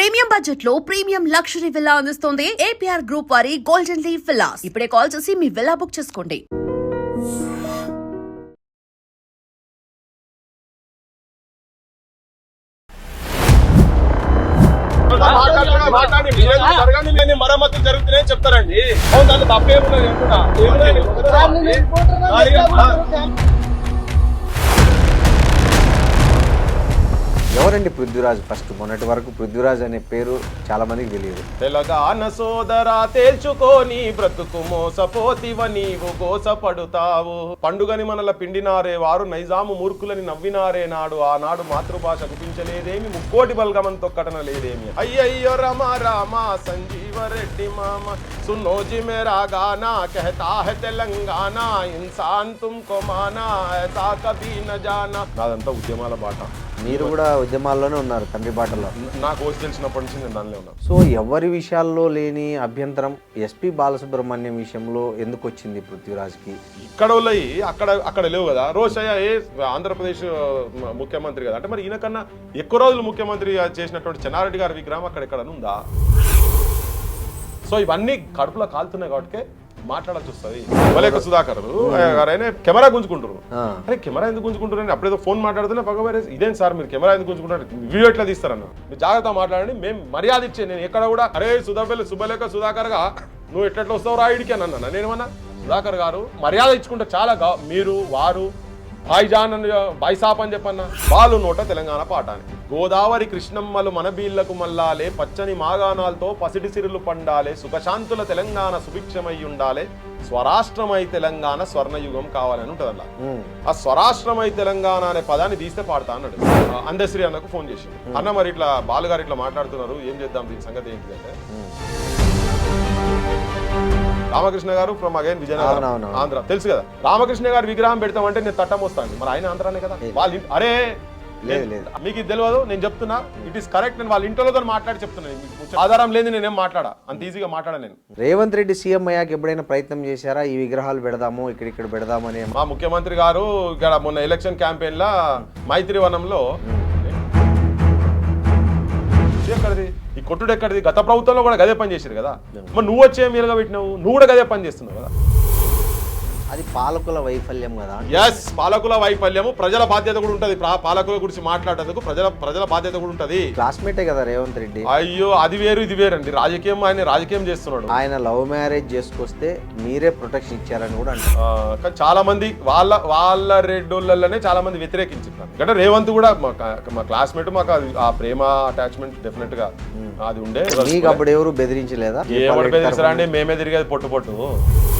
Premium budget లో premium luxury villa అందిస్తోంది APR group వారి గోల్డెన్ లీఫ్ విల్లాస్. ఇప్పుడే కాల్ చేసి మీ విల్లా బుక్ చేసుకోండి. మరమ్మతులు జరుగుతున్నాయని చెప్తారండి. దాంట్లో తప్పేమున్నది? ఎవరండి పృథ్వీరాజ్? ఫస్ట్ మొన్నటి వరకు పృథ్వీరాజ్ అనే పేరు చాలా మందికి తెలియదు. తెలంగాణ సోదరా తేల్చుకోని బ్రతుకు మోసపోతివ నీవు గోసపడుతావు. పండుగని మనల పిండినారే వారు నైజాము మూర్ఖులని నవ్వినారే నాడు. ఆనాడు మాతృభాష గుపించలేదేమి, ముక్కోటి బల్గమం తొక్కటన లేదేమి. అయ్యయ్యో రమ రామ సంజీవ రెడ్డి మామ సునోజీ మేరా గానా कहता है తెలంగాణ ఇన్సాన్ తుమ్కో మానా ఐసా కభీ న జానా. నాదంతా ఉద్యమాల బాట. మీరు కూడా ఉద్యమాల్లోనే ఉన్నారు, తండ్రి బాటలో. నాకు వచ్చి తెలిసినప్పటి నుంచి నేను దానిలో ఉన్నాను. సో ఎవరి విషయాల్లో లేని అభ్యంతరం ఎస్పీ బాలసుబ్రహ్మణ్యం విషయంలో ఎందుకు వచ్చింది పృథ్వీరాజ్కి? ఇక్కడ అక్కడ లేవు కదా. రోషయ్య ఆంధ్రప్రదేశ్ ముఖ్యమంత్రి కదా, అంటే మరి ఈయనకన్నా ఎక్కువ రోజులు ముఖ్యమంత్రి చేసినటువంటి చెన్నారెడ్డి గారి విగ్రహం అక్కడ ఉందా? సో ఇవన్నీ కడుపులో కాలుతున్నాయి కాబట్టి మాట్లాడాల్సి వస్తుంది. వలేక సుధాకర్ గారైనా కెమెరా గుంజుకుంటారు. అరే కెమెరా ఎందుకు గుంజుకుంటారు? అప్పుడేదో ఫోన్ మాట్లాడుతున్నా పక్కవేరే ఇదేం సార్ మీరు కెమెరా ఎందుకు గుంజుకుంటారు, వీడియో ఎట్లా తీస్తారన్న, మీరు జాగ్రత్త మాట్లాడండి, మేము మర్యాద ఇచ్చే. నేను ఎక్కడ కూడా అరే శుభలేక సుధాకర్ గా నువ్వు ఎట్లా వస్తావు రాయుడికి అని అన్నా. నేనేమన్నా సుధాకర్ గారు మర్యాద ఇచ్చుకుంటే చాలా మీరు వారు భాయిజాన్ అని బాయిసాప్ అని చెప్పన్న. వాళ్ళు నోట తెలంగాణ పాట అని. గోదావరి కృష్ణమ్మలు మన బీళ్లకు మల్లాలే, పచ్చని మాగాణాలతో పసిడి సిరులు పండాలే, సుఖశాంతుల తెలంగాణ సుభిక్షమై ఉండాలే, స్వరాష్ట్రమై తెలంగాణ స్వర్ణయుగం కావాలని ఉంటుంది అలా. ఆ స్వరాష్ట్రమై తెలంగాణ అనే పదాన్ని తీస్తే పాడతా అన్నాడు. అందశ్రీ అన్నకు ఫోన్ చేసి, అన్న మరి ఇట్లా బాలుగారు ఇట్లా మాట్లాడుతున్నారు, ఏం చేద్దాం దీని సంగతి ఏంటి అంటే, రామకృష్ణ గారు ఫ్రమ్ అగైన్ విజయనగరం ఆంధ్ర తెలుసు కదా. రామకృష్ణ గారి విగ్రహం పెడతామంటే నేను తట్టం వస్తాను, మరి ఆయన ఆంధ్రానే కదా. వాళ్ళ అరే మీకు ఇది తెలియదు, నేను చెప్తున్నా ఇట్ ఈస్ కరెక్ట్. నేను వాళ్ళ ఇంట్లో మాట్లాడి చెప్తున్నాను, ఆధారం లేదు నేనేం మాట్లాడా, అంత ఈజీగా మాట్లాడా నేను. రేవంత్ రెడ్డి సీఎం అయ్యాక ఎప్పుడైనా ప్రయత్నం చేశారా ఈ విగ్రహాలు పెడదాము ఇక్కడ పెడదామని? మా ముఖ్యమంత్రి గారు ఇక్కడ మొన్న ఎలక్షన్ క్యాంపెయిన్ లా మైత్రివనంలో ఎక్కడిది ఈ కొట్టుడు ఎక్కడిది? గత ప్రభుత్వంలో కూడా గదే పని చేశారు కదా. మరి నువ్వు వచ్చే మీలుగా పెట్టినావు, నువ్వు కూడా గదే పని చేస్తున్నావు కదా. అది పాలకుల వైఫల్యం కదా. ఎస్, పాలకుల వైఫల్యము. ప్రజల బాధ్యత కూడా ఉంటది. పాలకుల గురించి మాట్లాడేందుకు ప్రజల బాధ్యత కూడా ఉంటది. క్లాస్మేటే కదా రేవంత్ రెడ్డి. అయ్యో అది వేరు ఇది వేరండి. ఆయన రాజకీయం చేస్తున్నాడు. ఆయన లవ్ మ్యారేజ్ చేసుకొస్తే మీరే ప్రొటెక్షన్ ఇచ్చారని కూడా అంటారు. కానీ చాలా మంది వాళ్ళ రెడ్డోళ్ళనే చాలా మంది వ్యతిరేకించారు. అంటే రేవంత్ కూడా మా క్లాస్మేట్, మాకు ఆ ప్రేమ అటాచ్మెంట్ డెఫినెట్ గా అది ఉండే. మీకు అప్పుడు ఎవరు బెదిరించలేదా? ఎవరు బెదిరించారా అండి? మేమే తిరిగేది పొట్టు.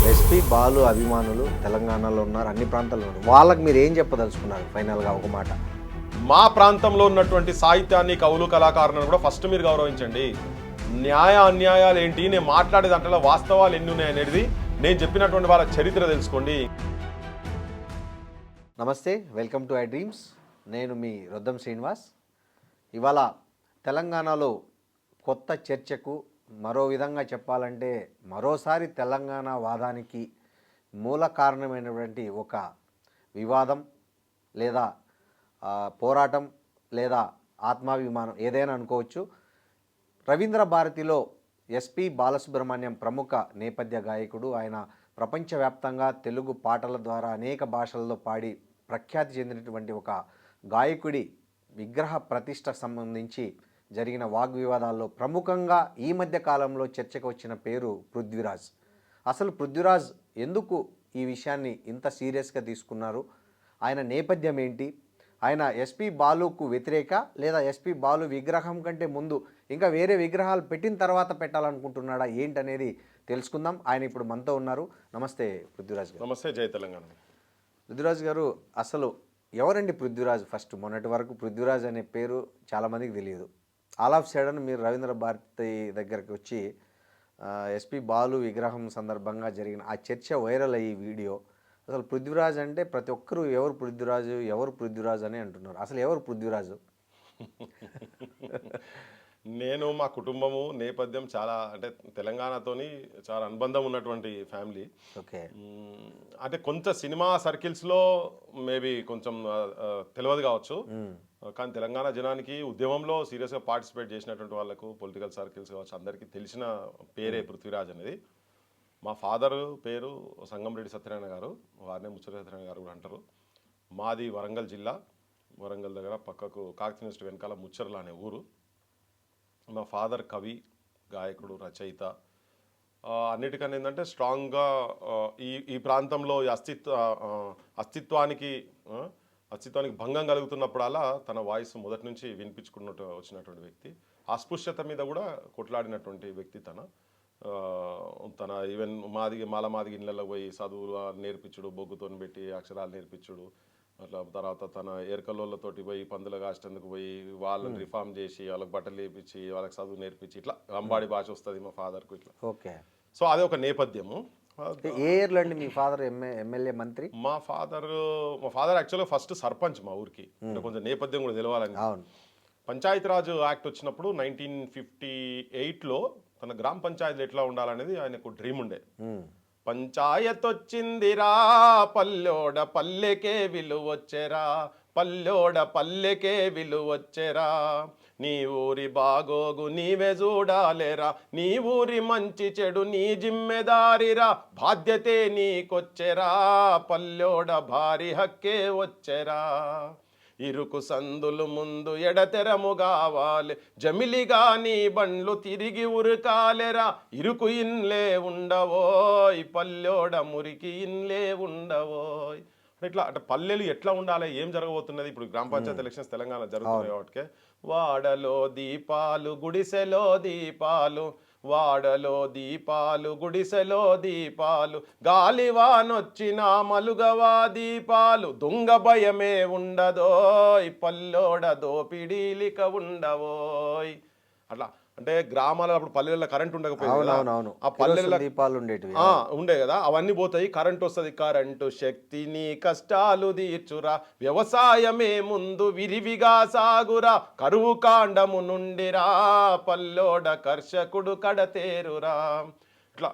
ఎస్పీ బాలు అభిమానులు తెలంగాణలో ఉన్నారు, అన్ని ప్రాంతాల్లో ఉన్నారు. వాళ్ళకి మీరు ఏం చెప్పదలుచుకున్నారు ఫైనల్ గా ఒక మాట? మా ప్రాంతంలో ఉన్నటువంటి సాహిత్యాన్ని, కవులు, కళాకారులను కూడా ఫస్ట్ మీరు గౌరవించండి. న్యాయ అన్యాయాలు ఏంటి, నేను మాట్లాడే దాంట్లో వాస్తవాలు ఎన్ని ఉన్నాయి అనేది, నేను చెప్పినటువంటి వాళ్ళ చరిత్ర తెలుసుకోండి. నమస్తే, వెల్కమ్ టు ఐ డ్రీమ్స్. నేను మీ రొద్దం శ్రీనివాస్. ఇవాళ తెలంగాణలో కొత్త చర్చకు, మరో విధంగా చెప్పాలంటే మరోసారి తెలంగాణ వాదానికి మూల కారణమైనటువంటి ఒక వివాదం లేదా పోరాటం లేదా ఆత్మాభిమానం ఏదైనా అనుకోవచ్చు. రవీంద్ర భారతిలో ఎస్పీ బాలసుబ్రహ్మణ్యం ప్రముఖ నేపథ్య గాయకుడు. ఆయన ప్రపంచవ్యాప్తంగా తెలుగు పాటల ద్వారా అనేక భాషల్లో పాడి ప్రఖ్యాతి చెందినటువంటి ఒక గాయకుడి విగ్రహ ప్రతిష్ట సంబంధించి జరిగిన వాగ్వివాదాల్లో ప్రముఖంగా ఈ మధ్య కాలంలో చర్చకు వచ్చిన పేరు పృథ్వీరాజ్. అసలు పృథ్వీరాజ్ ఎందుకు ఈ విషయాన్ని ఇంత సీరియస్గా తీసుకున్నారు? ఆయన నేపథ్యం ఏంటి? ఆయన ఎస్పీ బాలుకు వ్యతిరేక లేదా ఎస్పీ బాలు విగ్రహం కంటే ముందు ఇంకా వేరే విగ్రహాలు పెట్టిన తర్వాత పెట్టాలనుకుంటున్నాడా ఏంటనేది తెలుసుకుందాం. ఆయన ఇప్పుడు మనతో ఉన్నారు. నమస్తే పృథ్వీరాజ్ గారు. నమస్తే, జై తెలంగాణ. పృథ్వీరాజ్ గారు, అసలు ఎవరండి పృథ్వీరాజ్? ఫస్ట్ మొన్నటి వరకు పృథ్వీరాజ్ అనే పేరు చాలామందికి తెలియదు. ఆల్ ఆఫ్ సడన్ మీరు రవీంద్ర భారతి దగ్గరికి వచ్చి ఎస్పీ బాలు విగ్రహం సందర్భంగా జరిగిన ఆ చర్చ వైరల్ అయ్యి వీడియో, అసలు పృథ్వీరాజ్ అంటే ప్రతి ఒక్కరూ ఎవరు పృథ్వీరాజు అని అంటున్నారు. అసలు ఎవరు పృథ్వీరాజు? నేను మా కుటుంబము నేపథ్యం చాలా, అంటే తెలంగాణతోని చాలా అనుబంధం ఉన్నటువంటి ఫ్యామిలీ. ఓకే, అంటే కొంత సినిమా సర్కిల్స్లో మేబీ కొంచెం తెలియదు కావచ్చు. కానీ తెలంగాణ జనానికి ఉద్యమంలో సీరియస్గా పార్టిసిపేట్ చేసినటువంటి వాళ్ళకు పొలిటికల్ సర్కిల్స్ కావచ్చు అందరికీ తెలిసిన పేరే పృథ్వీరాజ్ అనేది. మా ఫాదర్ పేరు సంగంరెడ్డి సత్యనారాయణ గారు, వారినే ముచ్చట సత్యనారాయణ గారు కూడా అంటారు. మాది వరంగల్ జిల్లా, వరంగల్ దగ్గర పక్కకు కాకతీయ యూనివర్సిటీ వెనకాల ముచ్చర్ల అనే ఊరు. మా ఫాదర్ కవి, గాయకుడు, రచయిత. అన్నిటికన్నా ఏంటంటే స్ట్రాంగ్గా ఈ ప్రాంతంలో అస్తిత్వానికి భంగం కలుగుతున్నప్పుడల్లా తన వాయిస్ మొదటి నుంచి వినిపించుకున్నట్టు వచ్చినటువంటి వ్యక్తి. అస్పృశ్యత మీద కూడా కొట్లాడినటువంటి వ్యక్తి తన ఈవెన్ మాదిగి ఇళ్ళల్లో పోయి చదువులు నేర్పించుడు, బొగ్గుతో పెట్టి అక్షరాలు నేర్పించుడు, అట్లా తర్వాత తన ఏర్కల్లోళ్ళతోటి పోయి పందుల కాస్టందుకు పోయి వాళ్ళని రిఫార్మ్ చేసి వాళ్ళకి బట్టలు వేయించి వాళ్ళకి చదువు నేర్పించి ఇట్లా అంబాడి భాష వస్తుంది మా ఫాదర్కు ఇట్లా. ఓకే. సో అదే ఒక నేపథ్యము. ఏ ఇయర్లో అండి మీ ఫాదర్ ఎమ్మెల్యే మంత్రి? మా ఫాదర్ యాక్చువల్గా ఫస్ట్ సర్పంచ్ మా ఊరికి. అంటే కొంచెం నేపథ్యం కూడా తెలవాలని. అవును. పంచాయతీరాజ్ యాక్ట్ వచ్చినప్పుడు 1958లో తన గ్రామ పంచాయతీలు ఎట్లా ఉండాలనేది ఆయనకు డ్రీమ్ ఉండే. పంచాయత్ వచ్చిందిరా పల్లోడ పల్లెకే విలువొచ్చెరా, పల్లోడ పల్లెకే విలువొచ్చెరా, నీ ఊరి బాగోగు నీవే చూడాలేరా, నీ ఊరి మంచి చెడు నీ జిమ్మెదారిరా, బాధ్యతే నీకొచ్చెరా, పల్లోడ భారీ హక్కే వచ్చెరా, ఇరుకు సందులు ముందు ఎడతెరము కావాలి, జమిలిగా నీ బండ్లు తిరిగి ఉరకాలెరా, ఇరుకు ఇన్లే ఉండవోయ్, పల్లెోడ మురికి ఇన్లే ఉండవోయ్. ఇట్లా అంటే పల్లెలు ఎట్లా ఉండాలి, ఏం జరగబోతున్నది ఇప్పుడు గ్రామ పంచాయతీ ఎలక్షన్స్ తెలంగాణ జరుగుతున్నాయి కాబట్టి, వాడలో దీపాలు గుడిసెలో దీపాలు, వాడలో దీపాలు గుడిసెలో దీపాలు, గాలివానొచ్చిన మలుగవా దీపాలు, దొంగ భయమే ఉండదోయ్, పల్లోడ దోపిడీలిక ఉండవోయ్. అట్లా అంటే గ్రామాలలో అప్పుడు పల్లెల్లో కరెంట్ ఉండకపోయింది, ఆ పల్లెల్లో దీపాలు ఉండే కదా, అవన్నీ పోతాయి, కరెంట్ వస్తుంది. కరెంటు శక్తిని కష్టాలు తీర్చురా, వ్యవసాయమే ముందు విరివిగా సాగురా, కరువు కాండము నుండిరా, పల్లోడ కర్షకుడు కడతేరురా. ఇట్లా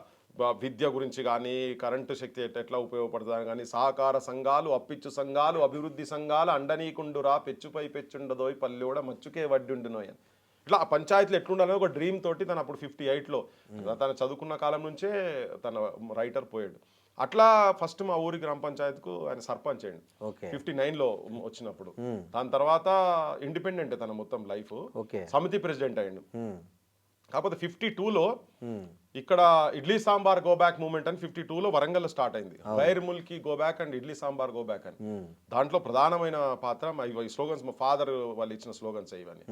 విద్య గురించి కానీ కరెంటు శక్తి ఎట్లా ఉపయోగపడుతుంది కానీ, సహకార సంఘాలు, అప్పిచ్చు సంఘాలు, అభివృద్ధి సంఘాలు అండనీకుండురా, పెచ్చుపై పెచ్చుండదోయ్, పల్లెోడ మచ్చుకే వడ్డుండునోయ్. ఇట్లా పంచాయతీలు ఎట్లుండాలని ఒక డ్రీమ్ తోటి తను అప్పుడు 58లో తను చదువుకున్న కాలం నుంచే తన రైటర్ పోయాడు. అట్లా ఫస్ట్ మా ఊరి గ్రామ పంచాయతీకు ఆయన సర్పంచ్ అయ్యండి 59లో వచ్చినప్పుడు. దాని తర్వాత ఇండిపెండెంట్ తన మొత్తం లైఫ్, సమితి ప్రెసిడెంట్ అయ్యండు. కాకపోతే 52లో ఇక్కడ idli sambar go back movement అని 52లో వరంగల్ స్టార్ట్ అయింది. గైర్ ముల్కి go back and idli sambar go back అని. దాంట్లో ప్రధానమైన పాత్ర ఈ స్లోగన్స్ మా ఫాదర్ వాళ్ళు ఇచ్చిన స్లోగన్స్ ఇవన్నీ.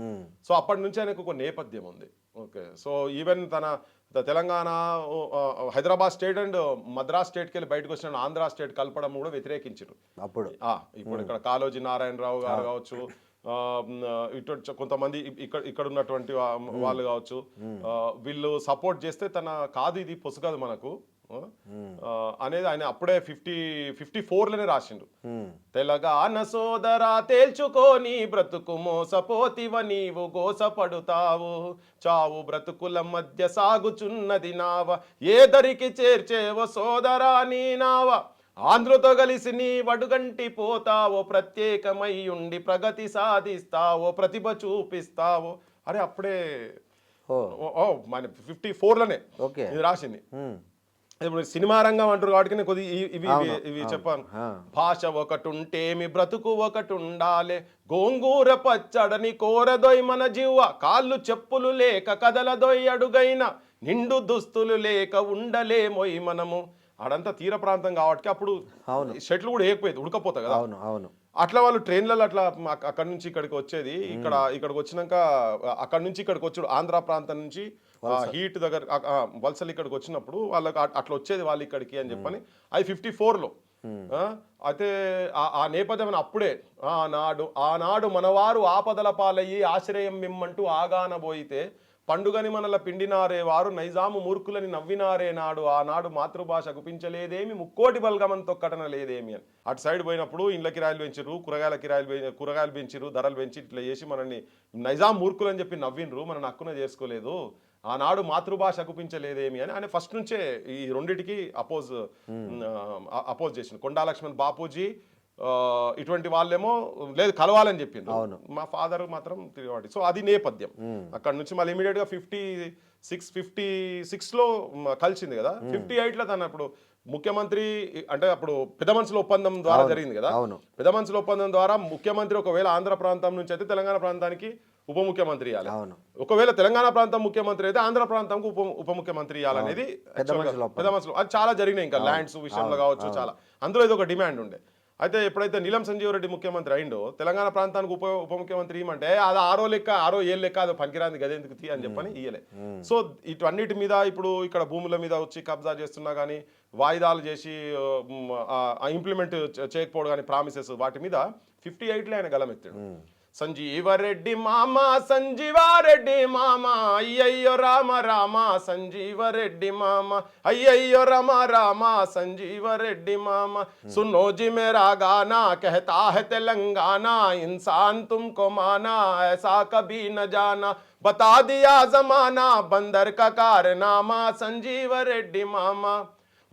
సో అప్పటి నుంచి ఆయనకు ఒక నేపథ్యం ఉంది. ఓకే. సో ఈవెన్ తన తెలంగాణ, హైదరాబాద్ స్టేట్ అండ్ మద్రాస్ స్టేట్కి వెళ్ళి బయటకు వచ్చిన ఆంధ్ర స్టేట్ కలపడం కూడా వ్యతిరేకించారు అప్పుడు. ఇప్పుడు ఇక్కడ కాళోజీ నారాయణరావు గారు కావచ్చు, ఇటు కొంతమంది ఇక్కడ ఉన్నటువంటి వాళ్ళు కావచ్చు, వీళ్ళు సపోర్ట్ చేస్తే తన కాదు ఇది పొసగదు మనకు అనేది ఆయన అప్పుడే 54లోనే రాసిండు. తెలంగాణ సోదరా తేల్చుకోని బ్రతుకు మోసపోతివ నీవు గోసపడుతావు, చావు బ్రతుకుల మధ్య సాగుచున్నది నావ, ఏదరికి చేర్చేవో సోదరా నీ నావ, ఆంధ్రతో కలిసి నీ వడుగంటి పోతావో, ప్రత్యేకమై ఉండి ప్రగతి సాధిస్తావో, ప్రతిభ చూపిస్తావో. అరే అప్పుడే మన 54లోనే ఇది రాసింది. ఇప్పుడు సినిమా రంగం అంటారు కాబట్టి కొద్ది ఇవి చెప్పాను. భాష ఒకటి ఉంటేమి బ్రతుకు ఒకటి ఉండాలి, గోంగూర పచ్చడని కోరదొయ్ మన జీవ, కాళ్ళు చెప్పులు లేక కదలదొయ్ అడుగైన, నిండు దుస్తులు లేక ఉండలేమోయ్ మనము. ఆడంతా తీర ప్రాంతం కాబట్టి అప్పుడు షెట్లు కూడా వేయకపోయేది, ఉడకపోతాయి కదా. అట్లా వాళ్ళు ట్రైన్లలో అట్లా అక్కడి నుంచి ఇక్కడికి వచ్చేది. ఇక్కడికి వచ్చినాక అక్కడి నుంచి ఇక్కడికి వచ్చాడు ఆంధ్ర ప్రాంతం నుంచి హీట్ దగ్గర వలసలు ఇక్కడికి వచ్చినప్పుడు వాళ్ళకి అట్లా వచ్చేది వాళ్ళు ఇక్కడికి అని చెప్పని. అది 54లో. అయితే ఆ నేపథ్యం అప్పుడే ఆనాడు మనవారు ఆపదల పాలయ్యి ఆశ్రయం మిమ్మంటూ ఆగానబోయితే, పండుగని మనల పిండినారే వారు నైజాము మూర్ఖులని నవ్వినారే నాడు, ఆనాడు మాతృభాష గుపించలేదేమి ముక్కోటి బల్గమం తొక్కటన లేదేమి అని. అటు సైడ్ పోయినప్పుడు ఇండ్ల కిరాయిలు పెంచిరు, కూరగాయలు పెంచిరు, ధరలు పెంచి ఇట్లా చేసి మనల్ని నైజాం మూర్ఖులు అని చెప్పి నవ్వినరు, మన హక్కున చేసుకోలేదు, ఆనాడు మాతృభాష గుపించలేదేమి అని ఆయన ఫస్ట్ నుంచే ఈ రెండిటికి అపోజ్ చేసిండు. కొండా లక్ష్మణ్ బాపూజీ ఇటువంటి వాళ్ళేమో లేదు కలవాలని చెప్పింది. అవును. మా ఫాదర్ మాత్రం తిరిగి. సో అది నేపథ్యం. అక్కడ నుంచి మళ్ళీ ఇమీడియట్గా 56లో కలిసింది కదా. 58లో తను అప్పుడు ముఖ్యమంత్రి అంటే అప్పుడు పెద్ద మనుషుల ఒప్పందం ద్వారా జరిగింది కదా. పెద్ద మనుషుల ఒప్పందం ద్వారా ముఖ్యమంత్రి ఒకవేళ ఆంధ్ర ప్రాంతం నుంచి అయితే తెలంగాణ ప్రాంతానికి ఉప ముఖ్యమంత్రి ఇవ్వాలి, ఒకవేళ తెలంగాణ ప్రాంతం ముఖ్యమంత్రి అయితే ఆంధ్ర ప్రాంతంకు ఉప ముఖ్యమంత్రి ఇవ్వాలనేది పెద్ద మనుషులు. అది చాలా జరిగినాయి ఇంకా ల్యాండ్స్ విషయంలో కావచ్చు చాలా. అందులో ఇది ఒక డిమాండ్ ఉండే. అయితే ఎప్పుడైతే నీలం సంజీవ్ రెడ్డి ముఖ్యమంత్రి అయిండో తెలంగాణ ప్రాంతానికి ఉప ముఖ్యమంత్రి ఇవ్వమంటే అది 6 ఏళ్ళ లెక్క అది పనికిరాంది గదెందుకు తీ అని చెప్పని ఇయ్యలే. సో ఇటన్నిటి మీద ఇప్పుడు ఇక్కడ భూముల మీద వచ్చి కబ్జా చేస్తున్నా కానీ వాయిదాలు చేసి ఇంప్లిమెంట్ చేయకపోవడం కానీ ప్రామిసెస్ వాటి మీద 58లో ఆయన గలమెత్తాడు. సంజీవరెడ్డి మామ సంజీవారెడ్డి మామ అయ్యయ్యో రామ రామ సంజీవరెడ్డి మామ అయ్యయ్యో రామ రామ సంజీవరెడ్డి మామ सुनो जी मेरा गाना कहता है तेलंगाना इंसान तुमको माना ऐसा कभी न जाना बता दिया जमाना बंदर का कारनामा संजीवरेड्डी मामा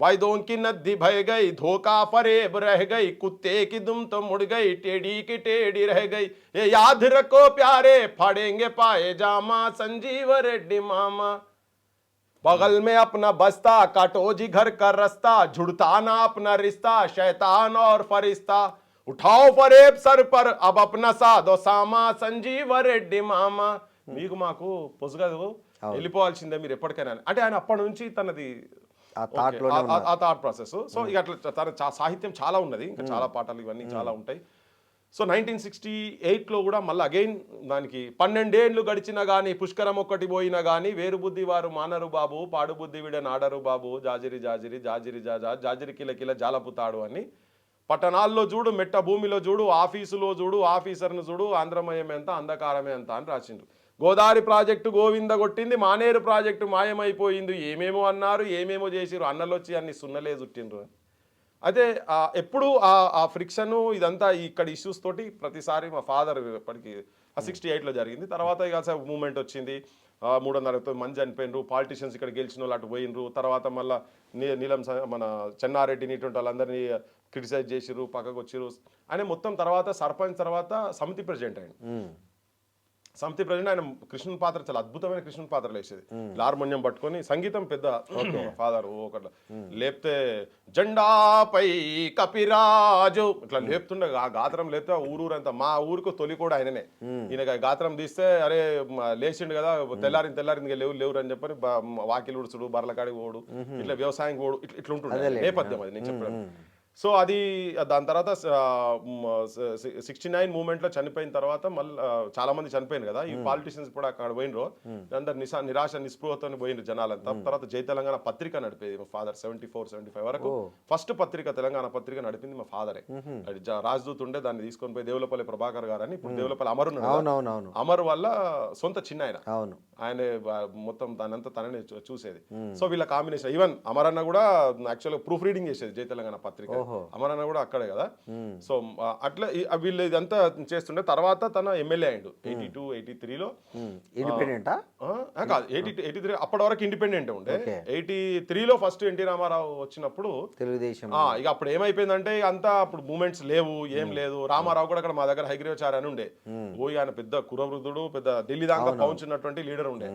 वायदों की नदी बह गई धोखा फरेब रह गई कुत्ते की दुम तो मुड़ गई टेढ़ी की टेढ़ी रह गई ये याद रखो प्यारे फाड़ेंगे पाए जामा संजीव रेड्डी मामा बगल में अपना बस्ता काटो जी घर का रास्ता जुड़ता ना अपना रिश्ता शैतान और फरिश्ता उठाओ फरेब सर पर अब अपना साधो सामा संजीव रेड्डी मामा మీకు మాకు పొసగదు వెళ్ళిపోవాల్సిందే మీరు ఎప్పటికైనా అంటే ఆయన అప్పటి నుంచి తనది ఆ థాట్ ప్రాసెస్. సో ఇక అట్లా తన సాహిత్యం చాలా ఉన్నది, ఇంకా చాలా పాటలు ఇవన్నీ చాలా ఉంటాయి. సో 1968లో కూడా మళ్ళీ అగైన్ దానికి 12 ఏళ్ళు గడిచినా కానీ పుష్కరం ఒక్కటి పోయినా కానీ వేరు బుద్ధి వారు మానరు బాబు పాడు బుద్ధి విడ నాడరు బాబు జాజిరి జాజిరి జాజిరి జాజా జాజిరి కిల కిల జాలపుతాడు అని పట్టణాల్లో చూడు మెట్ట భూమిలో చూడు ఆఫీసులో చూడు ఆఫీసర్ను చూడు ఆంధ్రమయం ఎంత అంధకారమే ఎంత అని రాసిండ్రు. గోదావరి ప్రాజెక్టు గోవింద కొట్టింది మానేరు ప్రాజెక్టు మాయమైపోయింది ఏమేమో అన్నారు ఏమేమో చేసిరు అన్నలు వచ్చి అన్ని సున్నలే చుట్టిండ్రు అని. అయితే ఎప్పుడు ఆ ఫ్రిక్షను ఇదంతా ఇక్కడ ఇష్యూస్ తోటి ప్రతిసారి మా ఫాదర్ ఇప్పటికి 68లో జరిగింది. తర్వాత ఇక మూమెంట్ వచ్చింది, 300 మంది చనిపోయినరు, పాలిటిషియన్స్ ఇక్కడ గెలిచిన వాళ్ళు అటు పోయినరు. తర్వాత మళ్ళీ నీలం మన చెన్నారెడ్డిని ఇటువంటి వాళ్ళందరినీ క్రిటిసైజ్ చేసిరు పక్కకు వచ్చిరు ఆయన మొత్తం. తర్వాత సర్పంచ్ తర్వాత సమితి ప్రెసిడెంట్ ఆయన. సమితి ప్రెసిడెంట్ ఆయన కృష్ణుని పాత్ర చాలా అద్భుతమైన కృష్ణుని పాత్రలు వేసేది. హార్మోనియం పట్టుకొని సంగీతం పెద్ద ఫాదర్ ఒకట్లా లేపితే జెండాపై కపిరాజు ఇట్లా లేపుతుండే ఆ గాత్రం లేపితే ఊరంతా మా ఊరికి తొలి కూడా ఆయననే. ఈయన గాత్రం తీస్తే అరే లేచిండు కదా తెల్లారింది లేవు అని చెప్పని వాకిలు ఉడుచుడు బర్ల కాడికి పోడు ఇట్లా వ్యవసాయం పోడు ఇట్లా ఉంటుండే నేపథ్యం అది నేను చెప్పడం. సో అది దాని తర్వాత 69 మూమెంట్లో చనిపోయిన తర్వాత మళ్ళీ చాలా మంది చనిపోయింది కదా ఈ పాలిటిషియన్స్ కూడా అక్కడ పోయినరు. అందరు నిరాశ నిస్పృహతో పోయినరు జనాలంతా. తర్వాత జై తెలంగాణ పత్రిక నడిపేది మా ఫాదర్ 74-75 వరకు ఫస్ట్ పత్రిక తెలంగాణ పత్రిక నడిపింది మా ఫాదరే. రాజదూత్ ఉండే దాన్ని తీసుకొని పోయి దేవులపల్లి ప్రభాకర్ గారు అని ఇప్పుడు దేవులపల్లి అమరు అమరు వల్ల సొంత చిన్న ఆయన మొత్తం దానంతా తననే చూసేది. సో వీళ్ళ కాంబినేషన్ ఈవెన్ అమరన్న కూడా యాక్చువల్గా ప్రూఫ్ రీడింగ్ చేసేది జై తెలంగాణ పత్రిక. అమరన్న కూడా అక్కడే కదా. సో అట్లా వీళ్ళు ఇదంతా చేస్తుండే. తర్వాత తన ఎమ్మెల్యే అయిండు 82-83లో. కాదు 83 అప్పటి వరకు ఇండిపెండెంట్ ఉండే. 83లో ఫస్ట్ ఎన్టీ రామారావు వచ్చినప్పుడు తెలుగుదేశం ఇక అప్పుడు ఏమైపోయిందంటే అంతా అప్పుడు మూమెంట్స్ లేవు ఏం లేదు. రామారావు కూడా అక్కడ మా దగ్గర హైగ్రీవాచార్య అని ఉండే. ఆయన పెద్ద కురవృద్ధుడు పెద్ద ఢిల్లీ దాకా పౌంచినటువంటి లీడర్ ఉండే.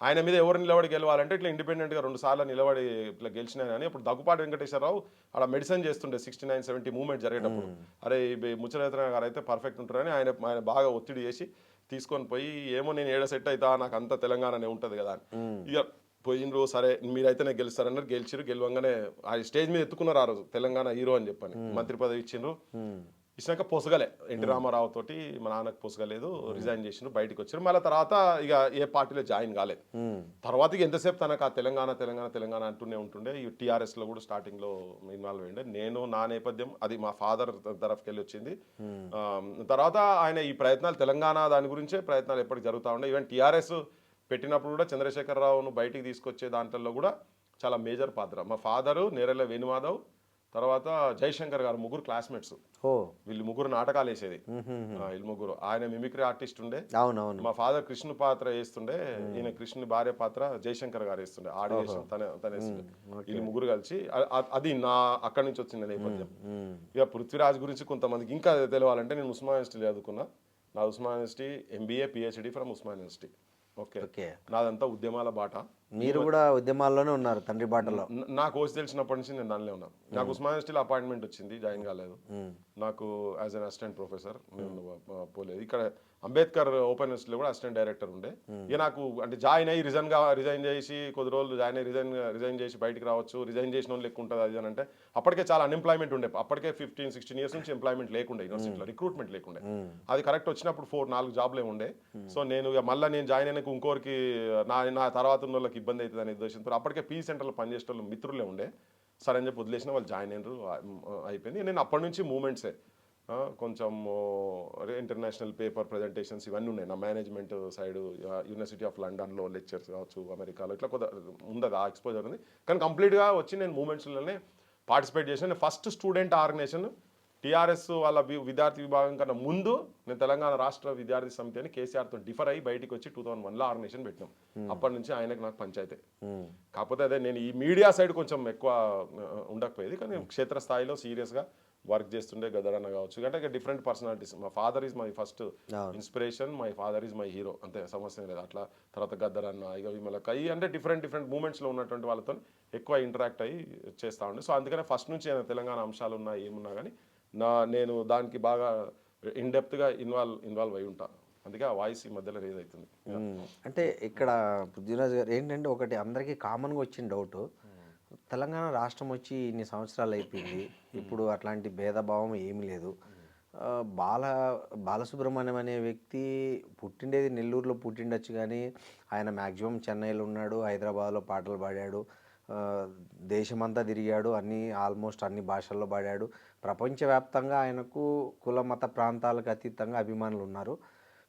ఆయన మీద ఎవరు నిలబడి గెలవాలంటే ఇట్లా ఇండిపెండెంట్ గా 2 సార్లు నిలబడి ఇట్లా గెలిచినా కానీ అప్పుడు దగ్గుపాటి వెంకటేశ్వరరావు అక్కడ మెడిసిన్ చేస్తుండే 69-70 మూవ్మెంట్ జరిగేటప్పుడు. అరే ముచ్చరత్న గారు అయితే పర్ఫెక్ట్ ఉంటారని ఆయన బాగా ఒత్తిడి చేసి తీసుకొని పోయి ఏమో నేను ఏడ సెట్ అవుతా నాకు అంత తెలంగాణనే ఉంటుంది కదా అని ఇక పోయినరు. సరే మీరైతేనే గెలుస్తారన్నారు. గెలవంగానే ఆ స్టేజ్ మీద ఎత్తుకున్నారు ఆ రోజు తెలంగాణ హీరో అని చెప్పని మంత్రి పదవి ఇచ్చిండ్రు. ఇచ్చినాక పొసగలే ఎన్టీ రామారావు తోటి మా నాన్నకు పొసగలేదు రిజైన్ చేసిండ్రు బయటకు వచ్చారు. మళ్ళీ తర్వాత ఇక ఏ పార్టీలో జాయిన్ కాలేదు. తర్వాత ఇక ఎంతసేపు తనకు ఆ తెలంగాణ అంటూనే ఉంటుండే. ఈ టీఆర్ఎస్ లో కూడా స్టార్టింగ్ లో ఇన్వాల్వ్ అయ్యిండే. నేను నా నేపథ్యం అది మా ఫాదర్ తరఫుకి వెళ్ళి వచ్చింది. తర్వాత ఆయన ఈ ప్రయత్నాలు తెలంగాణ దాని గురించే ప్రయత్నాలు ఎప్పటికి జరుగుతూ ఉండే. ఈవెన్ టీఆర్ఎస్ పెట్టినప్పుడు కూడా చంద్రశేఖరరావును బయటికి తీసుకొచ్చే దాంట్లో కూడా చాలా మేజర్ పాత్ర. మా ఫాదరు నేరెళ్ళ వేణుమాధవ్ తర్వాత జయశంకర్ గారు, ముగ్గురు క్లాస్మేట్స్. ఓ వీళ్ళు ముగ్గురు నాటకాలు వేసేది. వీళ్ళు ముగ్గురు. ఆయన మిమిక్రీ ఆర్టిస్ట్ ఉండే. అవునవును. మా ఫాదర్ కృష్ణ పాత్ర వేస్తుండే, ఈయన కృష్ణ భార్య పాత్ర జయశంకర్ గారు వేస్తుండే. ఆడియేషన్ తన వేస్తుండే. వీళ్ళు ముగ్గురు కలిసి అది నా అక్కడి నుంచి వచ్చిన నేపథ్యం. ఇక పృథ్వీరాజ్ గురించి కొంతమందికి ఇంకా తెలియాలంటే నేను ఉస్మానియా యూనివర్సిటీ చదువుకున్నా. నా Osmania university MBA PhD from Osmania university. Okay, నాదంతా ఉద్యమాల బాట. మీరు కూడా ఉద్యమాల్లోనే ఉన్నారు తండ్రి బాటలో. నా కోర్స్ తెలిసినప్పటి నుంచి నేను దానిలో ఉన్నాను. నాకు ఉస్మానియా యూనివర్సిటీలో అపాయింట్మెంట్ వచ్చింది, జాయిన్ కాలేదు. నాకు యాజ్ అన్ అసిస్టెంట్ ప్రొఫెసర్ నేను పోలేదు. ఇక్కడ అంబేద్కర్ ఓపెన్ యూనివర్సిటీలో కూడా అసిస్టెంట్ డైరెక్టర్ ఉండే. ఇక నాకు అంటే జాయిన్ అయ్యి రిజైన్ చేసి కొద్ది రోజులు జాయిన్ అయ్యి రిజైన్ చేసి బయటికి రావచ్చు, రిజైన్ చేసిన వాళ్ళు ఎక్కువ ఉంటుంది అది అని అంటే అప్పటికే చాలా అన్ఎంప్లాయ్మెంట్ ఉండే. అప్పటికే 15-16 ఇయర్స్ నుంచి ఎంప్లాయ్మెంట్ లేకుండే యూనివర్సిటీలో, రిక్రూట్మెంట్ లేకుండే. అది కరెక్ట్ వచ్చినప్పుడు 4-4 జాబ్లే ఉండే. సో నేను మళ్ళీ నేను జాయిన్ అయినాక ఇంకోరికి నా తర్వాత ఉన్న వాళ్ళకి ఇబ్బంది అవుతుంది అనే ఉద్దేశంతో అప్పటికే పీ సెంటర్లో పనిచేసే వాళ్ళు మిత్రులే ఉండే. సరే అని చెప్పి వదిలేసిన, వాళ్ళు జాయిన్ అయినారు, అయిపోయింది. నేను అప్పటి నుంచి మూమెంట్సే కొంచెం ఇంటర్నేషనల్ పేపర్ ప్రజెంటేషన్స్ ఇవన్నీ ఉన్నాయి. నా మేనేజ్మెంట్ సైడ్ యూనివర్సిటీ ఆఫ్ లండన్లో లెక్చర్స్ కావచ్చు, అమెరికాలో ఇట్లా కొద్దిగా ఉండదు, ఆ ఎక్స్పోజర్ ఉంది. కానీ కంప్లీట్గా వచ్చి నేను మూమెంట్స్లోనే పార్టిసిపేట్ చేసిన. నేను ఫస్ట్ స్టూడెంట్ ఆర్గనైజేషన్ టీఆర్ఎస్ వాళ్ళ విద్యార్థి విభాగం కన్నా ముందు నేను తెలంగాణ రాష్ట్ర విద్యార్థి సమితి అని కేసీఆర్తో డిఫర్ అయ్యి బయటికి వచ్చి 2001లో ఆర్గనైజేషన్ పెట్టినాం. అప్పటి నుంచి ఆయనకు నాకు పంచాయతీ. కాకపోతే అదే నేను ఈ మీడియా సైడ్ కొంచెం ఎక్కువ ఉండకపోయేది, కానీ క్షేత్రస్థాయిలో సీరియస్గా వర్క్ చేస్తుండే. గదరన్న కావచ్చు, అంటే డిఫరెంట్ పర్సనాలిటీస్. మా father is my first inspiration, my father is my hero, అంతే, సమస్య లేదు. అట్లా తర్వాత గద్దరన్న, ఇక విమలక్క, ఈ అంటే డిఫరెంట్ మూమెంట్స్లో ఉన్నటువంటి వాళ్ళతో ఎక్కువ ఇంటరాక్ట్ అయ్యి చేస్తూ ఉండే. సో అందుకనే ఫస్ట్ నుంచి తెలంగాణ అంశాలు ఉన్నా ఏమున్నా కానీ నేను దానికి బాగా ఇన్డెప్త్గా ఇన్వాల్వ్ అయి ఉంటాను. అందుకే ఆ వాయిస్ ఈ మధ్యలో రేజ్ అవుతుంది. అంటే ఇక్కడ పృథ్వీరాజ్ గారు ఏంటంటే ఒకటి అందరికీ కామన్గా వచ్చిన డౌట్, తెలంగాణ రాష్ట్రం వచ్చి ఇన్ని సంవత్సరాలు అయిపోయింది, ఇప్పుడు అట్లాంటి భేదభావం ఏమీ లేదు. బాలసుబ్రహ్మణ్యం అనే వ్యక్తి పుట్టిండేది నెల్లూరులో పుట్టిండొచ్చు, కానీ ఆయన మ్యాక్సిమం చెన్నైలో ఉన్నాడు, హైదరాబాద్లో పాటలు పాడాడు, దేశమంతా తిరిగాడు, ఆల్మోస్ట్ అన్ని భాషల్లో పాడాడు. ప్రపంచవ్యాప్తంగా ఆయనకు కుల మత ప్రాంతాలకు అతీతంగా అభిమానులు ఉన్నారు.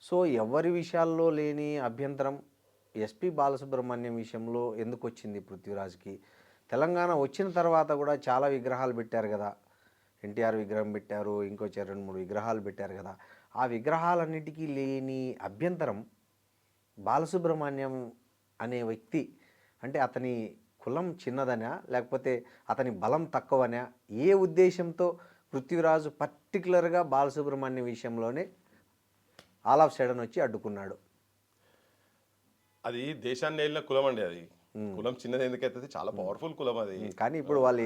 సో ఎవరి విషయాల్లో లేని అభ్యంతరం ఎస్పి బాలసుబ్రహ్మణ్యం విషయంలో ఎందుకు వచ్చింది పృథ్వీరాజ్కి? తెలంగాణ వచ్చిన తర్వాత కూడా చాలా విగ్రహాలు పెట్టారు కదా, ఎన్టీఆర్ విగ్రహం పెట్టారు, ఇంకో 2-3 విగ్రహాలు పెట్టారు కదా. ఆ విగ్రహాలన్నిటికీ లేని అభ్యంతరం బాలసుబ్రహ్మణ్యం అనే వ్యక్తి అంటే అతని కులం చిన్నదనా, లేకపోతే అతని బలం తక్కువనా, ఏ ఉద్దేశంతో పృథ్వీరాజు పర్టికులర్గా బాలసుబ్రహ్మణ్యం విషయంలోనే ఆల్ ఆఫ్ సడన్ వచ్చి అడ్డుకున్నాడు? అది దేశాన్ని వెళ్ళిన కులం అండి. అది కులం చిన్నది ఎందుకైతే చాలా పవర్ఫుల్ కులం అది. కానీ ఇప్పుడు వాళ్ళు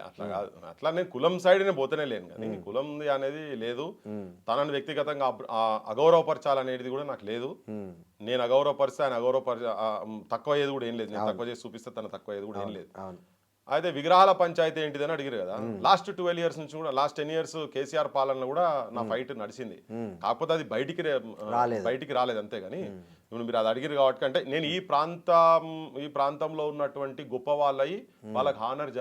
అట్లా కాదు, అట్లా నేను కులం సైడ్ నేను పోతేనే లేను, కానీ కులం అనేది లేదు. తనని వ్యక్తిగతంగా అగౌరవపరచాలనేది కూడా నాకు లేదు. నేను అగౌరవపరిస్తే ఆయన తక్కువ అయ్యేది కూడా ఏం లేదు. నేను తక్కువ చేసి చూపిస్తే తన తక్కువ అయ్యేది కూడా ఏం లేదు. అయితే విగ్రహాల పంచాయతీ ఏంటిదని అడిగారు కదా. లాస్ట్ 12 ఇయర్స్ నుంచి కూడా, లాస్ట్ 10 ఇయర్స్ కేసీఆర్ పాలనలో కూడా నా ఫైట్ నడిచింది. కాకపోతే అది బయటికి రాలేదు అంతే. కానీ ఇప్పుడు మీరు అది అడిగారు కాబట్టి, అంటే నేను ఈ ప్రాంతంలో ఉన్నటువంటి గొప్ప వాళ్ళకి హానర్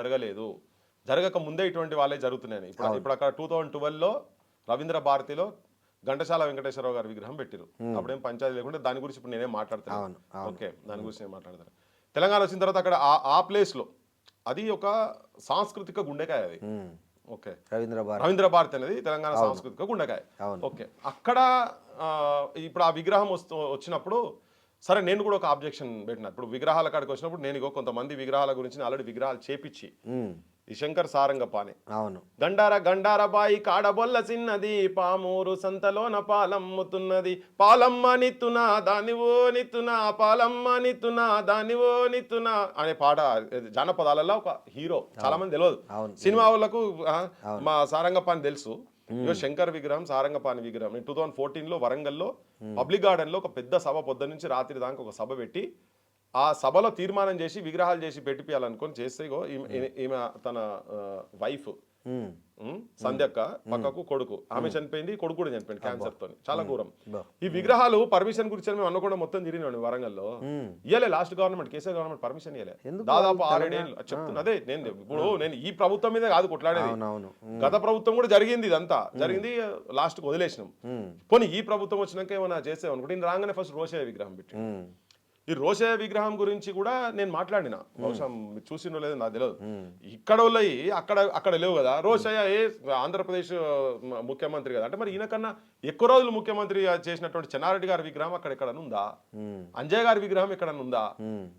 జరగక ముందే ఇటువంటి వాళ్ళే జరుగుతున్నాయి. ఇప్పుడు అక్కడ 2012లో రవీంద్ర భారతిలో ఘంటసాల వెంకటేశ్వరరావు గారి విగ్రహం పెట్టిరు. అప్పుడేం పంచాయతీ లేకుంటే దాని గురించి ఇప్పుడు నేనేం మాట్లాడతాను. ఓకే, దాని గురించి నేను మాట్లాడతాను. తెలంగాణ వచ్చిన తర్వాత అక్కడ ఆ ప్లేస్లో అది ఒక సాంస్కృతిక గుండెకాయ అది. ఓకే, రవీంద్ర భారతి అనేది తెలంగాణ సాంస్కృతిక గుండెకాయ. ఓకే, అక్కడ ఇప్పుడు ఆ విగ్రహం వచ్చినప్పుడు సరే నేను కూడా ఒక ఆబ్జెక్షన్ పెట్టిన. ఇప్పుడు విగ్రహాల కాడికి వచ్చినప్పుడు నేను కొంతమంది విగ్రహాల గురించి ఆల్రెడీ విగ్రహాలు చేపించి, ఈ శంకర్ సారంగపాణి, అవును, గండార బాయి కాడబొల్ల చిన్నది, పామూరు సంతలోన పాలమ్ముతున్నది, పాలమ్మ నిత్తునా దానివో నిత్తునా, పాలమ్మ నిత్తునా దానివో నిత్తునా అనే పాట జానపదాలలో ఒక హీరో. చాలా మంది తెలియదు, సినిమా వాళ్ళకు మా సారంగపాణి తెలుసు. ఇగో శంకర్ విగ్రహం, సారంగపాణి విగ్రహం 2014లో వరంగల్లో పబ్లిక్ గార్డెన్ లో ఒక పెద్ద సభ, పొద్దు నుంచి రాత్రి దాకా ఒక సభ పెట్టి, ఆ సభలో తీర్మానం చేసి విగ్రహాలు చేసి పెట్టిపియాలనుకొని చేస్తే ఈమె తన వైఫ్ సంధ్యక్క పక్కకు కొడుకు, ఆమె చనిపోయింది, కొడుకు కూడా చనిపోయింది క్యాన్సర్ తోని. చాలా ఘోరం. ఈ విగ్రహాలు పర్మిషన్ గురించి మేము అనుకుండా మొత్తం తిరిగినాడు వరంగల్లో. ఇయ్యలే last government, KCR government permission ఇయ్యలే. దాదాపు 6-7 ఏళ్ళు చెప్తున్నా. అదే నేను ఈ ప్రభుత్వం మీద కాదు కొట్లాడేది, గత ప్రభుత్వం కూడా జరిగింది, ఇదంతా జరిగింది, లాస్ట్ వదిలేసినాం. పోనీ ఈ ప్రభుత్వం వచ్చినాక ఏమైనా చేసాం అనుకుంటే రాగానే ఫస్ట్ రోషయ్య విగ్రహం పెట్టి, ఈ రోషయ్య విగ్రహం గురించి కూడా నేను మాట్లాడిన, బహుశా మీరు చూసిండో లేదో నాకు తెలియదు. ఇక్కడ వాళ్ళయి అక్కడ లేవు కదా. రోషయ్య ఆంధ్రప్రదేశ్ ముఖ్యమంత్రి కదా, అంటే మరి ఈయనకన్నా ఎక్కువ రోజులు ముఖ్యమంత్రి చేసినటువంటి చెన్నారెడ్డి గారి విగ్రహం అక్కడ ఎక్కడన్నా ఉందా? అంజయ్ గారి విగ్రహం ఎక్కడన్నా ఉందా?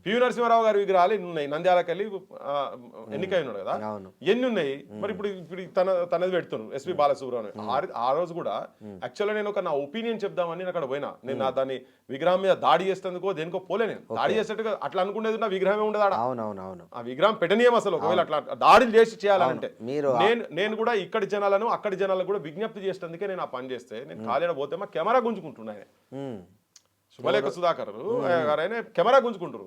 పివి నరసింహారావు గారి విగ్రహాలు ఎన్ని ఉన్నాయి? నంద్యాలకు వెళ్ళి ఎన్నికై ఉన్నాడు కదా, ఎన్ని ఉన్నాయి? మరి ఇప్పుడు తనది పెడుతున్నారు ఎస్పి బాలసుబ్రహ్మణ్యం. ఆ రోజు కూడా యాక్చువల్గా నేను నా ఒపీనియన్ చెప్దామని నేను అక్కడ పోయినా. నేను దాన్ని విగ్రహం మీద దాడి చేసేందుకో దేనికో పోలే, నేను దాడి చేసేట్టుగా అట్లా అనుకునేది నా విగ్రహమే ఉండదు ఆడ. ఆ విగ్రహం పెట్టనీయం అసలు. ఒకవేళ అట్లా దాడులు చేసి చేయాలంటే నేను కూడా ఇక్కడి జనాలను అక్కడి జనాలకు కూడా విజ్ఞప్తి చేసేందుకే నేను ఆ పని చేస్తే, నేను ఖాళీ పోతే మా కెమెరా గుంజుకుంటున్నాయి. శుభలేఖ సుధాకర్ గారు ఆయన కెమెరా గుంజుకుంటారు.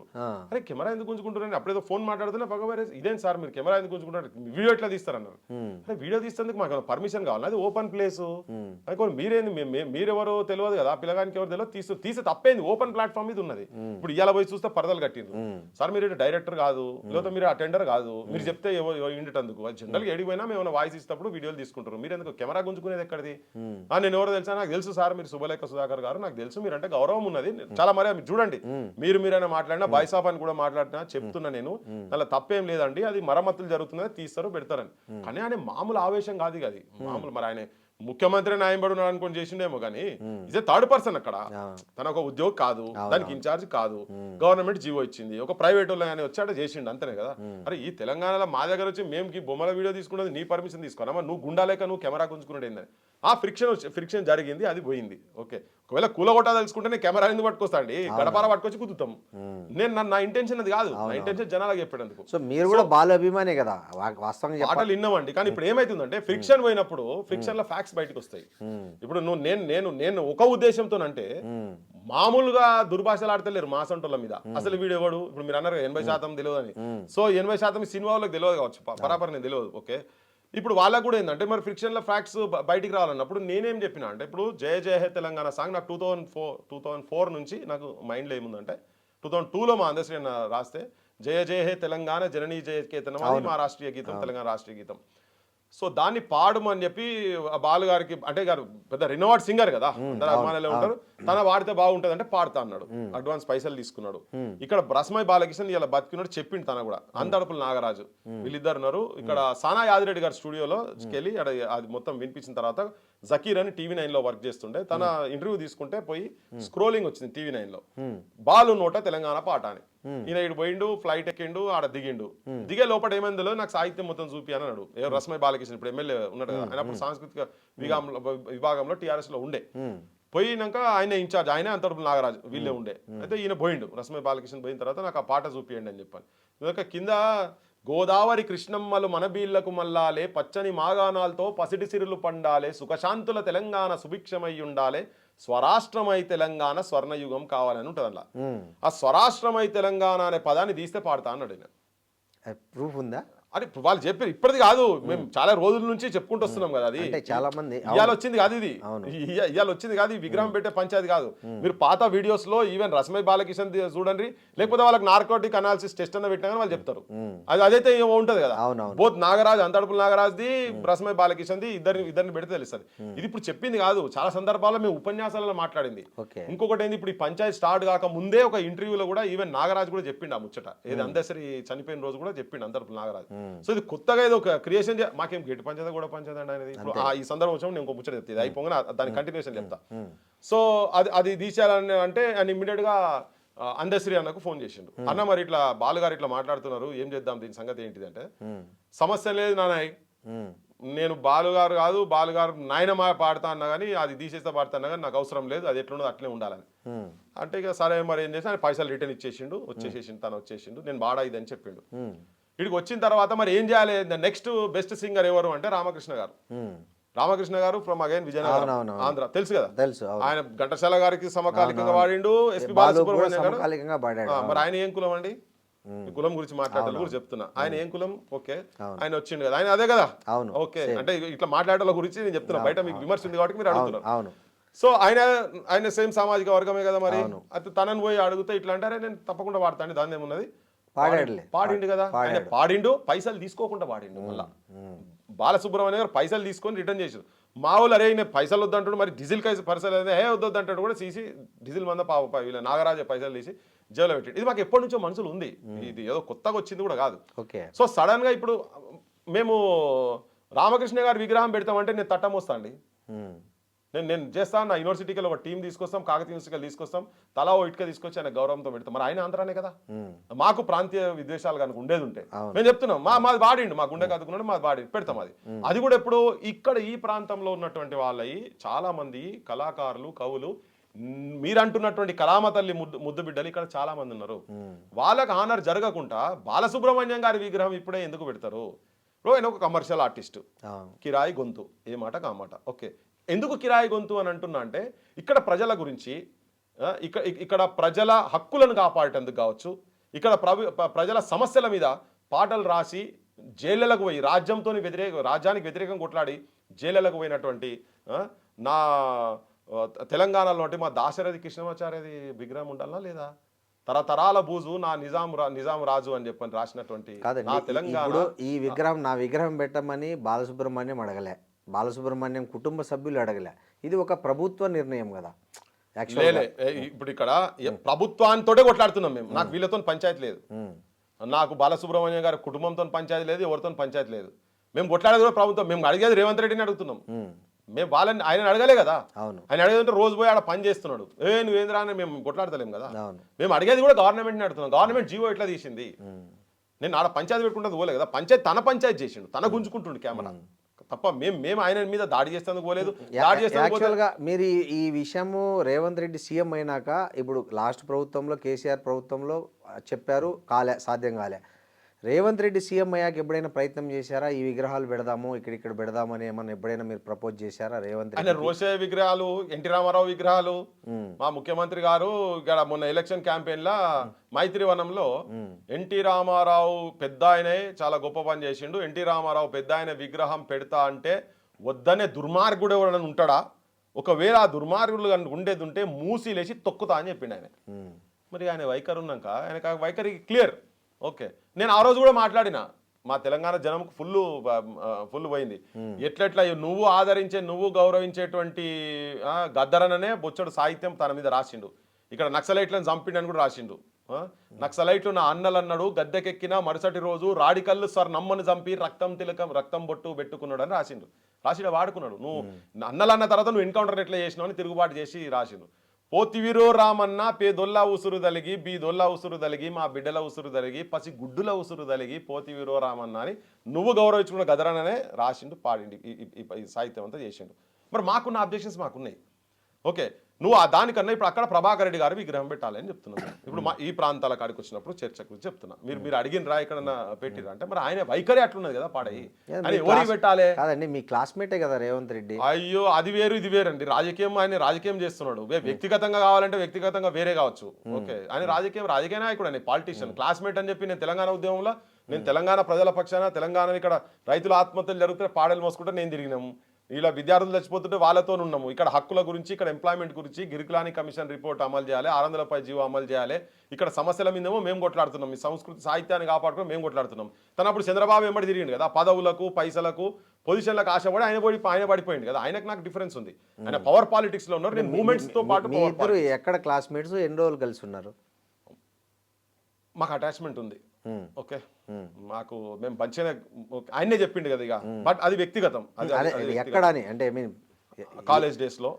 అరే కెమెరా ఎందుకు గుంజుకుంటారు? అప్పుడేదో ఫోన్ మాట్లాడుతున్నా పగవారే, ఇదేం సార్ మీరు కెమెరా ఎందుకు గుంజుకుంటారు, వీడియో ఎట్లా తీస్తారన్నారు. అరే వీడియో తీసేందుకు మాకు పర్మిషన్ కావాలి, అది ఓపెన్ ప్లేస్. మీరేంది, మీరెవరో తెలియదు కదా, పిల్లగానికి ఎవరు తెలియదు, తీసే తప్పేంది, ఓపెన్ ప్లాట్ఫామ్ మీద ఉన్నది. ఇప్పుడు ఇలా పోయి చూస్తే పరదలు కట్టిండ్రు. సార్ మీరు డైరెక్టర్ కాదు, లేకపోతే మీరు అటెండర్ కాదు, మీరు చెప్తే ఇంటేందుకు జనరల్గా ఎడిపోయినా మేము ఏమైనా వాయిస్ ఇస్తప్పుడు వీడియోలు తీసుకుంటారు, మీరు ఎందుకు కెమెరా గుంజుకునేది ఎక్కడిది? నేను ఎవరో తెలుసా, నాకు తెలుసు సార్ మీరు శుభలేఖ సుధాకర్ గారు, నాకు తెలుసు మీరంటే గౌరవం ఉన్నది చాలా. మరి చూడండి, మీరైనా మాట్లాడినా బాయ్సాప్ అని కూడా మాట్లాడినా చెప్తున్నా నేను, అలా తప్పేం లేదండి, అది మరమ్మతులు జరుగుతున్నది, తీస్తారు పెడతారని. కానీ ఆయన మామూలు ఆవేశం కాదు అది మామూలు. మరి ఆయన ముఖ్యమంత్రి న్యాయంబడి ఉన్నాడు అనుకుని చేసిండేమో కానీ ఇదే థర్డ్ పర్సన్ అక్కడ. తన ఒక ఉద్యోగి కాదు, దానికి ఇన్ఛార్జ్ కాదు, గవర్నమెంట్ జీవో ఇచ్చింది, ఒక ప్రైవేట్ వాళ్ళు ఆయన వచ్చాడు చేసిండు అంతనే కదా. అరే ఈ తెలంగాణలో మా దగ్గర వచ్చి మేము బొమ్మల వీడియో తీసుకున్నది నీ పర్మిషన్ తీసుకోనా, నువ్వు గుండాలేక నువ్వు కెమెరా గుంజుకున్నాడు ఏందని. ఆ ఫ్రిక్షన్ జరిగింది, అది పోయింది. ఓకే, ఒకవేళ కూలగొట్టా తెలుసుకుంటే నేను కెమెరా ఎందుకు పట్టుకొస్తాండి, గడపార పట్టుకొచ్చి కుదుతాం. నేను నా ఇంటెన్షన్ అది కాదు, నా ఇంటెన్షన్ జనాలకు చెప్పేందుకు. సో మీరు కూడా బాల అభిమానే కదా, వాస్తవంగా పాటలు విన్నామండి. కానీ ఇప్పుడు ఏమైతుందంటే ఫ్రిక్షన్ పోయినప్పుడు ఫ్రిక్షన్ లో ఫ్యాక్ట్స్ బయటకు వస్తాయి. ఇప్పుడు నేను ఒక ఉద్దేశంతోనంటే మామూలుగా దుర్భాషలు ఆడతలేరు మా సొంటోళ్ళ మీద. అసలు వీడు ఎవడు, ఇప్పుడు మీరు అన్నారు 80% తెలియదు అని. సో 80% సినిమా వాళ్ళకి తెలియదు కావచ్చు, బరాబర్ నేను తెలియదు. ఓకే, ఇప్పుడు వాళ్ళకు కూడా ఏంటంటే మరి ఫ్రిక్షన్లో ఫ్యాక్ట్స్ బయటికి రావాలన్నప్పుడు నేనేం చెప్పినా అంటే, ఇప్పుడు జయ జయ హే తెలంగాణ సాంగ్ నాకు 2004 నుంచి నాకు మైండ్లో ఏముందంటే, 2002లో మా అందశ్రీ రాస్తే జయ జయ హే తెలంగాణ జననీ జయ కేతనం అని మా రాష్ట్రీయ గీతం, తెలంగాణ రాష్ట్రీయ గీతం. సో దాన్ని పాడమని చెప్పి బాలు గారికి, అంటే గారు పెద్ద రినోవర్డ్ సింగర్ కదా, అందరు అభిమానులు ఉంటారు, తన వాడితే బాగుంటది అంటే పాడుతా అన్నాడు. అడ్వాన్స్ పైసలు తీసుకున్నాడు. ఇక్కడ రస్మై బాలకిషన్ ఇలా బతికినాడు చెప్పిండు తన కూడా. అందడపుల నాగరాజు వీళ్ళిద్దరు ఉన్నారు. ఇక్కడ సానా యాదిరెడ్డి గారి స్టూడియోలో వెళ్ళి అది మొత్తం వినిపించిన తర్వాత జకీర్ అని TV9 లో వర్క్ చేస్తుండే, తన ఇంటర్వ్యూ తీసుకుంటే పోయి స్క్రోలింగ్ వచ్చింది TV9 లో, బాలు నోట తెలంగాణ పాట అని. ఈయన ఇటు పోయిండు, ఫ్లైట్ ఎక్కిండు, ఆడ దిగిండు. దిగే లోపల ఏమైందో నాకు సాహిత్యం మొత్తం చూపి అని అన్నాడు. రస్మై బాలకృష్ణ ఇప్పుడు ఎమ్మెల్యే ఉన్నాడు కదా, ఆయన అప్పుడు సాంస్కృతిక విభాగంలో TRS లో ఉండే. పోయినాక ఆయన ఇన్ఛార్జ్, ఆయనే అంతర్పుల నాగరాజు వీళ్ళే ఉండే. అయితే ఈయన పోయిండు, రస్మై బాలకృష్ణ పోయిన తర్వాత నాకు ఆ పాట చూపియండి అని చెప్పాను. ఇదొక కింద గోదావరి కృష్ణమ్మలు మనబీళ్లకు మల్లాలే, పచ్చని మాగాణాలతో పసిడి సిరులు పండాలే, సుఖశాంతుల తెలంగాణ సుభిక్షమై ఉండాలే, స్వరాష్ట్రమై తెలంగాణ స్వర్ణయుగం కావాలని ఉంటుంది అలా. ఆ స్వరాష్ట్రమై తెలంగాణ అనే పదాన్ని తీస్తే పాడతా అన్నాడు ఆయన. ప్రూఫ్ ఉందా? అని వాళ్ళు చెప్పారు, ఇప్పటిది కాదు, మేము చాలా రోజుల నుంచి చెప్పుకుంటూ వస్తున్నాం కదా. అది చాలా మంది ఇవాళ వచ్చింది కాదు, ఇది ఇవాళ వచ్చింది కాదు, ఈ విగ్రహం పెట్టే పంచాయతీ కాదు. మీరు పాత వీడియోస్ లో ఈవెన్ రస్మై బాలకిషన్ చూడండి, లేకపోతే వాళ్ళకి నార్కోటిక్ అనాలిసిస్ టెస్ట్ అన్న పెట్టినా వాళ్ళు చెప్తారు. అదైతే ఏమో ఉంటది కదా, బోత్ నాగరాజ్, అంతడుపుల నాగరాజ్ది, రస్మై బాలకిషన్ది, ఇద్దరిని పెడితే తెలుస్తుంది. ఇది ఇప్పుడు చెప్పింది కాదు, చాలా సందర్భాల్లో మేము ఉపన్యాసాలలో మాట్లాడింది. ఇంకొకటి ఏంది, ఇప్పుడు ఈ పంచాయతీ స్టార్ట్ కాక ముందే ఒక ఇంటర్వ్యూలో కూడా ఈవెన్ నాగరాజ్ కూడా చెప్పిండు ఆ ముచ్చట, ఏది అందశ్రీ చనిపోయిన రోజు కూడా చెప్పిండు అంతడుపుల నాగరాజ్. సో ఇది కొత్తగా ఏదో ఒక క్రియేషన్, మాకేం గెట్టి పంచాయతీ కూడా పంచాయతీ అండి అనేది. ఇప్పుడు ఈ సందర్భం వచ్చినప్పుడు నేను ఇంకో ముచ్చట చెప్తాను, అయిపోగా దాని కంటిన్యూషన్ చెప్తా. సో అది తీసేయాలని అంటే ఆయన ఇమ్మీడియట్ గా అందశ్రీ అన్నకు ఫోన్ చేసిండు. అన్న మరి ఇట్లా బాలుగారు ఇట్లా మాట్లాడుతున్నారు, ఏం చేద్దాం, దీని సంగతి ఏంటిది అంటే, సమస్య లేదు నానాయ్, నేను బాలుగారు కాదు, బాలుగారు నాయన పాడతా అన్నా కానీ అది తీసేస్తే పాడతా అన్నా కానీ నాకు అవసరం లేదు, అది ఎట్లుండదు అట్లే ఉండాలని. అంటే ఇక సరే మరి ఏం చేసి ఆయన పైసలు రిటర్న్ ఇచ్చేసిండు, తను వచ్చేసిండు, నేను బాడా ఇది అని చెప్పిండు. ఇక్కడికి వచ్చిన తర్వాత మరి ఏం చేయాలి, నెక్స్ట్ బెస్ట్ సింగర్ ఎవరు అంటే రామకృష్ణ గారు. రామకృష్ణ గారు ఫ్రమ్ అగైన్ విజయనగరం, ఆంధ్ర, తెలుసు కదా. ఆయన ఘంటసాల గారికి సమకాలికంగా వాడిండు, ఎస్పి బాలసుబ్రహ్మణ్యం గారు. మరి ఆయన ఏం కులం అండి, కులం గురించి మాట్లాడాలి కూడా చెప్తున్నా. ఆయన ఏం కులం, ఓకే, ఆయన వచ్చిండు కదా, ఆయన అదే కదా, ఓకే. అంటే ఇట్లా మాట్లాడాల గురించి నేను చెప్తున్నా, బయట మీకు విమర్శ ఉంది కాబట్టి మీరు అడుగుతున్నారు. సో ఆయన సేమ్ సామాజిక వర్గమే కదా, మరి అది తనని పోయి అడిగితే ఇట్లా అంటారే, నేను తప్పకుండా వాడతాను, దాని ఏమున్నది, పాడిండు కదా. ఆయన పాడిండు, పైసలు తీసుకోకుండా పాడిండు. మళ్ళా బాలసుబ్రహ్మణ్యం గారు పైసలు తీసుకొని రిటర్న్ చేశారు. మా వాళ్ళు అరే నేను పైసలు వద్దంటాడు, మరి డీజిల్ పైసలు వద్దంటాడు కూడా తీసి డీజిల్ మంద వీళ్ళ నాగరాజ పైసలు తీసి జైల్లో పెట్టి ఇది మాకు ఎప్పటి నుంచో మనసులు ఉంది, ఇది ఏదో కొత్తగా వచ్చింది కూడా కాదు. ఓకే. సో సడన్ గా ఇప్పుడు మేము రామకృష్ణ గారి విగ్రహం పెడతామంటే నేను తట్టమొస్తా అండి. నేను చేస్తాను, నా యూనివర్సిటీకి ఒక టీం తీసుకొస్తాం, కాకతీయ యూనివర్సిటీకి తీసుకొస్తాం, తలా ఓ ఇటుక తీసుకొచ్చి ఆయన గౌరవంతో పెడతాం. మరి ఆయన ఆంధ్రానే కదా, మాకు ప్రాంతీయ విద్వేషాలు కనుక ఉండేది ఉంటే మేము చెప్తున్నాం మాది వాడిండు, మా గుండె కదుకున్నాడు, మాది వాడి పెడతాం. అది కూడా ఎప్పుడు ఇక్కడ ఈ ప్రాంతంలో ఉన్నటువంటి వాళ్ళవి చాలా మంది కళాకారులు, కవులు, మీరు అంటున్నటువంటి కళామ తల్లి ముద్దు బిడ్డలు ఇక్కడ చాలా మంది ఉన్నారు. వాళ్ళకి ఆనర్ జరగకుండా బాలసుబ్రహ్మణ్యం గారి విగ్రహం ఇప్పుడే ఎందుకు పెడతారు? ఇప్పుడు ఆయన ఒక కమర్షియల్ ఆర్టిస్ట్, కిరాయి గొంతు, ఏ మాట కామాట. ఓకే, ఎందుకు కిరాయి గొంతు అని అంటున్నా అంటే ఇక్కడ ప్రజల గురించి, ఇక్కడ ప్రజల హక్కులను కాపాడేందుకు కావచ్చు, ఇక్కడ ప్రజల సమస్యల మీద పాటలు రాసి జైళ్ళకు పోయి రాజ్యానికి వ్యతిరేకంగా కొట్లాడి జైళ్ళకు పోయినటువంటి నా తెలంగాణలో అంటే మా దాశరథి కృష్ణమాచార్యది విగ్రహం ఉండాలా లేదా? తరతరాల బూజు నా నిజాం రాజు అని చెప్పని రాసినటువంటి నా తెలంగాణ. ఈ విగ్రహం, నా విగ్రహం పెట్టమని బాలసుబ్రహ్మణ్యం అడగలే, బాలసుబ్రహ్మణ్యం కుటుంబ సభ్యులు అడగలే, ఇది ఒక ప్రభుత్వ నిర్ణయం కదా. ఇప్పుడు ఇక్కడ ప్రభుత్వానితోటే కొట్లాడుతున్నాం మేము, నాకు వీళ్ళతో పంచాయతీ లేదు, నాకు బాలసుబ్రహ్మణ్యం గారి కుటుంబంతో పంచాయతీ లేదు, ఎవరితో పంచాయతీ లేదు. మేము కొట్లాడేది కూడా ప్రభుత్వం, మేము అడిగేది రేవంత్ రెడ్డిని అడుగుతున్నాం. మేము వాళ్ళని ఆయన అడగలే కదా, ఆయన అడిగేదంటే రోజు పోయి ఆడ పని చేస్తున్నాడు, నువ్వేంద్రా అని మేము కొట్లాడతలేం కదా. మేము అడిగేది కూడా గవర్నమెంట్ని అడుగుతున్నాం, గవర్నమెంట్ జీవో ఎట్లా తీసింది. నేను ఆడ పంచాయతీ పెట్టుకుంటే పోలే కదా, పంచాయతీ తన పంచాయతీ చేసిండు, తన గుంజుకుంటుండు కెమెరా తప్ప మేము ఆయన మీద దాడి చేసేందుకు పోలేదు. యాక్చువల్గా మీరు ఈ విషయము రేవంత్ రెడ్డి సీఎం అయినాక, ఇప్పుడు లాస్ట్ ప్రభుత్వంలో కేసీఆర్ ప్రభుత్వంలో చెప్పారు, సాధ్యం కాలే. రేవంత్ రెడ్డి సీఎం అయ్యాక ఎప్పుడైనా ప్రయత్నం చేశారా? ఈ విగ్రహాలు పెడదాము, ఇక్కడ పెడదామని ఏమన్నా ఎప్పుడైనా మీరు ప్రపోజ్ చేశారా? రేవంత్ రెడ్డి రోషయ్య విగ్రహాలు, ఎన్టీ రామారావు విగ్రహాలు, మా ముఖ్యమంత్రి గారు ఇక్కడ మొన్న ఎలక్షన్ క్యాంపెయిన్ లా మైత్రివనంలో ఎన్టీ రామారావు పెద్ద ఆయనే చాలా గొప్ప పని చేసిండు, ఎన్టీ రామారావు పెద్ద ఆయన విగ్రహం పెడతా అంటే వద్దనే దుర్మార్గుడు ఎవరైనా ఉంటాడా, ఒకవేళ ఆ దుర్మార్గుడు ఉండేది ఉంటే మూసి లేచి తొక్కుతా అని చెప్పిండు ఆయన. మరి ఆయన వైఖరి ఉన్నాక ఆయనకు వైఖరి క్లియర్. ఓకే, నేను ఆ రోజు కూడా మాట్లాడినా, మా తెలంగాణ జనంకు ఫుల్ పోయింది. ఎట్లెట్లా నువ్వు ఆదరించే, నువ్వు గౌరవించేటువంటి గద్దరననే బొచ్చడు సాహిత్యం తన మీద రాసిండు. ఇక్కడ నక్సలైట్లను చంపిండని కూడా రాసిండు. నక్సలైట్లు నా అన్నలు అన్నాడు, గద్దెకెక్కిన మరుసటి రోజు రాడికల్లు సార్ నమ్మను చంపి రక్తం బొట్టు పెట్టుకున్నాడు అని రాసిడ వాడుకున్నాడు. నువ్వు అన్నలు అన్న తర్వాత నువ్వు ఎన్కౌంటర్ ఎట్లా చేసినావు అని తిరుగుబాటు చేసి రాసిండు. పోతివిరో రామన్న పేదొల్లా ఉసురు దలిగి, బీదొల్లా ఉసురు దలిగి, మా బిడ్డల ఉసురు దలిగి, పసి గుడ్డుల ఉసురు దలిగి, పోతివిరో రామన్న అని నువ్వు గౌరవించుకున్న గదరననే రాసిండు, పాడిండు, ఈ సాహిత్యం అంతా చేసిండు. మరి మాకున్న అబ్జెక్షన్స్ మాకున్నాయి. ఓకే, నువ్వు దానికన్నా ఇప్పుడు అక్కడ ప్రభాకర్ రెడ్డి గారు విగ్రహం పెట్టాలి అని చెప్తున్నాను. ఇప్పుడు ఈ ప్రాంతాల కాడికి వచ్చినప్పుడు చర్చ గురించి చెప్తున్నా. మీరు అడిగినరా ఎక్కడన్నా పెట్టిరా అంటే మరి ఆయన వైఖరి అట్లున్నది కదా, పాడయి అని ఎవరికి పెట్టాలి? కాదండి, మీ క్లాస్మేటే కదా రేవంత్ రెడ్డి. అయ్యో, అది వేరు ఇది వేరండి. ఆయన రాజకీయం చేస్తున్నాడు. వ్యక్తిగతంగా కావాలంటే వ్యక్తిగతంగా వేరే కావచ్చు. ఓకే, ఆయన రాజకీయ నాయకుడు, ఆయన పాలిటీషియన్. క్లాస్మేట్ అని చెప్పి నేను తెలంగాణ ఉద్యమంలో, నేను తెలంగాణ ప్రజల పక్షాన, తెలంగాణ ఇక్కడ రైతుల ఆత్మహత్యలు జరిగితే పాడలు మోసుకుంటే నేను తిరిగినాము, ఇలా విద్యార్థులు చచ్చిపోతుంటే వాళ్ళతో ఉన్నాము. ఇక్కడ హక్కుల గురించి, ఇక్కడ ఎంప్లాయ్మెంట్ గురించి, గిరికులాని కమిషన్ రిపోర్ట్ అమలు చేయాలి, 600 జీవో అమలు చేయాలి, ఇక్కడ సమస్యల మీదేమో మేము కొట్లాడుతున్నాం, ఈ సంస్కృతి సాహిత్యాన్ని కాపాడుకుని మేము కొట్లాడుతున్నాం. తనప్పుడు చంద్రబాబు వెంబడి తిరిగిండు కదా, పదవులకు, పైసలకు, పొజిషన్లకు ఆశపడి ఆయన పడిపోయింది కదా. ఆయనకు నాకు డిఫరెన్స్ ఉంది, ఆయన పవర్ పాలిటిక్స్ లో ఉన్నారు, నేను మూమెంట్స్ తో పాటు. ఇద్దరు ఎక్కడ క్లాస్మేట్స్, ఎన్ని రోజులు కలిసి ఉన్నారు? మాకు అటాచ్మెంట్ ఉంది. ఓకే, మాకు మేము పంచిన ఆయనే చెప్పిండు కదా ఇక, బట్ అది వ్యక్తిగతం. ఎక్కడ అని అంటే కాలేజ్ డేస్ లో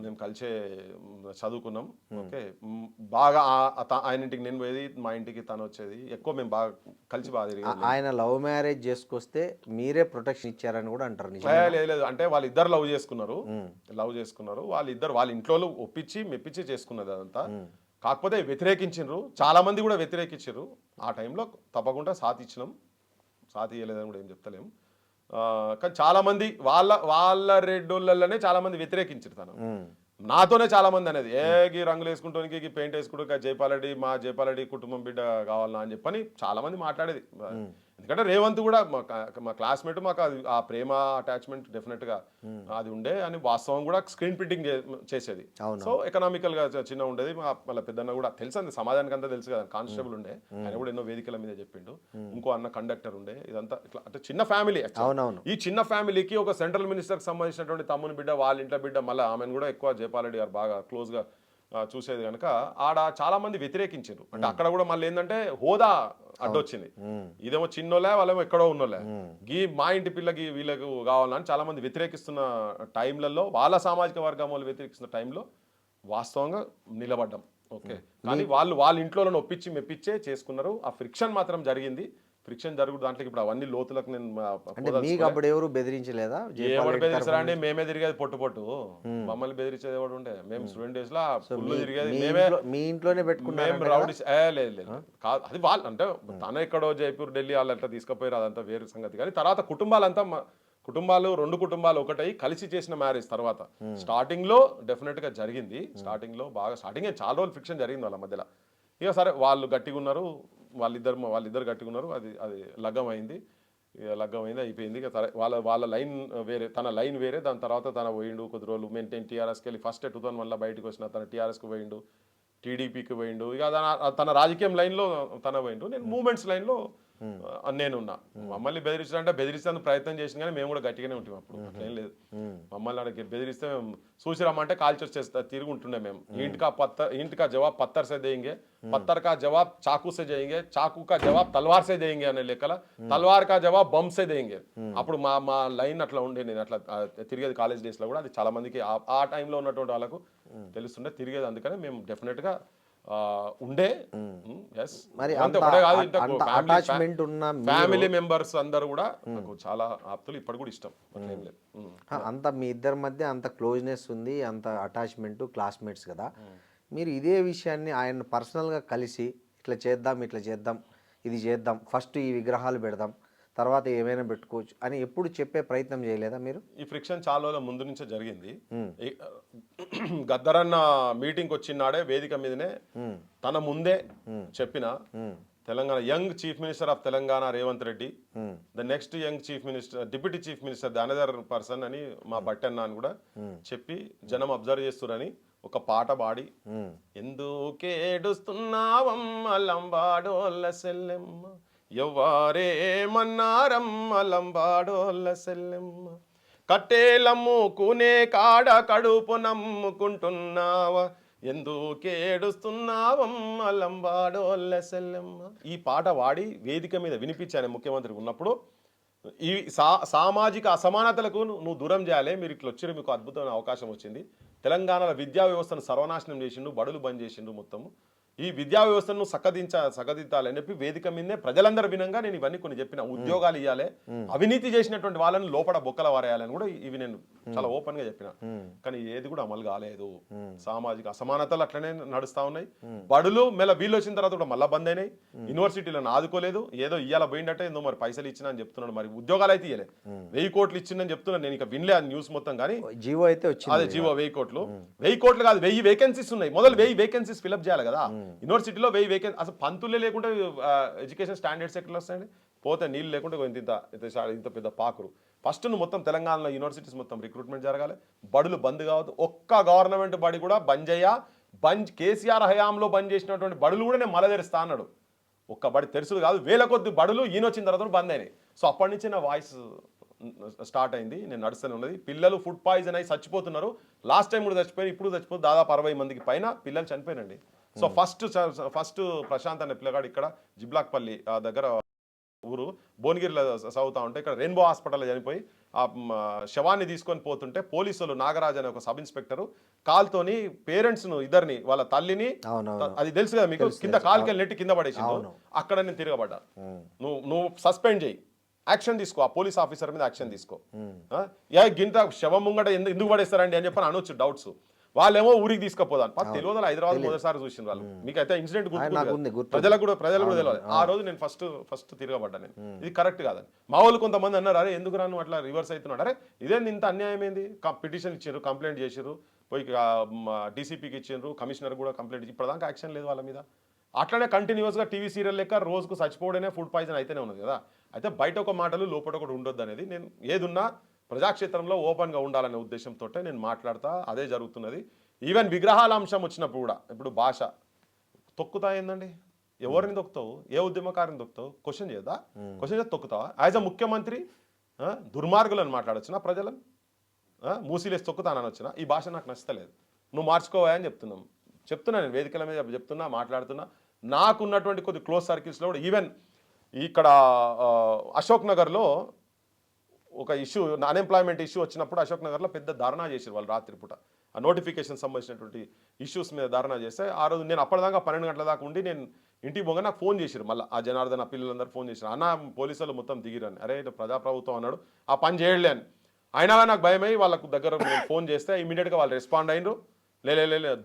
మేము కలిసే చదువుకున్నాం. ఓకే, బాగా ఆయన ఇంటికి నేను పోయేది, మా ఇంటికి తను వచ్చేది, ఎక్కువ మేము బాగా కలిసి బాగా తిరిగి. ఆయన లవ్ మ్యారేజ్ చేసుకొస్తే మీరే ప్రొటెక్షన్ ఇచ్చారని కూడా అంటారు. లేదు, అంటే వాళ్ళిద్దరు లవ్ చేసుకున్నారు, వాళ్ళ ఇంట్లో ఒప్పించి మెప్పించి చేసుకున్నది అదంతా. కాకపోతే వ్యతిరేకించారు, చాలా మంది కూడా వ్యతిరేకించారు. ఆ టైంలో తప్పకుండా సాథ్ ఇచ్చినాం, సాథ్ ఇవ్వలేదని కూడా ఏం చెప్తలేము. కానీ చాలా మంది వాళ్ళ రెడ్డోళ్ళనే చాలా మంది వ్యతిరేకించారు. తను నాతోనే చాలా మంది అనేది రంగులు వేసుకుంటానికి, పెయింట్ వేసుకుంటూ మా జైపాల్ రెడ్డి కుటుంబం బిడ్డ కావాలన్నా అని చెప్పని చాలా మంది మాట్లాడేది. ఎందుకంటే రేవంత్ కూడా మా క్లాస్మేట్, మాకు అది ఆ ప్రేమ అటాచ్మెంట్ డెఫినెట్ గా అది ఉండే అని వాస్తవం కూడా స్క్రీన్ ప్రింటింగ్ చేసేది. సో ఎకనామికల్ గా చిన్న ఉండేది. వాళ్ళ పెద్దన్న కూడా తెలుసు, అంది సమాజానికి అంతా తెలుసు కదా, కానిస్టేబుల్ ఉండే, ఆయన కూడా ఎన్నో వేదికల మీద చెప్పిండు. ఇంకో అన్న కండక్టర్ ఉండే. ఇదంతా ఇట్లా అంటే చిన్న ఫ్యామిలీ. ఈ చిన్న ఫ్యామిలీకి ఒక సెంట్రల్ మినిస్టర్ కి సంబంధించినటువంటి తమ్ముని బిడ్డ, వాళ్ళ ఇంట్లో బిడ్డ, మళ్ళీ ఆమెను కూడా ఎక్కువ జైపాల్ రెడ్డి గారు బాగా క్లోజ్ గా చూసేది కనుక ఆడ చాలా మంది వ్యతిరేకించారు. అంటే అక్కడ కూడా మళ్ళీ ఏంటంటే హోదా అడ్డొచ్చింది. ఇదేమో చిన్నోళ్ళే, వాళ్ళేమో ఎక్కడో ఉన్నోళ్ళే, మా ఇంటి పిల్లకి వీళ్ళకు కావాలని చాలా మంది వ్యతిరేకిస్తున్న టైంలలో, వాళ్ళ సామాజిక వర్గం వాళ్ళు వ్యతిరేకిస్తున్న టైంలో వాస్తవంగా నిలబడ్డాం. ఓకే, కానీ వాళ్ళ ఇంట్లో ఒప్పించి మెప్పించే చేసుకున్నారు. ఆ ఫ్రిక్షన్ మాత్రం జరిగింది. ఫ్రిక్షన్ జరుగుడు దాంట్లో ఇప్పుడు అవన్నీ లోతులకు నేను మీకు అప్పుడు ఎవరు బెదిరించలేదా? ఎవరు బెదిరిస్తారండి? మేమే తిరిగేది పొట్టు మమ్మల్ని బెదిరించేది ఎవడు ఉండే? మేము స్టూడెంట్ డేస్ లో ఫుల్ తిరిగేది మేమే. మీ ఇంట్లోనే పెట్టుకున్నాం రౌడీస్. లేదు కాదు, అది వాళ్ళు అంటే తన ఎక్కడో జైపూర్ ఢిల్లీ వాళ్ళు ఎట్లా తీసుకుపోయారు అదంతా వేరే సంగతి. కానీ తర్వాత కుటుంబాలు 2 కుటుంబాలు ఒకటై కలిసి చేసిన మ్యారేజ్ తర్వాత స్టార్టింగ్ లో డెఫినెట్ గా జరిగింది. స్టార్టింగ్ లో బాగా స్టార్టింగ్ చాలా రోజులు ఫ్రిక్షన్ జరిగింది వాళ్ళ మధ్యలో. ఇక సరే వాళ్ళు గట్టిగా ఉన్నారు, వాళ్ళిద్దరు గట్టిగా ఉన్నారు. అది లగ్గం అయింది. ఇక లగ్గం అయింది, అయిపోయింది. ఇక సరే వాళ్ళ లైన్ వేరే, తన లైన్ వేరే. దాని తర్వాత తన పోయిండు కొద్ది రోజులు మెయింటైన్ టీఆర్ఎస్కి వెళ్ళి ఫస్ట్ 2001 బయటకు వచ్చిన తన టీఆర్ఎస్కి పోయిండు, టీడీపీకి పోయిండు. ఇక తన రాజకీయం లైన్లో తన పోయిండు. నేను మూమెంట్స్ లైన్లో నేనున్నా. మమ్మల్ని బెదిరించడానికి ప్రయత్నం చేసిన కానీ మేము కూడా గట్టిగానే ఉంటాం. అప్పుడు అట్లేం లేదు. మమ్మల్ని అక్కడికి బెదిరిస్తే మేము చూసిరామంటే కాల్చి వచ్చేస్తా తిరిగి ఉంటుండే. మేము ఇంటి కా జవాబ్ పత్తర్ సే దేంగే, పత్తర్ కా జవాబ్ చాకు సే చేయంగే, చాకు కా జవాబ్ తల్వార్ సే దేంగే అనే లెక్కల తల్వార్ కా జవాబ్ బమ్ సే దేంగే. అప్పుడు మా లైన్ అట్లా ఉండే. నేను అట్లా తిరిగేది కాలేజ్ డేస్ లో కూడా. అది చాలా మందికి ఆ టైంలో ఉన్నటువంటి వాళ్ళకు తెలుస్తుండే తిరిగేది. అందుకని మేము డెఫినెట్ గా ఉండే. మరి ఫ్యామిలీ మెంబర్స్ అందరు కూడా నాకు చాలా ఆప్తులు, ఇప్పటి కూడా ఇష్టం. అంత మీ ఇద్దరి మధ్య అంత క్లోజ్నెస్ ఉంది, అంత అటాచ్మెంట్, క్లాస్మేట్స్ కదా. మీరు ఇదే విషయాన్ని ఆయన పర్సనల్గా కలిసి ఇట్లా చేద్దాం ఇది చేద్దాం, ఫస్ట్ ఈ విగ్రహాలు పెడదాం, తర్వాత ఏమైనా పెట్టుకోవచ్చు అని ఎప్పుడు చెప్పే ప్రయత్నం చేయలేదా మీరు? ఈ ఫ్రిక్షన్ చాలా రోజుల ముందు నుంచే జరిగింది. గద్దరన్న మీటింగ్ వచ్చినాడే వేదిక మీదనే తన ముందే చెప్పిన, Telangana young chief minister of Telangana Revanth Reddy, the next young chief minister, deputy chief minister the another person అని మా బట్టన్న అని కూడా చెప్పి జనం అబ్జర్వ్ చేస్తురని ఒక పాట పాడి, ఎందుకేడుస్తున్నావమ్మ లంబాడోళ్ళ సెల్లెమ్మ, ఎవ్వారేమన్నారమ్మ లంబాడోళ్ళ సెల్లెమ్మ, కట్టేలమ్ముకునే కాడ కడుపు నమ్ముకుంటున్నావా, ఎందుకేడుస్తున్నావమ్మ లంబాడోళ్ళ సెల్లెమ్మ. ఈ పాట వాడి వేదిక మీద వినిపించాను ముఖ్యమంత్రి ఉన్నప్పుడు. ఈ సామాజిక అసమానతలకు నువ్వు దూరం చేయాలి, మీరు ఇట్లా వచ్చారు, మీకు అద్భుతమైన అవకాశం వచ్చింది. తెలంగాణలో విద్యా వ్యవస్థను సర్వనాశనం చేసిండు, బడులు బంద్ చేసిండు మొత్తము. ఈ విద్యా వ్యవస్థను సగదించాలని చెప్పి వేదిక మీదనే ప్రజలందరూ వినంగా నేను ఇవన్నీ కొన్ని చెప్పిన. ఉద్యోగాలు ఇవ్వాలి, అవినీతి చేసినటువంటి వాళ్ళని లోపల బొక్కల వారేయాలని కూడా ఇవి నేను చాలా ఓపెన్ గా చెప్పిన. కానీ ఏది కూడా అమలు కాలేదు. సామాజిక అసమానతలు అట్లనే నడుస్తా ఉన్నాయి. బడులు వీళ్ళు వచ్చిన తర్వాత కూడా మళ్ళా బంద్ అయినాయి. యూనివర్సిటీలను ఆదుకోలేదు. ఏదో ఇయ్యాల పోయిందంటే ఏదో మరి పైసలు ఇచ్చినా అని చెప్తున్నాడు. మరి ఉద్యోగాలు అయితే ఇయ్యలే. 1000 కోట్లు ఇచ్చిందని చెప్తున్నాను. నేను ఇక వినలే ఆ న్యూస్ మొత్తం. కానీ జీవో అయితే వచ్చింది. అదే జీవో 1000 కోట్లు. 1000 కోట్లు కాదు, 1000 వేకెన్సీస్ ఉన్నాయి. మొదలు 1000 వేకెన్సీస్ ఫిల్అప్ చేయాలి కదా. యూనివర్సిటీలో 1000 వేకెన్సీ. అసలు పంతులే లేకుండా ఎడ్యుకేషన్ స్టాండర్డ్స్ ఎట్లా వస్తాయండి? పోతే నీళ్ళు లేకుండా ఇంత పెద్ద పాకురు. ఫస్ట్ నువ్వు మొత్తం తెలంగాణలో యూనివర్సిటీస్ మొత్తం రిక్రూట్మెంట్ జరగాలి. బడులు బంద్ కావద్దు. ఒక్క గవర్నమెంట్ బడి కూడా కేసీఆర్ హయాంలో బంద్ చేసినటువంటి బడులు కూడా నేను మళ్ళీ తెరుస్తా అన్నాడు. ఒక్క బడి తెరుసుడు కాదు, 1000 కొద్ది బడులు ఈయన వచ్చిన తర్వాత బంద్ అయినాయి. సో అప్పటి నుంచి నా వాయిస్ స్టార్ట్ అయింది. నేను నడుస్తూనే ఉన్నది. పిల్లలు ఫుడ్ పాయిజన్ అయి చచ్చిపోతున్నారు. లాస్ట్ టైం కూడా చచ్చిపోయి, ఇప్పుడు చచ్చిపోతుంది. దాదాపు 60 మందికి పైన పిల్లలు చనిపోయినండి. సో ఫస్ట్ ప్రశాంత్ అనే పిల్లగాడు ఇక్కడ జిబ్లాక్పల్లి దగ్గర ఊరు భువనగిరిలో చదువుతా ఉంటే ఇక్కడ రెయిన్బో హాస్పిటల్లో చనిపోయి ఆ శవాన్ని తీసుకొని పోతుంటే పోలీసులు నాగరాజ్ అనే ఒక సబ్ ఇన్స్పెక్టర్ కాల్తోని పేరెంట్స్ను ఇద్దరిని, వాళ్ళ తల్లిని, అది తెలుసు కదా మీకు, కింద కాలుకెళ్ళి నెట్టి కింద పడేసిండు. అక్కడ నేను తిరగబడ్డా. నువ్వు సస్పెండ్ చేయి, యాక్షన్ తీసుకో, ఆ పోలీస్ ఆఫీసర్ మీద యాక్షన్ తీసుకో. గింత శవం ముంగట ఎందుకు పడేస్తారండి అని చెప్పని అనొచ్చు డౌట్స్. వాళ్ళేమో ఊరికి తీసుకుపోదాం తెలియదు. హైదరాబాద్ మొదటిసారి చూసిన వాళ్ళు. మీకు అయితే ఇన్సిడెంట్ ప్రజలకు కూడా తెలియదు. ఆ రోజు నేను ఫస్ట్ తిరగబడ్డా. నేను ఇది కరెక్ట్ కాదని మా వాళ్ళు కొంతమంది అన్నారు, అరే ఎందుకు రాను అట్లా రివర్స్ అవుతున్నాడు. అరే ఇదేంది ఇంత అన్యాయం ఏంది? పిటిషన్ ఇచ్చారు, కంప్లైంట్ చేసారు, పోయి డీసీపీకి ఇచ్చారు, కమిషనర్ కూడా కంప్లైంట్ ఇచ్చి ఇప్పటిదాకా యాక్షన్ లేదు వాళ్ళ మీద. అట్లనే కంటిన్యూస్గా టీవీ సీరియల్ లెక్క రోజుకు చచ్చిపోవడమే ఫుడ్ పాయిజన్ అయితేనే ఉన్నది కదా. అయితే బయట ఒక మాటలు లోపల ఒకటి ఉండొద్దు అనేది. నేను ఏదున్నా ప్రజాక్షేత్రంలో ఓపెన్గా ఉండాలనే ఉద్దేశంతో నేను మాట్లాడతా. అదే జరుగుతున్నది. ఈవెన్ విగ్రహాల అంశం వచ్చినప్పుడు కూడా ఇప్పుడు భాష తొక్కుతా ఏందండి? ఎవరిని తొక్కుతావు? ఏ ఉద్యమకారిని తొక్కుతావు? క్వశ్చన్ చేయదా? క్వశ్చన్ చేసి తొక్కుతావా? యాజ్ అ ముఖ్యమంత్రి దుర్మార్గులను మాట్లాడొచ్చునా? ప్రజలను మూసీలేసి తొక్కుతానని వచ్చినా ఈ భాష నాకు నచ్చలేదు, నువ్వు మార్చుకోవా అని చెప్తున్నాం. చెప్తున్నా నేను వేదికల మీద చెప్తున్నా, మాట్లాడుతున్నా. నాకున్నటువంటి కొద్ది క్లోజ్ సర్కిల్స్లో కూడా ఈవెన్ ఇక్కడ అశోక్ నగర్లో ఒక ఇష్యూ, అన్ఎంప్లాయ్మెంట్ ఇష్యూ వచ్చినప్పుడు అశోక్ నగర్లో పెద్ద ధర్నా చేశారు వాళ్ళు రాత్రిపూట. ఆ నోటిఫికేషన్ సంబంధించినటువంటి ఇష్యూస్ మీద ధర్నా చేస్తే ఆ రోజు నేను అప్పటిదాకా 12 గంటల దాకా ఉండి నేను ఇంటికి పోగా నాకు ఫోన్ చేశారు. మళ్ళీ ఆ జనార్దన్, ఆ పిల్లలందరూ ఫోన్ చేశారు, అన్న పోలీసులు మొత్తం దిగిరని. అరే ఇట్లా ప్రజాప్రభుత్వం అన్నాడు, ఆ పని చేయలే అని. అయినా నాకు భయమై వాళ్ళకు దగ్గర నేను ఫోన్ చేస్తే ఇమీడియట్గా వాళ్ళు రెస్పాండ్ అయినరు. లే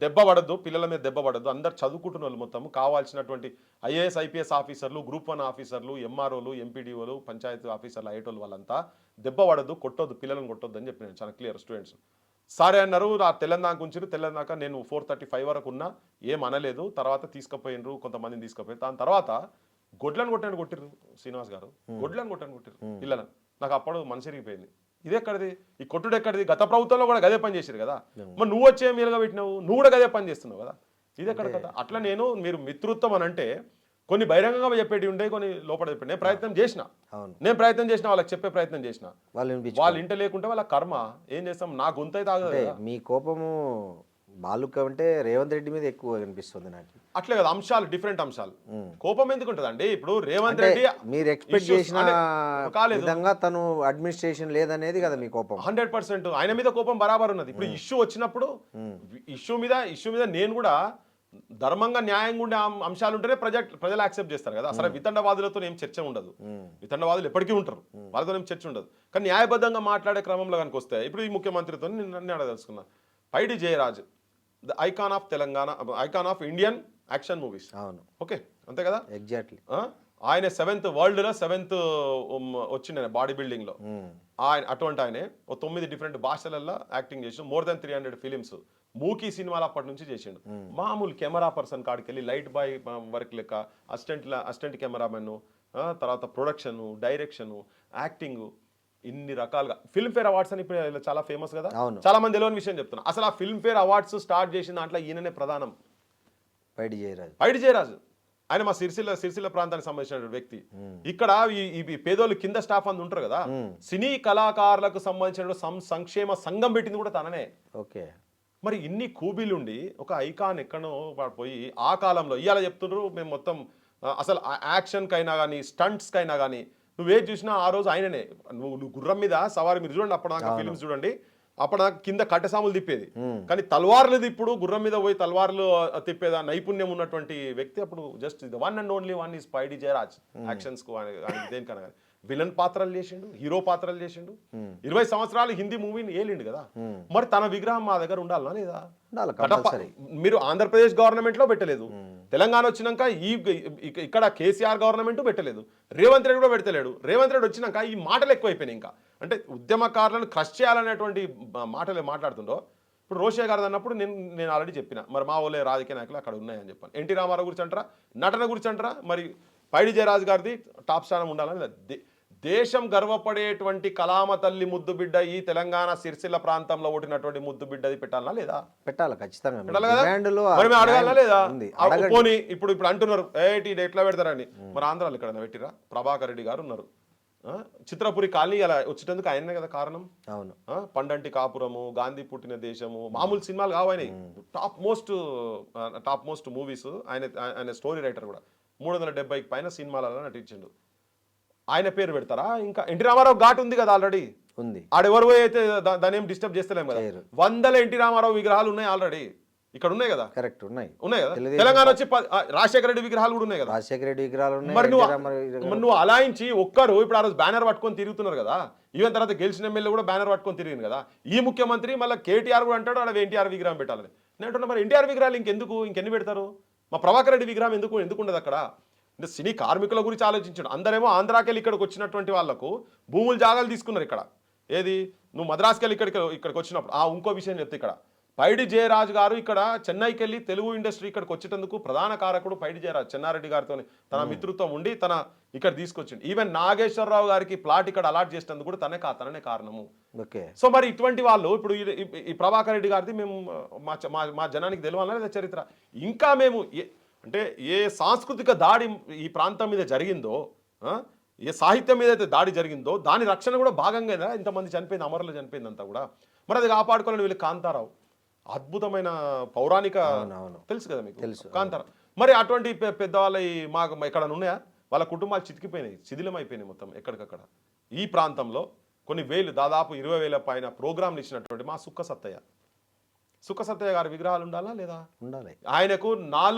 దెబ్బ పడద్దు, పిల్లల మీద దెబ్బ పడద్దు, అందరు చదువుకుంటున్న వాళ్ళు మొత్తం కావాల్సినటువంటి ఐఏఎస్ ఐపీఎస్ ఆఫీసర్లు, గ్రూప్ 1 ఆఫీసర్లు, ఎంఆర్ఓలు, ఎంపీడీఓలు, పంచాయతీ ఆఫీసర్లు అయ్యేటోళ్ళు వాళ్ళంతా దెబ్బ పడద్దు, కొట్టొద్దు, పిల్లలను కొట్టొద్దు అని చెప్పి నేను చాలా క్లియర్ స్టూడెంట్స్. సరే అన్నారు. ఆ తెల్లందాక ఉంచారు. తెల్లందాక నేను 4:35 వరకు ఉన్నా, ఏం అనలేదు. తర్వాత తీసుకుపోయినరు, కొంతమందిని తీసుకుపోయి దాని తర్వాత గొడ్లను కొట్టిర్రు శ్రీనివాస్ గారు, గొడ్లను కొట్టిర్రు పిల్లలను. నాకు అప్పుడు మనసు ఇరిగిపోయింది. ఇది ఎక్కడిది, ఈ కొట్టుడు ఎక్కడిది? గత ప్రభుత్వంలో కూడా గదే పని చేశారు కదా, మరి నువ్వు వచ్చే మీరుగా పెట్టినావు, నువ్వు కూడా గదే పని చేస్తున్నావు కదా, ఇది ఎక్కడ కదా. అట్లా నేను మీరు మిత్రుత్వం అని అంటే కొన్ని బహిరంగంగా చెప్పేటి ఉండే, కొన్ని లోపల చెప్పండి. నేను ప్రయత్నం చేసిన, వాళ్ళకి చెప్పే ప్రయత్నం చేసిన, వాళ్ళు ఇంట లేకుంటే వాళ్ళ కర్మ. ఏం చేస్తాం, నా గొంతు అయితే ఆగదు. మీ కోపము బాలుక అంటే రేవంత్ రెడ్డి మీద ఎక్కువ కనిపిస్తుంది నాకు. అట్లే కదా, అంశాలు డిఫరెంట్ అంశాలు. కోపం ఎందుకు ఉంటుంది అండి? ఇప్పుడు రేవంత్ రెడ్డి మీరు ఎక్స్పెక్ట్ చేసిన విధంగా తను అడ్మినిస్ట్రేషన్ లేదనేది కదా మీ కోపం. 100% ఆయన మీద కోపం బరాబర్ ఉన్నది. ఇప్పుడు ఇష్యూ వచ్చినప్పుడు ఇష్యూ మీద నేను కూడా ధర్మంగా న్యాయంగా ఉండే అంశాలు ఉంటేనే ప్రజలు యాక్సెప్ట్ చేస్తారు కదా. అసలు వితండవాదులతో ఏం చర్చ ఉండదు, వితండవాదులు ఎప్పటికీ ఉంటారు, వాళ్ళతో ఏం చర్చ ఉండదు. కానీ న్యాయబద్ధంగా మాట్లాడే క్రమంలో కనుక వస్తే ఇప్పుడు ఈ ముఖ్యమంత్రితో నేను అడగదలుచుకున్నా, Paidi Jayaraj the icon of Telangana, icon of Indian action movies. అవును, ఓకే, అంతే కదా. ఎగ్జాక్ట్లీ. ఆయన 7th వరల్డ్లో 7th వచ్చిండే బాడీ బిల్డింగ్లో. ఆయన అటువంటి ఆయనే 9 డిఫరెంట్ భాషలలో యాక్టింగ్ చేసి more than 300 ఫిలిమ్స్, మూకీ సినిమాలు అప్పటి నుంచి చేసిండు. మామూలు కెమెరా పర్సన్ కాడికి వెళ్ళి లైట్ బాయ్ వర్క్ లెక్క అసిస్టెంట్ కెమెరామెన్, తర్వాత ప్రొడక్షన్, డైరెక్షన్, యాక్టింగ్, ఇన్ని రకాలుగా. ఫిల్మ్ఫేర్ అవార్డ్స్ అని ఇప్పుడు చాలా ఫేమస్ కదా, చాలా మంది తెలియని విషయం చెప్తున్నా. అసలు ఆ ఫిల్మ్ఫేర్ అవార్డ్స్ స్టార్ట్ చేసిన దాంట్లో ఈయననే ప్రధానం, పైడి జయరాజు. ఆయన మా సిరిసిల్ల ప్రాంతానికి సంబంధించిన వ్యక్తి. ఇక్కడ ఈ పేదోళ్ళు కింద స్టాఫ్ అందు ఉంటారు కదా, సినీ కళాకారులకు సంబంధించిన సంక్షేమ సంఘం పెట్టింది కూడా తననే. ఓకే, మరి ఇన్ని కూబీలుండి ఒక ఐకాన్ ఎక్కడో పోయి ఆ కాలంలో ఇవాళ చెప్తున్నారు మేము మొత్తం అసలు యాక్షన్కైనా కానీ స్టంట్స్కైనా కానీ నువ్వేది చూసినా ఆ రోజు ఆయననే. నువ్వు గుర్రం మీద సవారి, మీరు చూడండి అప్పటిదాకా ఫిలిమ్స్ చూడండి, అప్పటిదాకా కింద కట్టెసాములు తిప్పేది, కానీ తల్వార్లు ఇప్పుడు గుర్రం మీద పోయి తల్వార్లు తిప్పేదా నైపుణ్యం ఉన్నటువంటి వ్యక్తి అప్పుడు just the one and only one is Paidi Jayaraj. Actions కు దేనికన్నా కానీ విలన్ పాత్రలు చేసిండు, హీరో పాత్రలు చేసిండు, 20 సంవత్సరాలు హిందీ మూవీని ఏలిండు కదా. మరి తన విగ్రహం మా దగ్గర ఉండాలా లేదా? మీరు ఆంధ్రప్రదేశ్ గవర్నమెంట్ లో పెట్టలేదు, తెలంగాణ వచ్చినాక ఇక్కడ కేసీఆర్ గవర్నమెంట్ పెట్టలేదు, రేవంత్ రెడ్డి కూడా పెడతలేడు. రేవంత్ రెడ్డి వచ్చినాక ఈ మాటలు ఎక్కువైపోయినాయి. ఇంకా అంటే ఉద్యమకారులను క్రష్ చేయాలనేటువంటి మాటలు మాట్లాడుతుండో. ఇప్పుడు రోషయ్య గారు అన్నప్పుడు నేను ఆల్రెడీ చెప్పిన, మరి మా ఊళ్ళో రాజకీయ నాయకులు అక్కడ ఉన్నాయని చెప్పాను. ఎన్టీ రామారావు గురించి అంటారా, నటన గురించి అంటారా, మరి పైడి జయరాజ్ గారిది టాప్ స్థానం ఉండాలని. దేశం గర్వపడేటువంటి కలామ తల్లి ముద్దు బిడ్డ ఈ తెలంగాణ సిరిసిల్ల ప్రాంతంలో ఓటినటువంటి ముద్దు బిడ్డది పెట్టాలా లేదా? పెట్టాలి, ఖచ్చితంగా మరి అడగాలా లేదా? పోనీ ఇప్పుడు అంటున్నారు ఎట్లా పెడతారని. మరి ఆంధ్రాలో ఇక్కడ పెట్టిరా? ప్రభాకర్ రెడ్డి గారు ఉన్నారు, చిత్రపురి కాలనీ అలా వచ్చేటందుకు ఆయనే కదా కారణం. అవును, పండంటి కాపురము, గాంధీ పుట్టిన దేశము, మామూలు సినిమాలు కావని టాప్ మోస్ట్ మూవీస్. ఆయన స్టోరీ రైటర్ కూడా 370కి పైన సినిమాలలో నటించిండు. ఆయన పేరు పెడతారా? ఇంకా ఎన్టీ రామారావు ఘాట్ ఉంది కదా ఆల్రెడీ ఉంది, ఆడెవరు అయితే దాన్ని ఏం డిస్టర్బ్ చేస్తలేము కదా. 100 ఎన్టీ రామారావు విగ్రహాలు ఉన్నాయి ఆల్రెడీ ఇక్కడ ఉన్నాయి కదా. కరెక్ట్, ఉన్నాయి కదా. తెలంగాణ వచ్చి రాజశేఖర రెడ్డి విగ్రహాలు కూడా ఉన్నాయి కదా. రాజశేఖర రెడ్డి విగ్రహాలు ఉన్నాయి. మరి నువ్వు అలాయించి ఒక్కరు ఇప్పుడు ఆ రోజు బ్యానర్ పట్టుకొని తిరుగుతున్నారు కదా. ఈవెన్ తర్వాత గెలిచిన ఎమ్మెల్యే కూడా బ్యానర్ పట్టుకొని తిరిగింది కదా. ఈ ముఖ్యమంత్రి మళ్ళీ కేటీఆర్ కూడా అంటాడు ఆడ ఎన్టీఆర్ విగ్రహం పెట్టాలని. నేను అంటున్నా మరి ఎన్టీఆర్ విగ్రహాలు ఇంకెన్ని పెడతారు? మా ప్రభాకర్ రెడ్డి విగ్రహం ఎందుకు ఉండదు అక్కడ? అంటే సినీ కార్మికుల గురించి ఆలోచించాడు. అందరేమో ఆంధ్రాకెళ్ళి ఇక్కడికి వచ్చినటువంటి వాళ్ళకు భూములు జాగాలు తీసుకున్నారు ఇక్కడ. ఏది నువ్వు మద్రాసుకెళ్ళి ఇక్కడికి వచ్చినప్పుడు ఇంకో విషయం చెప్తే, ఇక్కడ పైడి జయరాజ్ గారు ఇక్కడ చెన్నైకి వెళ్ళి తెలుగు ఇండస్ట్రీ ఇక్కడికి వచ్చేటందుకు ప్రధాన కారకుడు పైడి జయరాజ్. చెన్నారెడ్డి గారితో తన మిత్రుత్వం ఉండి తన ఇక్కడ తీసుకొచ్చింది. ఈవెన్ నాగేశ్వరరావు గారికి ప్లాట్ ఇక్కడ అలాట్ చేసేందుకు కూడా తననే కారణము. సో మరి ఇటువంటి వాళ్ళు ఇప్పుడు ఈ ప్రభాకర్ రెడ్డి గారిది మేము మా జనానికి తెలియాలనే లేదా చరిత్ర. ఇంకా మేము అంటే ఏ సాంస్కృతిక దాడి ఈ ప్రాంతం మీద జరిగిందో, ఏ సాహిత్యం మీద అయితే దాడి జరిగిందో దాని రక్షణ కూడా భాగంగా ఇంతమంది చనిపోయింది, అమరులు చనిపోయింది అంతా కూడా. మరి అది కాపాడుకోవాలని వీళ్ళు కాంతారావు అద్భుతమైన పౌరాణిక అవునవును. తెలుసు కదా మీకు తెలుసు. కాంతార. మరి అటువంటి పెద్దవాళ్ళ మాకు ఎక్కడ ఉన్నాయా? వాళ్ళ కుటుంబాలు చితికిపోయినాయి, శిథిలం అయిపోయినాయి మొత్తం ఎక్కడికక్కడ. ఈ ప్రాంతంలో కొన్ని వేలు, దాదాపు 20,000 పైన ప్రోగ్రాంలు ఇచ్చినటువంటి మా సుక్క సత్తయ్య గారి విగ్రహాలు ఉండాలా లేదా? ఉండాలి. ఆయనకు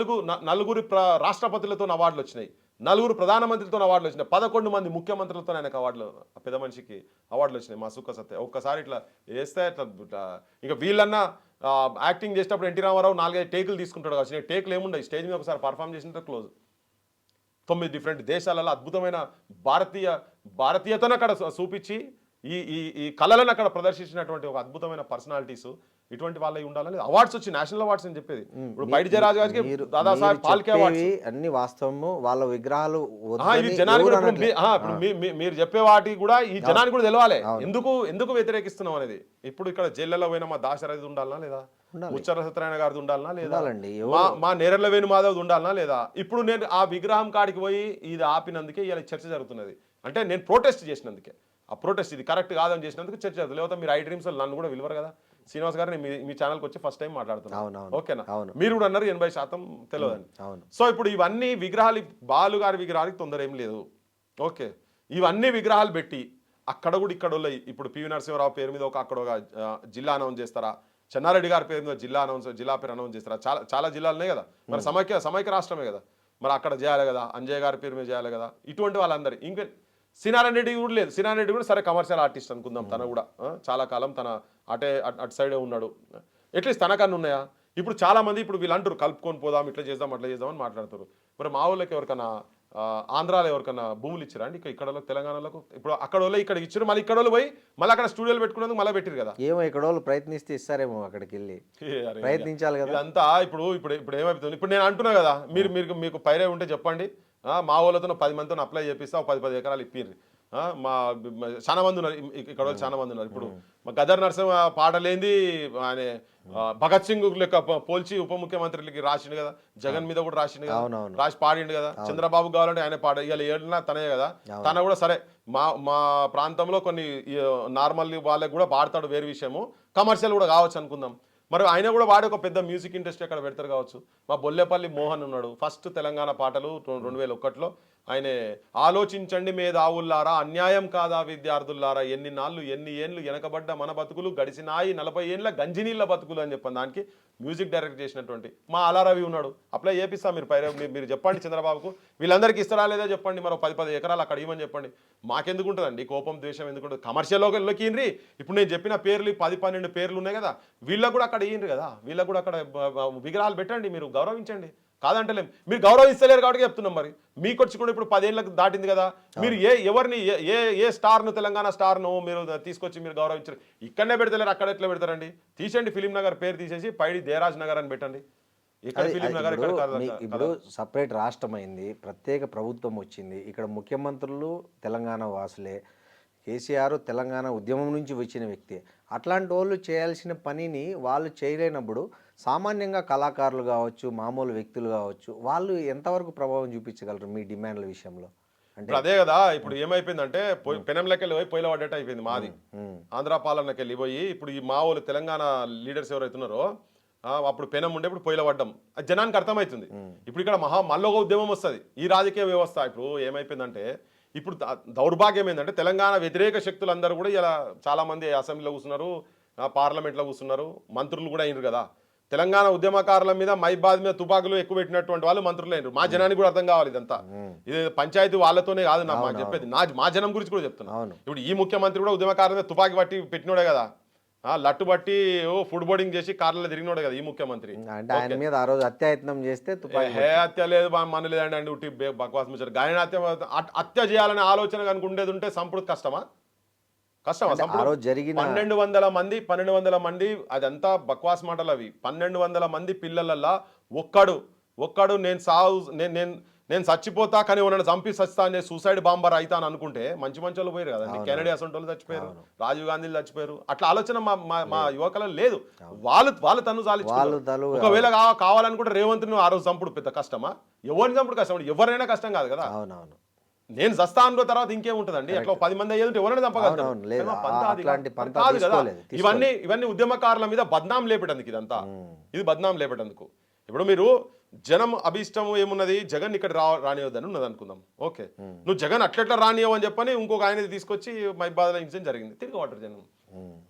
నలుగురు రాష్ట్రపతులతో అవార్డులు వచ్చినాయి, 4 ప్రధానమంత్రితో అవార్డులు వచ్చినాయి, 11 మంది ముఖ్యమంత్రులతో ఆయనకు అవార్డులు, పెద్ద మనిషికి అవార్డులు వచ్చినాయి మా సుక్క సత్తయ్య. ఒక్కసారి ఇట్లా వేస్తే ఇట్లా ఇక వీళ్ళన్నా యాక్టింగ్ చేసేటప్పుడు ఎన్టీ రామారావు 4-5 టేకులు తీసుకుంటాడు కావచ్చు, టేకులు ఏముండవు, స్టేజ్ మీద ఒకసారి పర్ఫామ్ చేసినట్టు క్లోజ్. 9 డిఫరెంట్ దేశాలలో అద్భుతమైన భారతీయతను అక్కడ చూపించి ఈ కళలను అక్కడ ప్రదర్శించినటువంటి ఒక అద్భుతమైన పర్సనాలిటీస్ ఇటువంటి వాళ్ళవి ఉండాలని అవార్డ్స్ వచ్చి నేషనల్ అవార్డ్స్ అని చెప్పేది. ఇప్పుడు బయట జయరాజు గారికి దాదాసాహెబ్ ఫాల్కే అవార్డ్స్ అన్ని వాస్తవము. వాళ్ళ విగ్రహాలు ఇవి జనానికి మీరు చెప్పే వాటి కూడా ఈ జనానికి కూడా తెలవాలి, ఎందుకు వ్యతిరేకిస్తున్నాం అనేది. ఇప్పుడు ఇక్కడ జైళ్ళలో పోయిన మా దాశరథి ఉండాలనా లేదా? ముచ్చర సత్యనారాయణ గారిది ఉండాలనా లేదా? మా నేరెళ్ల వేణు మాధవ్ ఉండాలనా లేదా? ఇప్పుడు నేను ఆ విగ్రహం కాడికి పోయి ఇది ఆపినందుకే ఇలా చర్చ జరుగుతున్నది. అంటే నేను ప్రొటెస్ట్ చేసినందుకే, ఆ ప్రొటెస్ట్ ఇది కరెక్ట్ కాదని చేసినందుకు చర్చ జరుగుతుంది. లేకపోతే మీరు ఐ డ్రీమ్స్ నన్ను కూడా విలువరు కదా. శ్రీనివాస్ గారు మీ ఛానల్కి వచ్చి ఫస్ట్ టైం మాట్లాడుతున్నాను, ఓకేనా? మీరు కూడా అన్నారు 80% తెలియదని. సో ఇప్పుడు ఇవన్నీ విగ్రహాలు, బాలు గారి విగ్రహానికి తొందర ఏం లేదు, ఓకే. ఇవన్నీ విగ్రహాలు పెట్టి అక్కడ కూడా ఇక్కడ ఇప్పుడు పివి నరసింహారావు పేరు మీద అక్కడ ఒక జిల్లా అనౌన్స్ చేస్తారా? చెన్నారెడ్డి గారి పేరు మీద జిల్లా పేరు అనౌన్స్ చేస్తారా? చాలా జిల్లాలనే కదా, మరి సమైక్య రాష్ట్రమే కదా, మరి అక్కడ చేయాలి కదా, అంజయ్ గారి పేరు మీద చేయాలి కదా. ఇటువంటి వాళ్ళందరూ ఇంకా సినారాయణ రెడ్డి కూడా లేదు. సినారాయణ రెడ్డి కూడా సరే కమర్షియల్ ఆర్టిస్ట్ అనుకుందాం, తన కూడా చాలా కాలం తన అటు సైడే ఉన్నాడు, అట్లీస్ట్ తనకన్నా ఉన్నాయా? ఇప్పుడు చాలా మంది ఇప్పుడు వీళ్ళు అంటారు కలుపుకొని పోదాం, ఇట్లా చేద్దాం అట్లా చేద్దాం అని మాట్లాడతారు. మరి మా వాళ్ళకి ఎవరికైనా ఆంధ్రాలో ఎవరికైనా భూములు ఇచ్చారా అండి? ఇక్కడ తెలంగాణలో ఇప్పుడు అక్కడ వాళ్ళు ఇక్కడ ఇచ్చారు, మళ్ళీ ఇక్కడ వాళ్ళు పోయి మళ్ళీ అక్కడ స్టూడియోలు పెట్టుకునేందుకు మళ్ళీ పెట్టారు కదా. ఏమో ఇక్కడ వాళ్ళు ప్రయత్నిస్తే ఇస్తారేమో, అక్కడికి వెళ్ళి ప్రయత్నించాలి కదా. ఇదంతా ఇప్పుడు ఏమైపోతుంది? ఇప్పుడు నేను అంటున్నా కదా, మీకు పైరే ఉంటే చెప్పండి, మా వాళ్ళతో 10 మందితో అప్లై చేపిస్తా, 10 ఎకరాలు ఇప్పిర్రి. మా చాలా మంది ఉన్నారు ఇక్కడ, చాలా మంది ఉన్నారు. ఇప్పుడు మా గదర్ నరసింహ పాటలేంది ఆయన భగత్ సింగ్ లెక్క పోల్చి ఉప ముఖ్యమంత్రికి రాసిండు కదా, జగన్ మీద కూడా రాసిండు కదా, రాసి పాడిండు కదా. చంద్రబాబు కావాలంటే ఆయన పాడ, ఇవాళ ఏడున్నా తనే కదా. తన కూడా సరే మా ప్రాంతంలో కొన్ని నార్మల్ వాళ్ళకి కూడా పాడతాడు, వేరే విషయము, కమర్షియల్ కూడా కావచ్చు అనుకుందాం. మరి ఆయన కూడా వాడి ఒక పెద్ద మ్యూజిక్ ఇండస్ట్రీ అక్కడ పెడతారు కావచ్చు. మా బొల్లేపల్లి మోహన్ ఉన్నాడు, ఫస్ట్ తెలంగాణ పాటలు 2001లో ఆయన ఆలోచించండి మేధావుల్లారా, అన్యాయం కాదా విద్యార్థుల్లారా, ఎన్ని నాళ్ళు ఎన్ని ఏండ్లు వెనకబడ్డ మన బతుకులు, గడిచినాయి 40 ఏండ్ల గంజినీళ్ళ బతుకులు అని చెప్పని దానికి మ్యూజిక్ డైరెక్ట్ చేసినటువంటి మా అలారవి ఉన్నాడు. అప్లై చేపిస్తా, మీరు చెప్పండి చంద్రబాబుకు, వీళ్ళందరికీ ఇస్తారా లేదా చెప్పండి, మరో 10 ఎకరాలు అక్కడ ఇవ్వమని చెప్పండి. మాకెందుకు ఉంటుందండి కోపం ద్వేషం, ఎందుకుంటుంది? కమర్షియల్లోకి ఇన్రి. ఇప్పుడు నేను చెప్పిన పేర్లు 10-12 పేర్లు ఉన్నాయి కదా, వీళ్ళకు కూడా అక్కడ ఇయ్యండి కదా, వీళ్ళకు కూడా అక్కడ విగ్రహాలు పెట్టండి, మీరు గౌరవించండి. కాదంటలేం, మీరు గౌరవిస్తలేరు కాబట్టి చెప్తున్నాం. మరి మీకు వచ్చి కూడా ఇప్పుడు 10 ఏళ్ళకు దాటింది కదా, మీరు ఎవరిని ఏ స్టార్ను, తెలంగాణ స్టార్ను మీరు తీసుకొచ్చి మీరు గౌరవించారు? ఇక్కడనే పెడతలేరు, అక్కడ ఎట్లా పెడతారండి? తీసేయండి, ఫిలిం నగర్ పేరు తీసేసి పైడి దేరాజ్ నగర్ అని పెట్టండి. ఇప్పుడు సపరేట్ రాష్ట్రం అయింది, ప్రత్యేక ప్రభుత్వం వచ్చింది, ఇక్కడ ముఖ్యమంత్రులు తెలంగాణ వాసులే, కేసీఆర్ తెలంగాణ ఉద్యమం నుంచి వచ్చిన వ్యక్తి. అట్లాంటి వాళ్ళు చేయాల్సిన పనిని వాళ్ళు చేయలేనప్పుడు సామాన్యంగా కళాకారులు కావచ్చు, మామూలు వ్యక్తులు కావచ్చు, వాళ్ళు ఎంతవరకు ప్రభావం చూపించగలరు మీ డిమాండ్ల విషయంలో? అంటే అదే కదా, ఇప్పుడు ఏమైపోయిందంటే పెనంలోకి వెళ్ళి పోయి పొయ్యిలో పడ్డట్టు అయిపోయింది మాది. ఆంధ్ర పాలనకి వెళ్ళి పోయి ఇప్పుడు ఈ మా వాళ్ళు తెలంగాణ లీడర్స్ ఎవరైతున్నారో అప్పుడు పెనం ఉండే, ఇప్పుడు పొయ్యిలో పడ్డం, అది జనానికి అర్థమవుతుంది. ఇప్పుడు ఇక్కడ మళ్ళీ ఒక ఉద్యమం వస్తుంది, ఈ రాజకీయ వ్యవస్థ. ఇప్పుడు ఏమైపోయిందంటే, ఇప్పుడు దౌర్భాగ్యం ఏంటంటే తెలంగాణ వ్యతిరేక శక్తులు అందరూ కూడా ఇలా చాలా మంది అసెంబ్లీలో కూర్చున్నారు, పార్లమెంట్లో కూర్చున్నారు, మంత్రులు కూడా అయినారు కదా. తెలంగాణ ఉద్యమకారుల మీద మైబాద్ మీద తుపాకులు ఎక్కువ పెట్టినటువంటి వాళ్ళు మంత్రులు అయినారు. మా జనానికి కూడా అర్థం కావాలి ఇదంతా, ఇది పంచాయతీ వాళ్ళతోనే కాదు నా చెప్పేది, మా జనం గురించి కూడా చెప్తున్నా. ఇప్పుడు ఈ ముఖ్యమంత్రి కూడా ఉద్యమకారుల మీద తుపాకి పట్టి పెట్టినోడే కదా, లట్టు బట్టి ఫుడ్ బోర్డింగ్ చేసి కార్లలో తిరిగినోడే కదా ఈ ముఖ్యమంత్రి. అంటే ఆయన మీద ఆ రోజు హత్యాయత్నం చేస్తే హత్య లేదు మన లేదండి అండి ఉట్టి బక్వాస్ ముచ్చారు. గాయన హత్య చేయాలనే ఆలోచన కనుక ఉండేది ఉంటే సంపుడు కష్టమా? జరిగిన 1200 మంది అదంతా బక్వాస్ మాటలు అవి. 1200 మంది పిల్లలల్లా ఒక్కడు నేను చచ్చిపోతా కానీ నన్ను చంపి చస్తా అనే సూసైడ్ బాంబర్ అవుతా అని అనుకుంటే మంచి వాళ్ళు పోయారు కదండి. కెనడీ అసంటి వాళ్ళు చచ్చిపోయారు, రాజీవ్ గాంధీలు చచ్చిపోయారు. అట్లా ఆలోచన మా యువకులలో లేదు. వాళ్ళు తను చాలించారు. ఒకవేళ కావాలనుకుంటే రేవంత్ ఆ రోజు చంపుడు పెద్ద కష్టమా? ఎవరిని చంపుడు కష్టం? ఎవరైనా కష్టం కాదు కదా. నేను జస్తా అనుకో తర్వాత ఇంకేముంటదండి అట్లా 10 మంది అయ్యేది ఎవరైనా చంపగలుగుతారు అవునవును, లేదు. కానీ మా పంతా అది అట్లాంటి కాదు. పంతా కాదు కదా తీసుకోలేదు. ఇవన్నీ ఉద్యమకారుల మీద బద్నాం లేపేటందుకు ఇదంతా ఇది బద్నాం లేపేటందుకు ఇప్పుడు మీరు జనం అభిష్టం ఏమున్నది జగన్ ఇక్కడ రానియొద్దని ఉన్నది అనుకుందాం ఓకే నువ్వు జగన్ అట్లెట్లా రానియవు అని చెప్పని ఇంకొక ఆయన తీసుకొచ్చి మైబాద్లో ఇన్సిడెంట్ జరిగింది తిరిగి వాటర్ జనం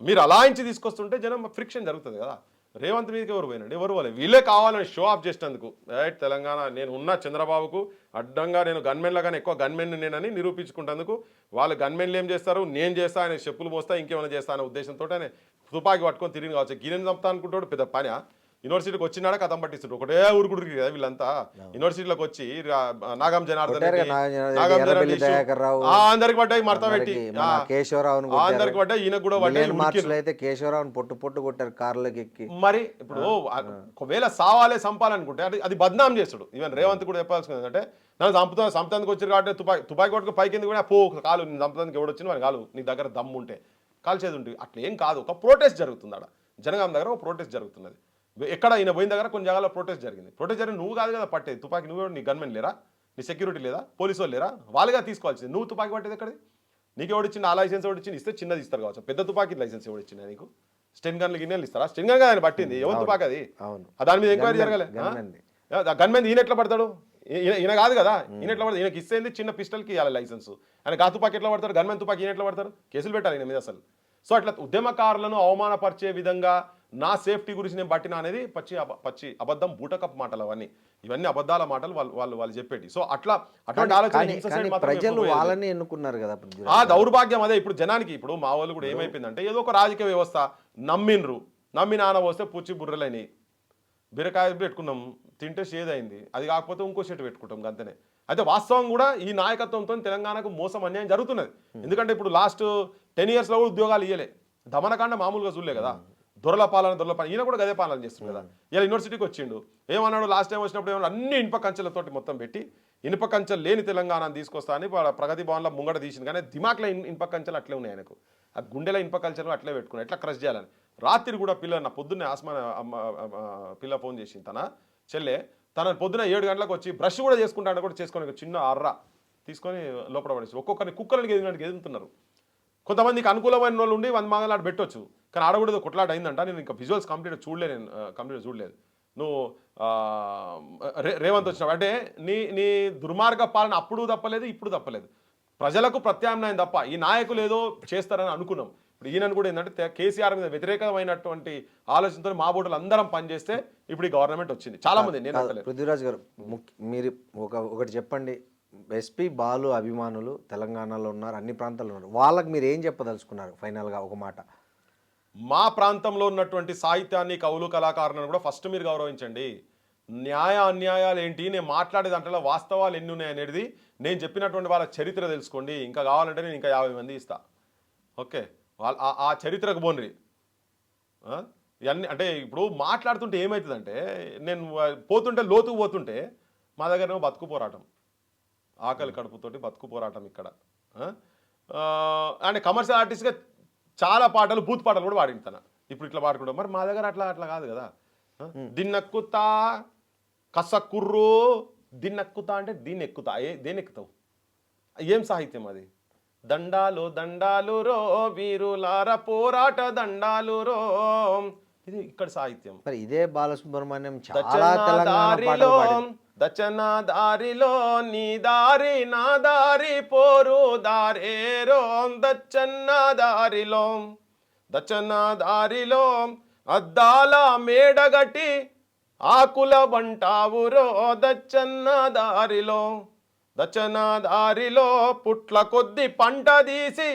మీరు అలాయించి తీసుకొస్తుంటే జనం ఫ్రిక్షన్ జరుగుతుంది కదా రేవంత్ మీదకి ఎవరు పోయినండి ఎవరు పోలేదు వీళ్ళే కావాలని షో ఆఫ్ చేసినందుకు రైట్ తెలంగాణ నేను ఉన్న చంద్రబాబుకు అడ్డంగా నేను గన్మెన్ల కానీ ఎక్కువ గన్మెన్ నేనని నిరూపించుకుంటేందుకు వాళ్ళు గన్మెన్లు ఏం చేస్తారు నేను చేస్తా ఆయన చెప్పులు మోస్తా ఇంకేమైనా చేస్తా అనే ఉద్దేశంతో ఆయన తుపాకి పట్టుకొని తిరిగి కావచ్చు గిన్నెని చంపుతా అనుకుంటాడు పెద్ద పని యూనివర్సిటీకి వచ్చినాడా కథం పట్టిస్తుంటారు ఒకటే ఊరుకుడికి కదా వీళ్ళంతా యూనివర్సిటీలోకి వచ్చి నాగం జనార్దన్ అందరికి పడ్డాయి మడత పెట్టి కేశవరావు అందరికి పడ్డాయి ఈయనకు కూడా పడ్డాయి అయితే కేశవరావుని పొట్టు కొట్టారు కార్లోకి ఎక్కి మరి ఇప్పుడు ఒకవేళ సావాలే చంపాలనుకుంటే అది బద్నాం చేస్తాడు ఈవెన్ రేవంత్ కూడా చెప్పాల్సింది ఏంటంటే నన్ను చంపుతానికి వచ్చారు కాబట్టి తుపాకి కొట్టుకు పైకి ఎందుకు కూడా పో కాలు నేను చంపడానికి ఎవడొచ్చిన వాడు కాలు నీ దగ్గర దమ్ము ఉంటే కాల్చేది ఉంటుంది అట్లా ఏం కాదు ఒక ప్రొటెస్ట్ జరుగుతుంది ఆడ జనగాం దగ్గర ఒక ప్రొటెస్ట్ జరుగుతున్నది ఎక్కడ ఈయన పోయిన దగ్గర కొన్ని జాగాలో ప్రొటెస్ట్ జరిగింది నువ్వు కాదు కదా పట్టేది తుపాకి నువ్వు నీ గన్మెన్ లేరా నీ సెక్యూరిటీ లేదా పోలీసు వాళ్ళు లేరా వాళ్ళుగా తీసుకోవాల్సింది నువ్వు తుపాకి పట్టేది ఎక్కడిది నీకు ఎవడిచ్చింది ఆ లైసెన్స్ ఎవడిచ్చింది ఇస్తే చిన్నది ఇస్తారు కావచ్చు పెద్ద తుపాకి లైసెన్స్ ఎవడిచ్చింది నీకు స్టెన్ గన్లు గిన్నెలు ఇస్తారా స్టెన్ గన్ ఆయన పట్టింది ఎవరు తుపాకి అది దాని మీద ఎంక్వైరీ జరగలే గన్మెన్ ఈయన ఎట్లా పడతాడు ఈయన కాదు కదా ఈయన ఎట్లా పడతాడు ఈయనకి ఇస్తేంది చిన్న పిస్టల్కి ఇవ్వాలి లైసెన్స్ ఆయన గా తుపాకి ఎట్లా పడతారు గన్మెన్ తుపాకి ఈయన ఎట్లా పడతారు కేసులు పెట్టాలి ఈయన మీద అసలు సో అట్లా ఉద్యమకారులను అవమానపరిచే విధంగా నా సేఫ్టీ గురించి నేను పట్టిన అనేది పచ్చి అబద్ధం బూటకప్ మాటలు ఇవన్నీ అబద్ధాల మాటలు వాళ్ళు చెప్పేటి సో అట్లాంటి ఆలోచన ప్రజలు వాళ్ళని ఎన్నుకున్నారు కదా ఆ దౌర్భాగ్యం అదే ఇప్పుడు జనానికి ఇప్పుడు మా వాళ్ళు కూడా ఏమైపోయిందంటే ఏదో ఒక రాజకీయ వ్యవస్థ నమ్మి నాన్న వస్తే పూచి బుర్రలైనవి బీరకాయ పెట్టుకున్నాం తింటే షేదైంది అది కాకపోతే ఇంకో షెట్ పెట్టుకుంటాం అంతనే అయితే వాస్తవం కూడా ఈ నాయకత్వంతో తెలంగాణకు మోసం అన్యాయం జరుగుతున్నది ఎందుకంటే ఇప్పుడు లాస్ట్ 10 yearsలో కూడా ఉద్యోగాలు ఇవ్వలే దమనకాండ మామూలుగా చూడలే కదా దొరల పాలన ఈయన కూడా గదే పాలన చేస్తుంది కదా ఇలా యూనివర్సిటీకి వచ్చిండు ఏమన్నాడు లాస్ట్ టైం వచ్చినప్పుడు ఏమన్నా అన్ని ఇనుప కంచెలతోటి మొత్తం పెట్టి ఇనుప కంచెలు లేని తెలంగాణని తీసుకొస్తా అని ప్రగతి భవన్లో ముంగడ తీసింది కానీ దిమాక్లో ఇనుప కంచెలు అట్లే ఉన్నాయి ఆయనకు ఆ గుండెల ఇనుప కంచెలు అట్లే పెట్టుకున్నాయి ఎట్లా క్రష్ చేయాలని రాత్రి కూడా నా పొద్దున్నే పిల్ల ఫోన్ చేసింది తన చెల్లె తన పొద్దున 7 గంటలకు వచ్చి బ్రష్ కూడా చేసుకుంటాడు కూడా చేసుకొని చిన్న అర్ర తీసుకొని లోపల పడేసి ఒక్కొక్కరిని కుక్కలకి ఎదుగుతున్నారు కొంతమందికి అనుకూలమైన వాళ్ళు ఉండి 100 మంగళాడు పెట్టొచ్చు కానీ ఆడకూడదు కొట్లాట అయిందంట నేను ఇంకా విజువల్స్ కంప్లీట్ చూడలేదు నువ్వు రేవంత్ వచ్చినావు అంటే నీ దుర్మార్గ పాలన అప్పుడు తప్పలేదు ఇప్పుడు తప్పలేదు ప్రజలకు ప్రత్యామ్నాయం తప్ప ఈ నాయకులు ఏదో చేస్తారని అనుకున్నాం ఇప్పుడు ఈయనను కూడా ఏంటంటే కేసీఆర్ మీద వ్యతిరేకమైనటువంటి ఆలోచనతో మా బోటలు అందరం పనిచేస్తే ఇప్పుడు ఈ గవర్నమెంట్ వచ్చింది చాలా మంది నేను పృథ్వీరాజ్ గారు మీరు ఒకటి చెప్పండి ఎస్పీ బాలు అభిమానులు తెలంగాణలో ఉన్నారు అన్ని ప్రాంతాల్లో ఉన్నారు వాళ్ళకి మీరు ఏం చెప్పదలుచుకున్నారు ఫైనల్గా ఒక మాట మా ప్రాంతంలో ఉన్నటువంటి సాహిత్యాన్ని కవులు కళాకారులను కూడా ఫస్ట్ మీరు గౌరవించండి న్యాయ అన్యాయాలు ఏంటి నేను మాట్లాడే దాంట్లో వాస్తవాలు ఎన్ని ఉన్నాయి అనేది నేను చెప్పినటువంటి వాళ్ళ చరిత్ర తెలుసుకోండి ఇంకా కావాలంటే నేను ఇంకా 50 మంది ఇస్తా ఓకే ఆ చరిత్రకు పోన్రి ఇవన్నీ అంటే ఇప్పుడు మాట్లాడుతుంటే ఏమవుతుందంటే నేను పోతుంటే లోతుకు పోతుంటే మా దగ్గర బతుకు పోరాటం ఆకలి కడుపుతోటి బతుకు పోరాటం ఇక్కడ అంటే కమర్షియల్ ఆర్టిస్ట్గా చాలా పాటలు బూత్ పాటలు కూడా పాడింటాను ఇప్పుడు ఇట్లా పాడుకుంటాం మరి మా దగ్గర అట్లా కాదు కదా దిన్నెక్కుతా కసకుర్రు దిన్నెక్కుతా అంటే దీన్ని ఎక్కుతా దేని ఎక్కుతావు ఏం సాహిత్యం అది దండాలు రో వీరులార పోరాట దండాలు రో ఇది ఇక్కడ సాహిత్యం మరి ఇదే బాలసుబ్రహ్మణ్యం చాలా తెలంగాణ దచన దారిలో నీ దారి నా దారి పోరు దారేరో దచ్చన్న దారిలో అద్దాల మేడగట్టి ఆకుల బంటావురో దచ్చన్న దారిలో పుట్ల కొద్ది పంట తీసి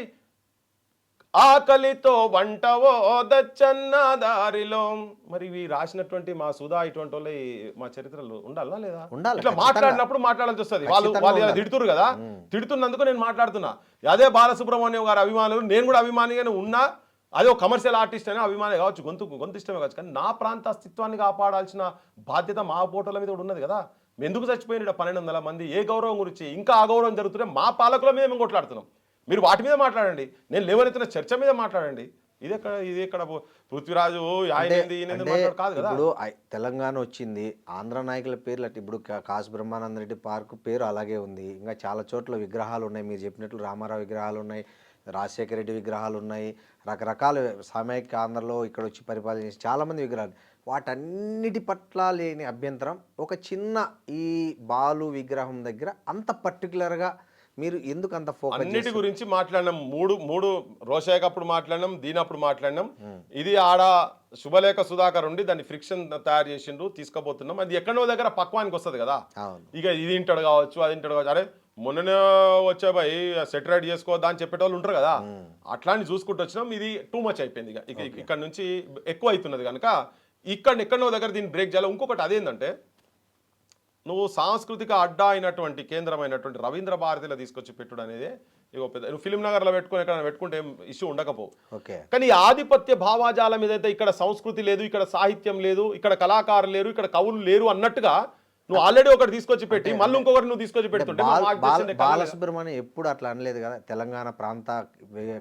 ఆకలితో వంటవో దచ్చన్న దారిలో మరి ఇవి రాసినటువంటి మా సుధా ఇటువంటి వాళ్ళ మా చరిత్రలో ఉండాలా లేదా ఇట్లా మాట్లాడినప్పుడు మాట్లాడాల్సి వస్తుంది వాళ్ళు తిడుతురు కదా తిడుతున్నందుకు నేను మాట్లాడుతున్నా అదే బాలసుబ్రహ్మణ్యం గారు అభిమానులు నేను కూడా అభిమానిగానే ఉన్నా అదే ఒక కమర్షియల్ ఆర్టిస్ట్ అయినా అభిమాని కావచ్చు గొంతు ఇష్టమే కావచ్చు కానీ నా ప్రాంత అస్తిత్వాన్ని కాపాడాల్సిన బాధ్యత మా ఫోటోల మీద కూడా ఉన్నది కదా ఎందుకు చచ్చిపోయిన 1200 మంది ఏ గౌరవం గురించి ఇంకా అగౌరవం జరుగుతుంటే మా పాలకుల మీద మేము కొట్లాడుతున్నాం మీరు వాటి మీద మాట్లాడండి నేను లేవనెత్తిన చర్చ మీద మాట్లాడండి ఇది ఎక్కడ పృథ్వీరాజు ఆయన ఏంది, ఈయన ఏంది అంటే మాట్లాడు కాదు కదా. ఇప్పుడు తెలంగాణ వచ్చింది, ఆంధ్ర నాయకుల పేర్లు అంటే ఇప్పుడు కాసు బ్రహ్మానంద రెడ్డి పార్క్ పేరు అలాగే ఉంది. ఇంకా చాలా చోట్ల విగ్రహాలు ఉన్నాయి, మీరు చెప్పినట్లు రామారావు విగ్రహాలు ఉన్నాయి, రాజశేఖర రెడ్డి విగ్రహాలు ఉన్నాయి, రకరకాల సామాజిక ఆంధ్రలో ఇక్కడ వచ్చి పరిపాలన చేసి చాలామంది విగ్రహాలు. వాటన్నిటి పట్ల లేని అభ్యంతరం ఒక చిన్న ఈ బాలు విగ్రహం దగ్గర అంత పర్టికులర్గా మీరు ఎందుకు అంత ఫోకస్ అన్నిటి గురించి మాట్లాడినాం. మూడు రోషయ్య అప్పుడు మాట్లాడినాం, దీనప్పుడు మాట్లాడినాం. ఇది ఆడ శుభలేఖ సుధాకర్ ఉండి దాన్ని ఫ్రిక్షన్ తయారు చేసిండ్రు, తీసుకుపోతున్నాం. అది ఎక్కడో దగ్గర పక్వానికి వస్తుంది కదా. ఇక ఇది ఇంటాడు కావచ్చు, అది ఇంటాడు కావచ్చు. అరే మొన్ననే వచ్చా భయ్ సెటరేట్ చేసుకోవద్దా అని చెప్పేటోళ్ళు ఉంటారు కదా. అట్లాంటి చూసుకుంటూ వచ్చినాం. ఇది టూ మచ్ అయిపోయింది. ఇక ఇక్కడ నుంచి ఎక్కువ అవుతున్నది కనుక ఎక్కడో దగ్గర దీన్ని బ్రేక్ చేయాలి. ఇంకొకటి అదేంటంటే, నువ్వు సాంస్కృతిక అడ్డా అయినటువంటి కేంద్రమైనటువంటి రవీంద్ర భారతిలో తీసుకొచ్చి పెట్టుడు అనేది ఇక పెద్ద. నువ్వు ఫిలిం నగర్లో పెట్టుకుని ఎక్కడ పెట్టుకుంటే ఇష్యూ ఉండకపో. కానీ ఆధిపత్య భావాజాలం ఏదైతే ఇక్కడ సంస్కృతి లేదు, ఇక్కడ సాహిత్యం లేదు, ఇక్కడ కళాకారులు లేరు, ఇక్కడ కవులు లేరు అన్నట్టుగా నువ్వు ఆల్రెడీ ఒకటి తీసుకొచ్చి పెట్టి మళ్ళీ ఇంకొకటి నువ్వు తీసుకొచ్చి పెడుతుంటే బాలసుబ్రహ్మణ్యం ఎప్పుడు అట్లా అనలేదు కదా, తెలంగాణ ప్రాంత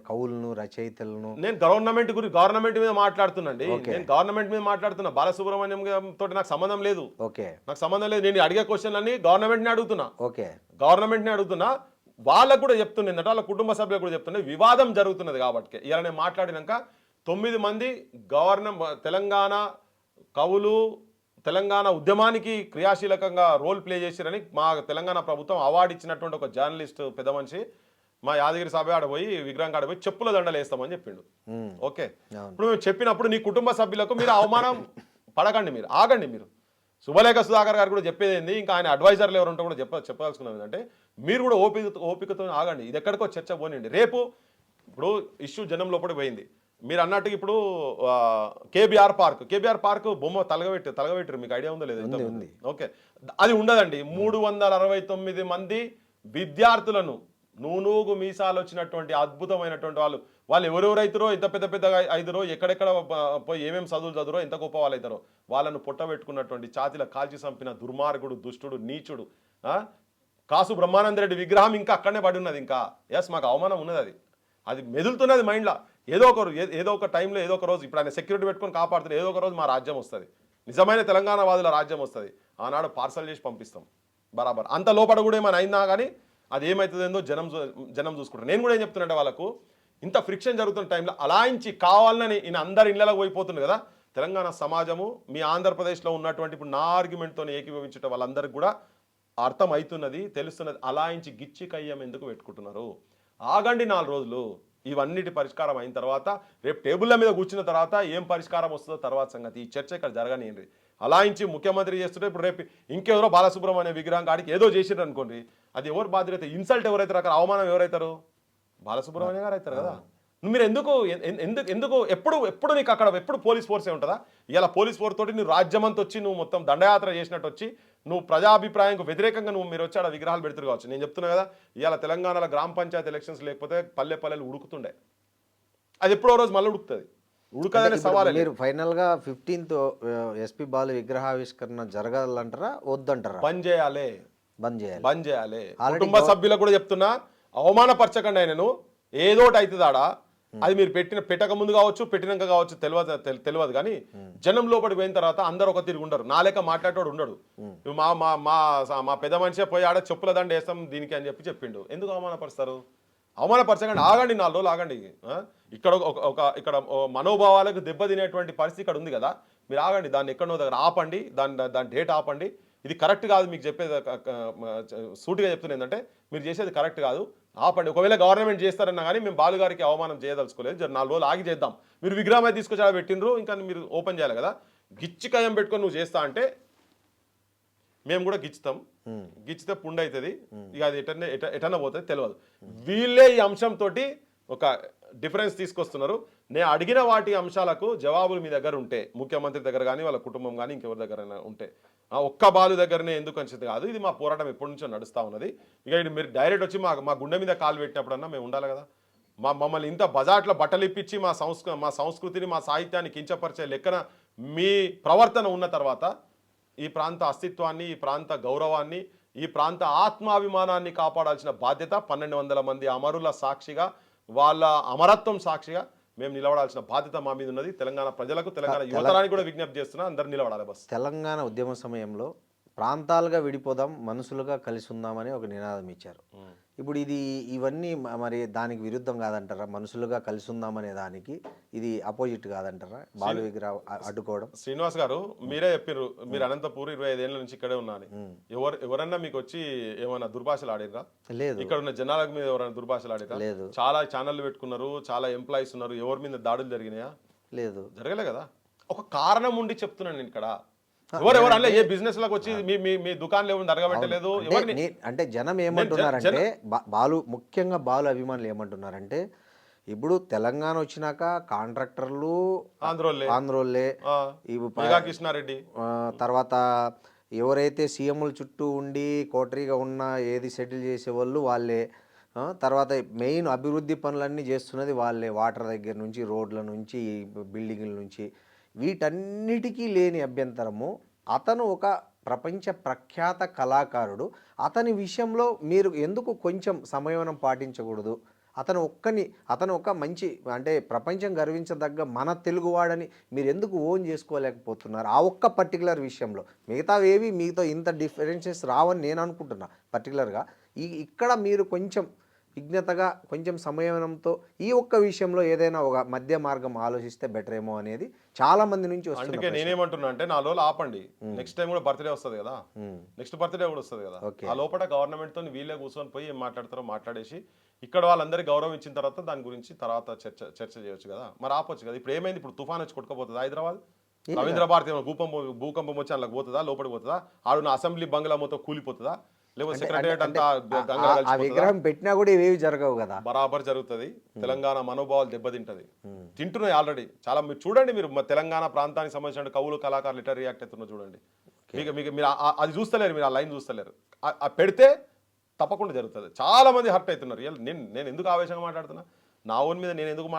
కవులను రచయితలను. నేను గవర్నమెంట్ మీద మాట్లాడుతున్నాండి. నేను గవర్నమెంట్ మీద మాట్లాడుతున్నా. బాలసుబ్రహ్మణ్యం తోటి నాకు సంబంధం లేదు. నాకు సంబంధం లేదు. నేను అడిగే క్వశ్చన్లన్నీ గవర్నమెంట్ని అడుగుతున్నా. గవర్నమెంట్ని అడుగుతున్నా. వాళ్ళకు కూడా చెప్తుండే, వాళ్ళ కుటుంబ సభ్యులకు కూడా చెప్తుండే, వివాదం జరుగుతున్నది కాబట్టి. ఇలా నేను మాట్లాడినాక 9 మంది తెలంగాణ కవులు తెలంగాణ ఉద్యమానికి క్రియాశీలకంగా రోల్ ప్లే చేశారని మా తెలంగాణ ప్రభుత్వం అవార్డు ఇచ్చినటువంటి ఒక జర్నలిస్ట్ పెద్ద మనిషి మా యాదగిరి సభ ఆడపోయి విగ్రహం ఆడపోయి చెప్పుల దండలు వేస్తామని చెప్పిండు. ఓకే, ఇప్పుడు మేము చెప్పినప్పుడు నీ కుటుంబ సభ్యులకు మీరు అవమానం పడకండి, మీరు ఆగండి. మీరు శుభలేఖ సుధాకర్ గారు కూడా చెప్పేది ఏంది, ఇంకా ఆయన అడ్వైజర్లు ఎవరు ఉంటే కూడా చెప్పాల్సుకున్నది ఏంటంటే, మీరు కూడా ఓపికతో ఆగండి. ఇది ఎక్కడికో చర్చ పోనండి. రేపు ఇప్పుడు ఇష్యూ జనం లోపలికి పోయింది. మీరు అన్నట్టుగా ఇప్పుడు కేబీఆర్ పార్క్ బొమ్మ తలగబెట్టారు. మీకు ఐడియా ఉందో లేదో? ఓకే, అది ఉండదండి. 369 మంది విద్యార్థులను నూనూగు మీసాలు వచ్చినటువంటి అద్భుతమైనటువంటి వాళ్ళు ఎవరెవరైతారో, ఎంత పెద్దగా అయిదరో, ఎక్కడెక్కడ పోయి ఏమేమి చదువురో, ఎంత గొప్ప వాళ్ళు అవుతారో వాళ్ళను పొట్టబెట్టుకున్నటువంటి ఛాతీల కాల్చి చంపిన దుర్మార్గుడు, దుష్టుడు, నీచుడు కాసు బ్రహ్మానంద రెడ్డి విగ్రహం ఇంకా అక్కడనే పడి ఉన్నది. ఇంకా మాకు అవమానం ఉన్నది. అది మెదులుతున్నది మైండ్లో. ఏదో ఒక టైంలో ఏదో ఒక రోజు, ఇప్పుడు ఆయన సెక్యూరిటీ పెట్టుకొని కాపాడుతున్నారు, ఏదో ఒక రోజు మా రాజ్యం వస్తుంది, నిజమైన తెలంగాణ వాదుల రాజ్యం వస్తుంది. ఆనాడు పార్సల్ చేసి పంపిస్తాం బరాబర్. అంత లోపల కూడా ఏమైనా అయినా కానీ అది ఏమవుతుందో జనం చూసుకుంటారు. నేను కూడా ఏం చెప్తున్నట్టే, వాళ్ళకు ఇంత ఫ్రిక్షన్ జరుగుతున్న టైంలో అలాయించి కావాలని ఈయన అందరి ఇళ్ళకి పోయిపోతుంది కదా. తెలంగాణ సమాజము మీ ఆంధ్రప్రదేశ్లో ఉన్నటువంటి ఇప్పుడు నా ఆర్గ్యుమెంట్తో ఏకీభవించడం వాళ్ళందరికీ కూడా అర్థం అవుతున్నది, తెలుస్తున్నది. అలాయించి గిచ్చి కయ్యం ఎందుకు పెట్టుకుంటున్నారు? ఆగండి 4 రోజులు. ఇవన్నిటి పరిష్కారం అయిన తర్వాత రేపు టేబుల్ల మీద కూర్చున్న తర్వాత ఏం పరిష్కారం వస్తుందో తర్వాత సంగతి. ఈ చర్చ ఇక్కడ జరగనియండి. అలాయించి ముఖ్యమంత్రి చేస్తుంటే ఇప్పుడు రేపు ఇంకెవరో బాలసుబ్రహ్మణ్య విగ్రహం కాడికి ఏదో చేసిర్రు అనుకోండి, అది ఎవరు బాధ్యత? ఇన్సల్ట్ ఎవరైతారు అక్కడ, అవమానం ఎవరైతారు? బాలసుబ్రహ్మణ్య గారు అవుతారు కదా. మీరు ఎందుకు ఎప్పుడు నీకు అక్కడ ఎప్పుడు పోలీస్ ఫోర్సే ఉంటుందా? ఇలా పోలీస్ ఫోర్స్ తోటి నువ్వు రాజ్యమంతా వచ్చి నువ్వు మొత్తం దండయాత్ర చేసినట్టు వచ్చి నువ్వు ప్రజాభిప్రాయంకు వ్యతిరేకంగా మీరు వచ్చి ఆడ విగ్రహాలు పెడుతురు కావచ్చు. నేను చెప్తున్నా కదా, ఇవాళ తెలంగాణలో గ్రామ పంచాయతీ ఎలక్షన్స్ లేకపోతే పల్లెలు ఉడుకుతుండే, అది ఎప్పుడో రోజు మళ్ళీ ఉడుకుతుంది. ఉడకదనే సవాల్. మీరు ఫైనల్గా 15th ఎస్పీ బాలు విగ్రహావిష్కరణ జరగాలంటారా వద్దంటారా? బంద్ చేయాలి. కుటుంబ సభ్యులకు కూడా చెప్తున్నా, అవమానపరచకండి ఆయనను. ఏదోటి అవుతుందాడా, అది మీరు పెట్టక ముందు కావచ్చు, పెట్టినాక కావచ్చు, తెలియదు. కానీ జనం లోపలికి పోయిన తర్వాత అందరు ఒక తిరిగి ఉండరు. నా లెక్క మాట్లాడేవాడు ఉండడు. మా పెద్ద మనిషి పోయి ఆడ చెప్పుల దండ వేస్తాం దీనికి అని చెప్పిండు. ఎందుకు అవమానపరుస్తారు? అవమానపరచకండి, ఆగండి 4 రోజులు ఆగండి. ఇక్కడ మనోభావాలకు దెబ్బతినేటువంటి పరిస్థితి ఇక్కడ ఉంది కదా, మీరు ఆగండి. దాన్ని ఎక్కడో దగ్గర ఆపండి, దాని డేట్ ఆపండి. ఇది కరెక్ట్ కాదు. మీకు చెప్పేది సూటిగా చెప్తున్నా ఏంటంటే, మీరు చేసేది కరెక్ట్ కాదు, ఆపండి. ఒకవేళ గవర్నమెంట్ చేస్తారన్నా కానీ మేము బాలుగారికి అవమానం చేయదలుచుకోలేదు. 4 రోజులు ఆగి చేద్దాం. మీరు విగ్రహం అయితే తీసుకొచ్చి అలా పెట్టినరు, ఇంకా మీరు ఓపెన్ చేయాలి కదా. గిచ్చి కయ్యం పెట్టుకొని నువ్వు చేస్తా అంటే మేము కూడా గిచ్చుతాం. గిచ్చితే పుండు అవుతుంది. ఇక అది ఎటన్నా పోతుంది తెలియదు. వీళ్ళే ఈ అంశంతో ఒక డిఫరెన్స్ తీసుకొస్తున్నారు. నేను అడిగిన వాటి అంశాలకు జవాబులు మీ దగ్గర ఉంటే, ముఖ్యమంత్రి దగ్గర కానీ వాళ్ళ కుటుంబం కానీ ఇంకెవరి దగ్గర ఉంటే, ఒక్క బాలు దగ్గరనే ఎందుకు అంచితే కాదు. ఇది మా పోరాటం ఎప్పటి నుంచో నడుస్తూ ఉన్నది. ఇక ఇది మీరు డైరెక్ట్ వచ్చి మా గుండె మీద కాలు పెట్టినప్పుడన్నా మేము ఉండాలి కదా. మమ్మల్ని ఇంత బజాట్లో బట్టలు ఇప్పించి మా సంస్కృతిని మా సాహిత్యాన్ని కించపరిచే లెక్కన మీ ప్రవర్తన ఉన్న తర్వాత ఈ ప్రాంత అస్తిత్వాన్ని, ఈ ప్రాంత గౌరవాన్ని, ఈ ప్రాంత ఆత్మాభిమానాన్ని కాపాడాల్సిన బాధ్యత 1200 మంది అమరుల సాక్షిగా, వాళ్ళ అమరత్వం సాక్షిగా మేము నిలబడాల్సిన బాధ్యత మా మీద ఉన్నది. తెలంగాణ ప్రజలకు, తెలంగాణ యువతరానికి కూడా విజ్ఞప్తి చేస్తున్నా, అందరు నిలబడాలి బస్. తెలంగాణ ఉద్యమ సమయంలో ప్రాంతాలుగా విడిపోదాం, మనుషులుగా కలిసి ఉందామని ఒక నినాదం ఇచ్చారు. ఇప్పుడు ఇవన్నీ మరి దానికి విరుద్ధం కాదంటారా? మనుషులుగా కలిసి ఉందామనే దానికి ఇది అపోజిట్ కాదంటారా? బాలు విగ్రహం అడ్డుకోవడం. శ్రీనివాస్ గారు మీరే చెప్పారు, మీరు అనంతపూర్ 25 ఏళ్ళ నుంచి ఇక్కడే ఉన్నాను. ఎవరన్నా మీకు వచ్చి ఏమైనా దుర్భాషలు ఆడిరా? లేదు. ఇక్కడ ఉన్న జనాల మీద ఎవరైనా దుర్భాషలు ఆడిరా? లేదు. చాలా ఛానళ్ళు పెట్టుకున్నారు, చాలా ఎంప్లాయీస్ ఉన్నారు, ఎవరి మీద దాడులు జరిగినాయా? లేదు, జరగలే కదా. ఒక కారణం ఉండి చెప్తున్నాను నేను ఇక్కడ. ఎవరు అంటే ఏ బిజినెస్ లకు వచ్చి మీ దుకాణంలో ఎవరు జరగబెట్టలేదు. అంటే జనం ఏమంటున్నారంటే, బాలు ముఖ్యంగా బాలు అభిమానులు ఏమంటున్నారంటే, ఇప్పుడు తెలంగాణ వచ్చినాక కాంట్రాక్టర్లు ఆంధ్రోళ్ళే, కృష్ణారెడ్డి తర్వాత ఎవరైతే సీఎంల చుట్టూ ఉండి కోటరీగా ఉన్న ఏది సెటిల్ చేసేవాళ్ళు వాళ్ళే, తర్వాత మెయిన్ అభివృద్ధి పనులన్నీ చేస్తున్నది వాళ్ళే, వాటర్ దగ్గర నుంచి రోడ్ల నుంచి బిల్డింగ్ల నుంచి. వీటన్నిటికీ లేని అభ్యంతరము అతను ఒక ప్రపంచ ప్రఖ్యాత కళాకారుడు, అతని విషయంలో మీరు ఎందుకు కొంచెం సంయమనం పాటించకూడదు? అతను ఒక మంచి, అంటే ప్రపంచం గర్వించదగ్గ మన తెలుగువాడని మీరు ఎందుకు ఓన్ చేసుకోలేకపోతున్నారు ఆ ఒక్క పర్టికులర్ విషయంలో? మిగతావేవి మీతో ఇంత డిఫరెన్సెస్ రావని నేను అనుకుంటున్నా. పర్టికులర్గా ఇక్కడ మీరు కొంచెం విజ్ఞతగా, కొంచెం సంయమనంతో ఈ ఒక్క విషయంలో ఏదైనా ఒక మధ్య మార్గం ఆలోచిస్తే బెటర్ ఏమో అనేది చాలా మంది నుంచి వస్తుంది. అందుకే నేనేమంటున్నా అంటే, 4 రోజులు ఆపండి, నెక్స్ట్ టైం కూడా బర్త్డే వస్తుంది కదా, నెక్స్ట్ బర్త్డే కూడా వస్తుంది కదా, ఆ లోపల గవర్నమెంట్ తో వీళ్ళే కూర్చొని పోయి ఏం మాట్లాడతారో మాట్లాడేసి ఇక్కడ వాళ్ళందరికీ గౌరవం ఇచ్చిన తర్వాత దాని గురించి తర్వాత చర్చ చేయొచ్చు కదా. మరి ఆపొచ్చు కదా. ఇప్పుడు ఏమైంది? ఇప్పుడు తుఫాన్ వచ్చి కొట్టుకోపోతుంది హైదరాబాద్, రవీంద్ర భారతి భూకంపం వచ్చి అందులోకి పోతుందా? లోపలికి పోతుందా? ఆడున్న అసెంబ్లీ బంగ్లా మొత్తం కూలిపోతుందా? లేకపోతే సెక్రటరియట్ అంతా విగ్రహం పెట్టినా కూడా ఇవేవి జరగవు కదా. బరాబర్ జరుగుతుంది. తెలంగాణ మనోభావాలు దెబ్బతింటది, తింటున్నాయి ఆల్రెడీ చాలా. మీరు చూడండి, మీరు తెలంగాణ ప్రాంతానికి సంబంధించిన కవులు కళాకారులు ఎట్లా రియాక్ట్ అవుతున్నారు చూడండి. మీరు అది చూస్తలేరు, మీరు ఆ లైన్ చూస్తలేరు. పెడితే తప్పకుండా జరుగుతుంది. చాలా మంది హర్ట్ అవుతున్నారు. నేను ఎందుకు ఆవేశంగా మాట్లాడుతున్నా? నా ఓన్ మీద నేను ఎందుకు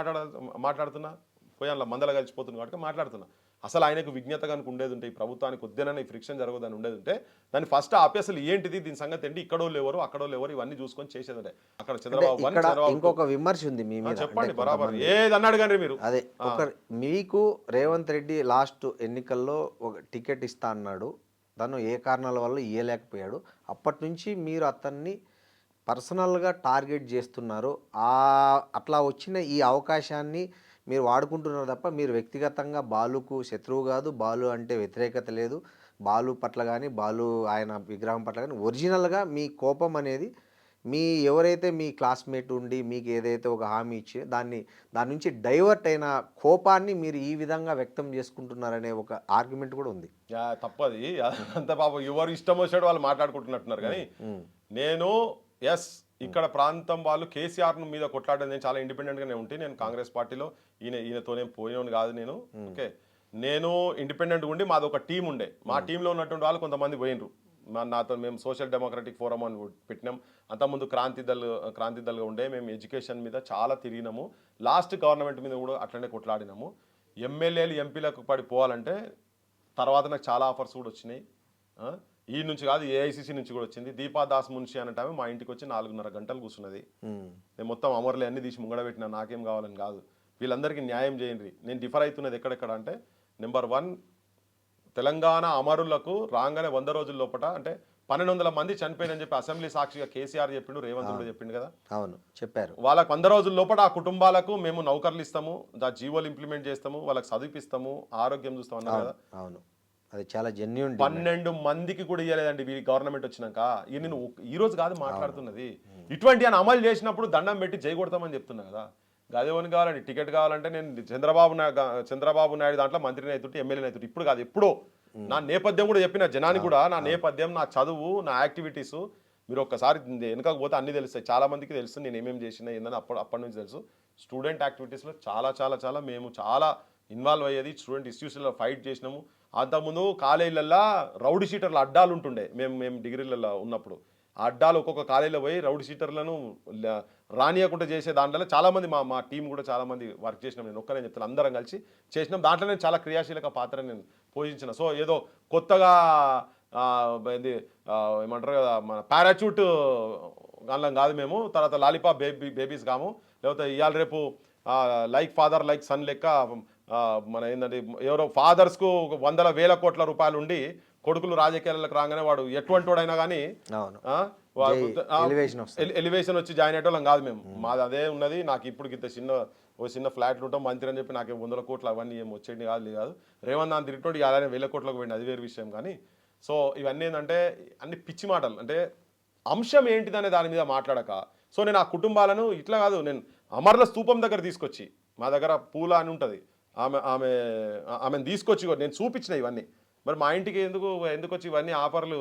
మాట్లాడుతున్నా? పోయి అందులో మందల కలిసిపోతుంది కాబట్టి మాట్లాడుతున్నా. అసలు ఆయనకు విజ్ఞత కనుక ఉండేది ఉంటే, ఈ ప్రభుత్వానికి వద్దేనని ఈ ఫ్రిక్షన్ జరగదని ఉండేది ఉంటే, దాన్ని ఫస్ట్ ఆపి అసలు ఏంటిది దీని సంగతి ఏంటి, ఇక్కడో లేవరు అక్కడో లేవరు ఇవన్నీ చూసుకొని చేసేది ఉంటే. అక్కడ చంద్రబాబు ఇంకొక విమర్శ ఉంది మీ మీద. చెప్పండి, బరాబర్ ఏది అన్నాడు కానీ మీరు. అదే మీకు రేవంత్ రెడ్డి లాస్ట్ ఎన్నికల్లో ఒక టికెట్ ఇస్తా అన్నాడు, తను ఏ కారణాల వల్ల ఇయ్యలేకపోయాడు. అప్పటి నుంచి మీరు అతన్ని పర్సనల్గా టార్గెట్ చేస్తున్నారు. అట్లా వచ్చిన ఈ అవకాశాన్ని మీరు వాడుకుంటున్నారు తప్ప మీరు వ్యక్తిగతంగా బాలుకు శత్రువు కాదు, బాలు అంటే వ్యతిరేకత లేదు. బాలు పట్ల కానీ, బాలు ఆయన విగ్రహం పట్ల కానీ ఒరిజినల్గా మీ కోపం అనేది ఎవరైతే మీ క్లాస్మేట్ ఉండి మీకు ఏదైతే ఒక హామీ ఇచ్చి దాని నుంచి డైవర్ట్ అయిన కోపాన్ని మీరు ఈ విధంగా వ్యక్తం చేసుకుంటున్నారనే ఒక ఆర్గ్యుమెంట్ కూడా ఉంది. తప్పది అంత పాపం ఎవరు ఇష్టం వచ్చాడు వాళ్ళు మాట్లాడుకుంటున్నట్టున్నారు. కానీ నేను ఇక్కడ ప్రాంతం వాళ్ళు కేసీఆర్ మీద కొట్లాడడం నేను చాలా ఇండిపెండెంట్ గానే ఉంటే, నేను కాంగ్రెస్ పార్టీలో ఈయనతోనే పోయినోని కాదు నేను. ఓకే, నేను ఇండిపెండెంట్ ఉండి మాది ఒక టీం ఉండే. మా టీంలో ఉన్నటువంటి వాళ్ళు కొంతమంది పోయినరు. నాతో మేము సోషల్ డెమోక్రటిక్ ఫోరం అని పెట్టినాం. అంతకుముందు క్రాంతిదల్గా ఉండే మేము ఎడ్యుకేషన్ మీద చాలా తిరిగినాము. లాస్ట్ గవర్నమెంట్ మీద కూడా అట్లనే కొట్లాడినాము. ఎమ్మెల్యేలు ఎంపీలకు పడిపోవాలంటే తర్వాత నాకు చాలా ఆఫర్స్ కూడా వచ్చినాయి. ఈ నుంచి కాదు, ఏఐసిసి నుంచి కూడా వచ్చింది. దీపాదాస్ మున్షి అనే టైం మా ఇంటికి వచ్చి 4.5 గంటలు కూర్చున్నది. నేను మొత్తం అమర్లే అన్ని తీసి ముంగడ పెట్టినా, నాకేం కావాలని కాదు, వీళ్ళందరికీ న్యాయం చేయండి. నేను డిఫర్ అవుతున్నది ఎక్కడెక్కడ అంటే, నెంబర్ 1, తెలంగాణ అమరులకు రాగానే 100 రోజుల లోపల అంటే 1200 మంది చనిపోయినని చెప్పి అసెంబ్లీ సాక్షిగా కేసీఆర్ చెప్పిండు, రేవంత్ కూడా చెప్పిండు కదా. అవును, చెప్పారు. వాళ్ళకి 100 రోజుల లోపల ఆ కుటుంబాలకు మేము నౌకర్లు ఇస్తాము, జీవోలు ఇంప్లిమెంట్ చేస్తాము, వాళ్ళకి చదివిపిస్తాము, ఆరోగ్యం చూస్తాం అన్నారు కదా. అవును, అది చాలా జెన్యూన్. 12 మందికి కూడా ఇవ్వలేదండి ఈ గవర్నమెంట్ వచ్చినాక. నేను ఈ రోజు కాదు మాట్లాడుతున్నది, ఇటువంటి అని అమలు చేసినప్పుడు దండం పెట్టి జై కొడతామని చెప్తున్నా కదా. గదేవని కావాలండి, టికెట్ కావాలంటే నేను చంద్రబాబు నాయుడు దాంట్లో మంత్రిని అవుతుంటే, ఎమ్మెల్యేని అవుతుంటే, ఇప్పుడు కాదు ఎప్పుడో. నా నేపథ్యం కూడా చెప్పిన జనానికి కూడా, నా నేపథ్యం, నా చదువు, నా యాక్టివిటీస్ మీరు ఒక్కసారి వెనకపోతే అన్ని తెలుస్తాయి. చాలా మందికి తెలుసు నేను ఏమేమి చేసినా ఏందని అప్పటి నుంచి తెలుసు. స్టూడెంట్ యాక్టివిటీస్లో చాలా మేము చాలా ఇన్వాల్వ్ అయ్యేది. స్టూడెంట్ ఇన్స్టిట్యూషన్లో ఫైట్ చేసినాము. అంతకుముందు కాలేజీలలో రౌడీ షీటర్ల అడ్డాలు ఉంటుండే. మేము డిగ్రీలలో ఉన్నప్పుడు ఆ అడ్డాలు ఒక్కొక్క కాలేజీలో పోయి రౌడీ షీటర్లను రానియకుండా చేసే దాంట్లో చాలామంది మా టీం కూడా చాలామంది వర్క్ చేసినాం. నేను ఒక్కనే చెప్తాను, అందరం కలిసి చేసినాం. దాంట్లో నేను చాలా క్రియాశీలక పాత్ర నేను పోషించిన. సో ఏదో కొత్తగా ఏమంటారు కదా, మన పారాచూట్ గానం కాదు మేము, తర్వాత లాలీపాప్ బేబీస్ కాము, లేకపోతే ఇవాళ రేపు లైక్ ఫాదర్ లైక్ సన్ లెక్క మన ఏంటంటే ఎవరో ఫాదర్స్కు 100,000 కోట్ల రూపాయలు ఉండి కొడుకులు రాజకీయాలకు రాగానే వాడు ఎటువంటి వాడైనా కానీ ఎలివేషన్ వచ్చి జాయిన్ అయ్యేటోళ్ళం కాదు మేము. మాది అదే ఉన్నది. నాకు ఇప్పుడు ఇంత చిన్న ఫ్లాట్లు ఉంటాం మంత్రి అని చెప్పి నాకు 100 కోట్లు అవన్నీ ఏం వచ్చేది కాదు. రేవంత్ దాన్ని తిరిగినోడు అలానే 1,000 కోట్లకు పోయింది, అది వేరే విషయం. కానీ సో ఇవన్నీ ఏంటంటే అన్ని పిచ్చి మాటలు. అంటే అంశం ఏంటిదనే దాని మీద మాట్లాడక, సో నేను ఆ కుటుంబాలను ఇట్లా కాదు, నేను అమర్ల స్తూపం దగ్గర తీసుకొచ్చి, మా దగ్గర పూల అని ఉంటుంది, ఆమెను తీసుకొచ్చి నేను చూపించిన ఇవన్నీ. మరి మా ఇంటికి ఎందుకు వచ్చి ఇవన్నీ ఆఫర్లు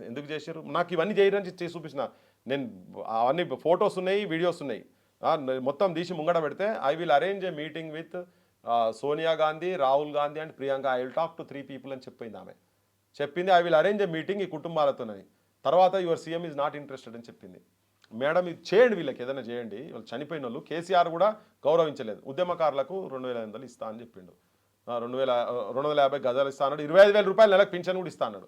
ఎందుకు చేశారు? నాకు ఇవన్నీ చేయడానికి చేసి చూపించిన. నేను అవన్నీ ఫొటోస్ ఉన్నాయి, వీడియోస్ ఉన్నాయి, మొత్తం తీసి ముంగడ పెడితే I will arrange A meeting with Sonia Gandhi, Rahul Gandhi and Priyanka. I will talk to 3 people అని చెప్పింది ఆమె. చెప్పింది I will arrange A meeting ఈ కుటుంబాలతోనని. తర్వాత your CM is not interested అని చెప్పింది. మేడం ఇది చేయండి, వీళ్ళకి ఏదైనా చేయండి. వాళ్ళు చనిపోయిన వాళ్ళు కేసీఆర్ కూడా గౌరవించలేదు. ఉద్యమకారులకు 2,500 ఇస్తా అని చెప్పిండు, 250 గజాలు ఇస్తా అన్నాడు, 25,000 రూపాయలు నెలకు పింఛన్ కూడా ఇస్తా అన్నాడు.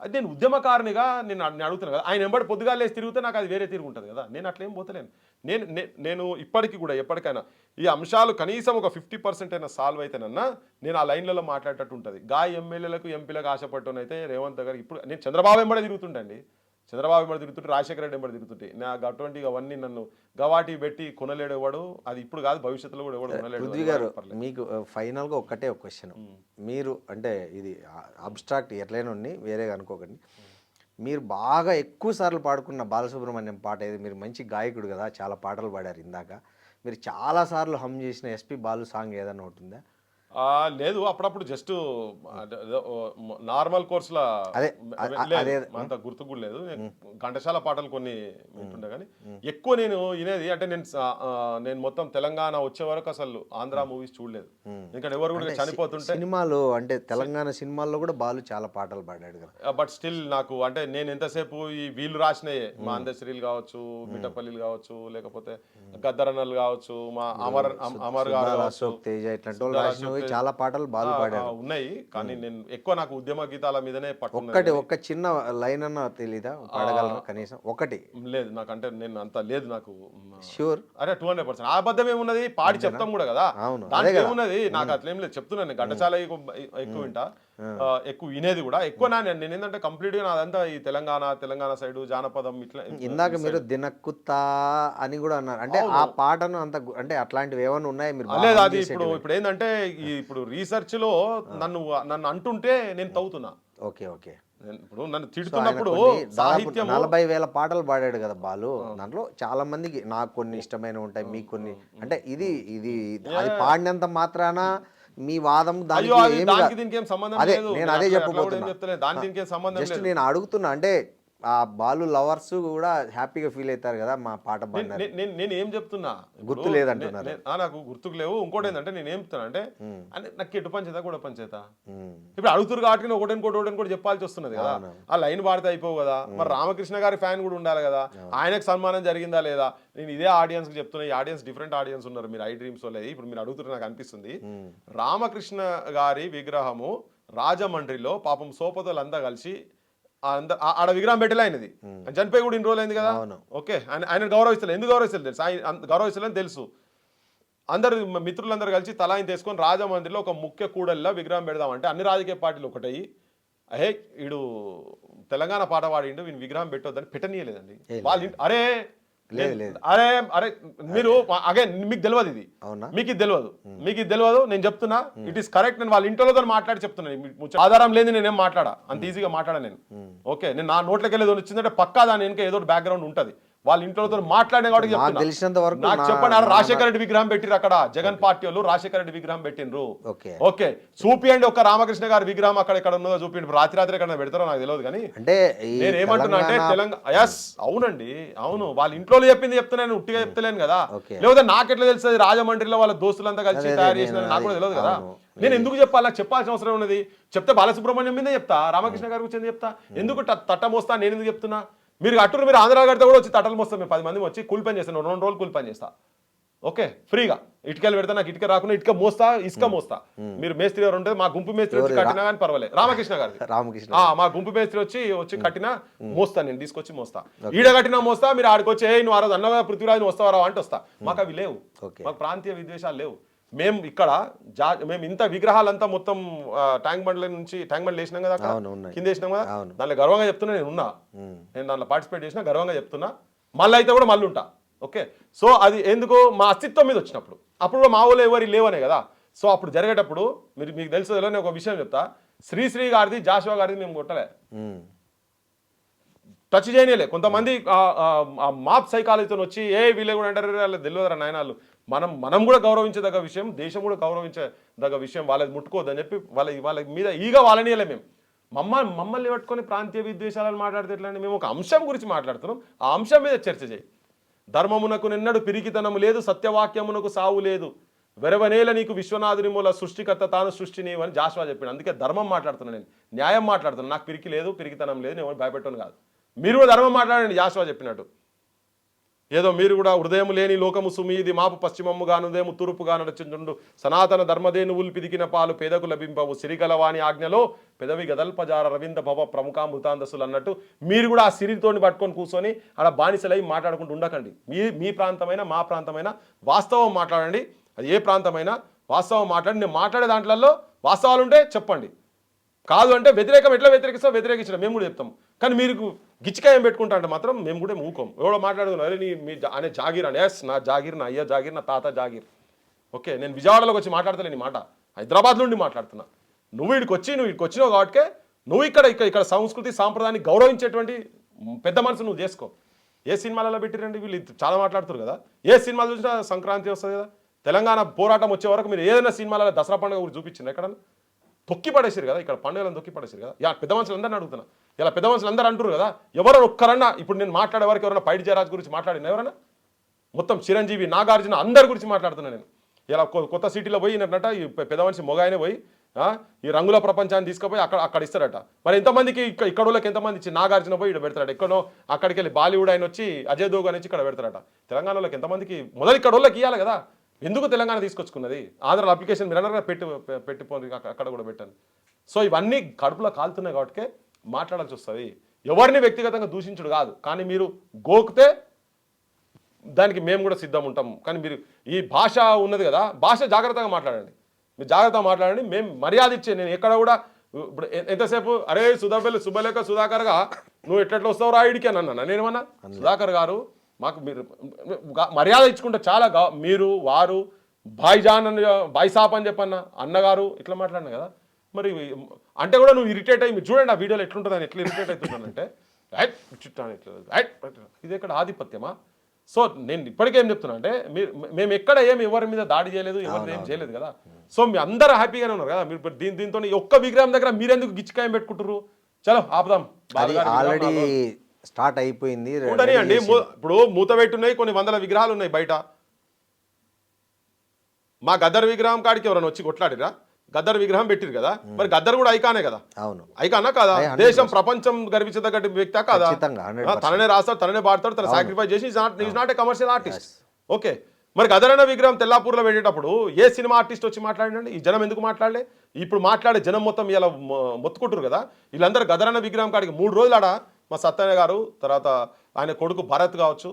అది నేను ఉద్యమకారునిగా నేను అడుగుతున్నాను కదా. ఆయన ఎంబడి పొద్దుగా లేసి తిరిగితే నాకు అది వేరే తిరిగి ఉంటుంది కదా. నేను అట్లేం పోతలేను. నేను ఇప్పటికీ కూడా ఎప్పటికైనా ఈ అంశాలు కనీసం ఒక 50% అయినా సాల్వ్ అయితేనన్నా నేను ఆ లైన్లలో మాట్లాడేటట్టు ఉంటుంది. ఎమ్మెల్యేలకు ఎంపీలకు ఆశపట్టునైతే రేవంత్ దగ్గర ఇప్పుడు నేను చంద్రబాబు ఎంబడే తిరుగుతుంటండి. చంద్రబాబు ఎంబడి తిరుగుతుంటే, రాజశేఖర రెడ్డి ఎంబడి తిరుగుతుంటే, నాకు అటువంటి అవన్నీ నన్ను గవాటి పెట్టి కొనలేడు ఎవడు. అది ఇప్పుడు కాదు, భవిష్యత్తులో కూడా ఎవడు కొనలేడు. పృథ్వీ గారు, మీకు ఫైనల్గా ఒక్కటే ఒక క్వశ్చన్. మీరు అంటే ఇది అబ్స్ట్రాక్ట్ ఎట్లయినా ఉంది, వేరేగా అనుకోకండి. మీరు బాగా ఎక్కువ సార్లు పాడుకున్న బాలసుబ్రహ్మణ్యం పాట ఏది? మీరు మంచి గాయకుడు కదా, చాలా పాటలు పాడారు ఇందాక. మీరు చాలాసార్లు హమ్ చేసిన ఎస్పి బాలు సాంగ్ ఏదైనా ఉంటుందా? లేదు, అప్పుడప్పుడు జస్ట్ నార్మల్ కోర్సులో అంత గుర్తు కూడా లేదు. ఘంటసాల పాటలు కొన్ని వింటుండే కానీ ఎక్కువ నేను వినేది అంటే నేను మొత్తం తెలంగాణ వచ్చే వరకు అసలు ఆంధ్ర మూవీస్ చూడలేదు. ఎందుకంటే ఎవరు కూడా చనిపోతుంటే సినిమాలు అంటే తెలంగాణ సినిమాల్లో కూడా బాలు చాలా పాటలు పాడాడు కదా. బట్ స్టిల్ నాకు అంటే నేను ఎంతసేపు ఈ వీళ్ళు రాసినాయే, మా అందశ్రీలు కావచ్చు, మిఠపల్లిలు కావచ్చు, లేకపోతే గద్దరన్నలు కావచ్చు, మా అమర్ గారు, అశోక్ తేజ, ఇట్లాంటి వాళ్ళు రాసినవి చాలా పాటలు బాలు పాడారు ఉన్నాయి. కానీ నేను ఎక్కువ నాకు ఉద్యమ గీతాల మీదనే ఒక్క చిన్న లైన్ అన్న తెలీదా? పాడగలరా కనీసం ఒకటి? లేదు నాకంటే నేను అంత లేదు నాకు. ష్యూర్? అరే 200% అబద్ధం ఏమున్నది, పాడి చెప్తాం కూడా కదా. దానికి ఏమున్నది, నాకు అట్లేం లేదు. చెప్తున్నాను, ఘంటసాల ఎక్కువ వింటా, ఎక్కువ వినేది కూడా ఎక్కువ. నేను ఏంటంటే కంప్లీట్ గా నాదంతా ఈ తెలంగాణ సైడ్ జానపదం ఇట్లా. ఇందాక మీరు దినక్కుతా అని కూడా అన్నారు, అంటే ఆ పాటను అంత అంటే అట్లాంటివి ఏమైనా ఉన్నాయి మీరు? లేదు, అది ఇప్పుడు ఏంటంటే ఇప్పుడు రీసెర్చ్ లో నన్ను అంటుంటే నేను తవ్వుతున్నా. Okay okay. ఇప్పుడు నన్ను తిడుతున్నప్పుడు 40,000 పాటలు పాడాడు కదా బాలు. దాంట్లో చాలా మందికి నాకు కొన్ని ఇష్టమైన ఉంటాయి, మీకు కొన్ని. అంటే ఇది అది పాడినంత మాత్రాన మీ వాదం దీనికి ఏం సంబంధం లేదు. నేను అదే చెప్పబోతున్నా. జస్ట్ నేను అడుగుతున్నా, అంటే ఆ బాలు లవర్స్ కూడా హ్యాపీగా ఫీల్ అవుతారు కదా మా పాట పాడినారు. నేను ఏం చెప్తున్నా, గుర్తు లేదంటున్నారు. నాకు గుర్తుకు లేవు. ఇంకోటి ఏంటంటే నేను ఏం చెప్తున్నా అంటే నాకు ఎటు పంచేత కూడా పంచేత. ఇప్పుడు అడుగుతురు కాబట్టి ఒకటి చెప్పాల్సి వస్తున్నది కదా. ఆ లైన్ పాడితే అయిపోవు కదా. మరి రామకృష్ణ గారి ఫ్యాన్ కూడా ఉండాలి కదా. ఆయనకు సన్మానం జరిగిందా లేదా? నేను ఇదే ఆడియన్స్ కి చెప్తున్నా. ఈ ఆడియన్స్ డిఫరెంట్ ఆడియన్స్ ఉన్నారు. మీరు ఐ డ్రీమ్స్ లేదు, ఇప్పుడు మీరు అడుగుతున్నారు, నాకు అనిపిస్తుంది రామకృష్ణ గారి విగ్రహము రాజమండ్రిలో పాపం సోపతులంతా కలిసి ఆడ విగ్రహం పెట్టలే. ఆయనది చనిపోయి కూడా ఇన్ని రోజులు అయింది కదా. ఓకే, ఆయన గౌరవిస్తలేదు. ఎందుకు గౌరవిస్తలేదు తెలుసు? ఆయన గౌరవిస్తలేని తెలుసు. అందరు మిత్రులందరూ కలిసి తలాయిని తీసుకొని రాజమండ్రిలో ఒక ముఖ్య కూడలిలో విగ్రహం పెడదామంటే అన్ని రాజకీయ పార్టీలు ఒకటయ్యి అహే వీడు తెలంగాణ పాట పాడిండు, వీని విగ్రహం పెట్టొద్దని పెట్టనీయలేదండి వాళ్ళు. అరే మీరు అగైన్ మీకు తెలియదు, ఇది మీకు ఇది తెలియదు. నేను చెప్తున్నా, ఇట్ ఈస్ కరెక్ట్. నేను వాళ్ళ ఇంట్లో మాట్లాడి చెప్తున్నా. ఆధారం లేని నేనేం మాట్లాడా, అంత ఈజీగా మాట్లాడా నేను. ఓకే, నేను నా నోట్లోకి వెళ్ళేది వచ్చిందంటే పక్కా దాని వెనుక ఏదో బ్యాక్గ్రౌండ్ ఉంటుంది. వాళ్ళ ఇంట్లో మాట్లాడే వాడికి తెలిసినంత వరకు నాకు చెప్పండి. రాజశేఖర రెడ్డి విగ్రహం పెట్టిరు అక్కడ, జగన్ పార్టీ వాళ్ళు రాజశేఖర రెడ్డి విగ్రహం పెట్టినరు. ఓకే, చూపియండి ఒక రామకృష్ణ గారి విగ్రహం అక్కడ ఎక్కడ ఉన్నదో చూపించండి. రాత్రి ఎక్కడ పెడతారో నాకు తెలియదు. కానీ నేను ఏమంటున్నా అంటే తెలంగాణ, ఎస్ అవునండి, అవును, వాళ్ళ ఇంట్లో చెప్పింది చెప్తున్నాను, ఉట్టిగా చెప్తలేను కదా. లేకపోతే నాకెట్లా తెలుస్తుంది రాజమండ్రిలో వాళ్ళ దోస్తులంతా కలిసి తయారు చేసిన నాకు కూడా తెలియదు కదా. నేను ఎందుకు చెప్పాలి? నాకు చెప్పాల్సిన అవసరం ఉన్నది. చెప్తే బాలసుబ్రహ్మణ్యం మీదే చెప్తా, రామకృష్ణ గారి గురించి చెప్తా. ఎందుకు తట్ట మోస్తా? నేను ఎందుకు చెప్తున్నా? మీరు ఆంధ్ర గడితే కూడా వచ్చి తట్టలు మోస్తాం. మేము 10 మంది వచ్చి కూలి పని చేస్తాను, 2 రోజులు కూలి పని చేస్తా. ఓకే ఫ్రీగా ఇటుకలు పెడతా, నాకు ఇటుక రాకుండా ఇటుక మోస్తా, ఇసుక మోస్తా. మీరు మేస్త్రి గారు ఉంటుంది, మా గుంపు మేస్త్రి వచ్చి కట్టినా కానీ పర్వాలేదు. రామకృష్ణ గారు మా గుంపు మేస్త్రి వచ్చి కట్టినా మోస్తా, నేను తీసుకొచ్చి మోస్తా. ఈడ కట్టినా మోస్తా, మీరు ఆడికి వచ్చి నువ్వు ఆ రోజు అన్నగా పృథ్వీరాజు వస్తావా అంటే వస్తా. మాకు అవి లేవు, మాకు ప్రాంతీయ విద్వేషాలు లేవు. మేము ఇక్కడ మేము ఇంత విగ్రహాలంతా మొత్తం ట్యాంక్ బండ్ల నుంచి ట్యాంక్ బండ్లు వేసినాం కదా, కింద వేసినాం కదా, దాంట్లో గర్వంగా చెప్తున్నా నేను ఉన్నా, నేను దాంట్లో పార్టిసిపేట్ చేసినా గర్వంగా చెప్తున్నా. మళ్ళీ అయితే కూడా మళ్ళీ ఉంటా. ఓకే, సో అది ఎందుకు మా అస్తిత్వం మీద వచ్చినప్పుడు, అప్పుడు కూడా మా ఊళ్ళో ఎవరి లేవనే కదా. సో అప్పుడు జరిగేటప్పుడు మీకు తెలుసు, నేను ఒక విషయం చెప్తా. శ్రీశ్రీ గారిది, జాషువా గారిది మేము కొట్టలే, టచ్ చేయనిలే. కొంతమంది మాప్ సైకాలజీతో వచ్చి వీళ్ళు కూడా అంటారు, వాళ్ళు తెలియదురా నాయనాలు. మనం కూడా గౌరవించదగ్గ విషయం, దేశం కూడా గౌరవించదగ్గ విషయం, వాళ్ళది ముట్టుకోవద్దని చెప్పి వాళ్ళ మీద ఈగ వాళ్ళనియలే. మేము మమ్మల్ని పట్టుకొని ప్రాంతీయ విద్వేషాలను మాట్లాడితే ఎట్లా? మేము ఒక అంశం గురించి మాట్లాడుతున్నాం, ఆ అంశం మీద చర్చ చేయి. ధర్మమునకు నిన్నడు పిరికితనము లేదు, సత్యవాక్యమునకు సావు లేదు, వెరవనేల నీకు విశ్వనాథుని మూల సృష్టికర్త తాను సృష్టి నీవు అని జాషువా చెప్పాడు. అందుకే ధర్మం మాట్లాడుతున్నాను, నేను న్యాయం మాట్లాడుతున్నాను. నాకు పిరికి లేదు, పిరికితనం లేదు, నేను భయపెట్టను కాదు. మీరు కూడా ధర్మం మాట్లాడండి జాషువా చెప్పినట్టు. ఏదో మీరు కూడా హృదయం లేని లోకము సుమీది మాపు పశ్చిమము గానుదేము తూర్పు గానడుచుండు సనాతన ధర్మదేనువులు పిదికిన పాలు పేదకు లభింపవు సిరిగలవాణి ఆజ్ఞలో పెదవి గదల్పజార రవీంద్ర భవ ప్రముఖామృతాందసులు అన్నట్టు మీరు కూడా ఆ సిరితోని పట్టుకొని కూర్చొని అలా బానిసలై మాట్లాడుకుంటూ ఉండకండి. మీ ప్రాంతమైన మా ప్రాంతమైన వాస్తవం మాట్లాడండి. అది ఏ ప్రాంతమైనా వాస్తవం మాట్లాడి, నేను మాట్లాడే దాంట్లో వాస్తవాలు ఉంటే చెప్పండి, కాదు అంటే వ్యతిరేకం ఎట్లా వ్యతిరేకిస్తాం వ్యతిరేకించడం మేము కూడా చెప్తాం. కానీ మీరు గిచ్చికాయం పెట్టుకుంటా అంటే మాత్రం మేము కూడా మూకోం. ఎవడో మాట్లాడుతున్నాం, అరే మీ అనే జాగీర్ అని, ఎస్ నా జాగీర్, నా అయ్య జాగీర్, నా తాత జాగీర్. ఓకే, నేను విజయవాడలోకి వచ్చి మాట్లాడతలేని మాట, హైదరాబాద్ నుండి మాట్లాడుతున్నా. నువ్వు ఇక్కడికి వచ్చినావు కాబట్టి నువ్వు ఇక్కడ సంస్కృతి సాంప్రదాయాన్ని గౌరవించేటువంటి పెద్ద మనసు నువ్వు చేసుకో. ఏ సినిమాలలో పెట్టిరండి వీళ్ళు చాలా మాట్లాడుతారు కదా, ఏ సినిమాలు చూసినా సంక్రాంతి వస్తుంది కదా, తెలంగాణ పోరాటం వచ్చే వరకు మీరు ఏదైనా సినిమాలలో దసరా పండుగ గురించి చూపించింది ఎక్కడన్నా? తొక్కి పడేసారు కదా, ఇక్కడ పండుగలను తొక్కి పడేసారు కదా. పెద్ద మనుషులు అందరిని అడుగుతున్నా, ఇలా పెద్ద మనుషులు అందరూ అంటారు కదా, ఎవరో ఒక్కరన్నా ఇప్పుడు నేను మాట్లాడే వరకు ఎవరైనా పైడి జయరాజ్ గురించి మాట్లాడిన ఎవరన్నా? మొత్తం చిరంజీవి, నాగార్జున అందరి గురించి మాట్లాడుతున్నాను నేను. ఇలా కొత్త సిటీలో పోయి నట ఈ పెద్ద మనిషి మొగాయనే పోయి ఈ రంగుల ప్రపంచాన్ని తీసుకుపోయి అక్కడ ఇస్తారట. మరి ఎంతమందికి ఇక్కడ వాళ్ళకి ఎంతమంది ఇచ్చి నాగార్జున పోయి ఇక్కడ పెడతారట, ఎక్కడో అక్కడికి వెళ్ళి బాలీవుడ్ ఆయన వచ్చి అజయ్ దోగ్ అని ఇక్కడ పెడతారట. తెలంగాణలోకి ఎంతమందికి మొదలు ఇక్కడ వాళ్ళకి ఇవ్వాలి కదా. ఎందుకు తెలంగాణ తీసుకొచ్చుకున్నది? ఆంధ్రాలో అప్లికేషన్ మీరు అన్నారుగా పెట్టిపోయి అక్కడ కూడా పెట్టాను. సో ఇవన్నీ కడుపులో కాలుతున్నాయి కాబట్టి మాట్లాడాల్సి వస్తుంది. ఎవరిని వ్యక్తిగతంగా దూషించుడు కాదు, కానీ మీరు గోకితే దానికి మేము కూడా సిద్ధం ఉంటాం. కానీ మీరు ఈ భాష ఉన్నది కదా, భాష జాగ్రత్తగా మాట్లాడండి, మీరు జాగ్రత్తగా మాట్లాడండి. మేము మర్యాద ఇచ్చే, నేను ఎక్కడ కూడా ఇప్పుడు ఎంతసేపు అరే సుబ్బలేఖ సుధాకర్గా నువ్వు ఎట్లా వస్తావు రాయుడికి అని అన్నా నేనేమన్నా? సుధాకర్ గారు మాకు మీరు మర్యాద ఇచ్చుకుంటే చాలా. మీరు వారు భాయ్జాన్ అని బాయ్సాప్ అని చెప్పన్న అన్నగారు ఇట్లా మాట్లాడినా కదా. మరి అంటే కూడా నువ్వు ఇరిటేట్ అయ్యి మీరు చూడండి ఆ వీడియోలో ఎట్లుంటుందని, ఎట్లా ఇరిటేట్ అవుతున్నానంటే ఇది ఎక్కడ ఆధిపత్యమా? సో నేను ఇప్పటికేం చెప్తున్నా అంటే మేము ఎక్కడ ఎవరి మీద దాడి చేయలేదు, ఎవరిని ఏం చేయలేదు కదా. సో మీ అందరూ హ్యాపీగానే ఉన్నారు కదా. మీరు దీంతో ఒక్క విగ్రహం దగ్గర మీరెందుకు గిచ్చికాయం పెట్టుకుంటారు? చలో ఆపుదాం, స్టార్ట్ అయిపోయింది అండి. ఇప్పుడు మూత పెట్టున్నాయి, కొన్ని వందల విగ్రహాలు ఉన్నాయి బయట. మా గద్దర్ విగ్రహం కాడికి ఎవరైనా వచ్చి కొట్లాడిరా? గద్దర్ విగ్రహం పెట్టిరు కదా, మరి గద్దర్ కూడా ఐకానే కదా. అవును, ఐకానా కాదా? దేశం ప్రపంచం గర్వించదగ్గ వ్యక్తి కాదా? తననే రాస్తాడు, తననే పాడతాడు, తన సాక్రిఫైస్ చేసి is not a commercial artist. Okay, మరి గద్దర్ అన్న విగ్రహం తెల్లాపూర్లో పెట్టేటప్పుడు ఏ సినిమా ఆర్టిస్ట్ వచ్చి మాట్లాడండి? ఈ జనం ఎందుకు మాట్లాడలే? ఇప్పుడు మాట్లాడే జనం మొత్తం ఇలా మొత్తుకుంటారు కదా. వీళ్ళందరూ గద్దర్ అన్న విగ్రహం కాడికి 3 రోజులు ఆడ మా సత్యనారాయణ గారు, తర్వాత ఆయన కొడుకు భరత్ కావచ్చు,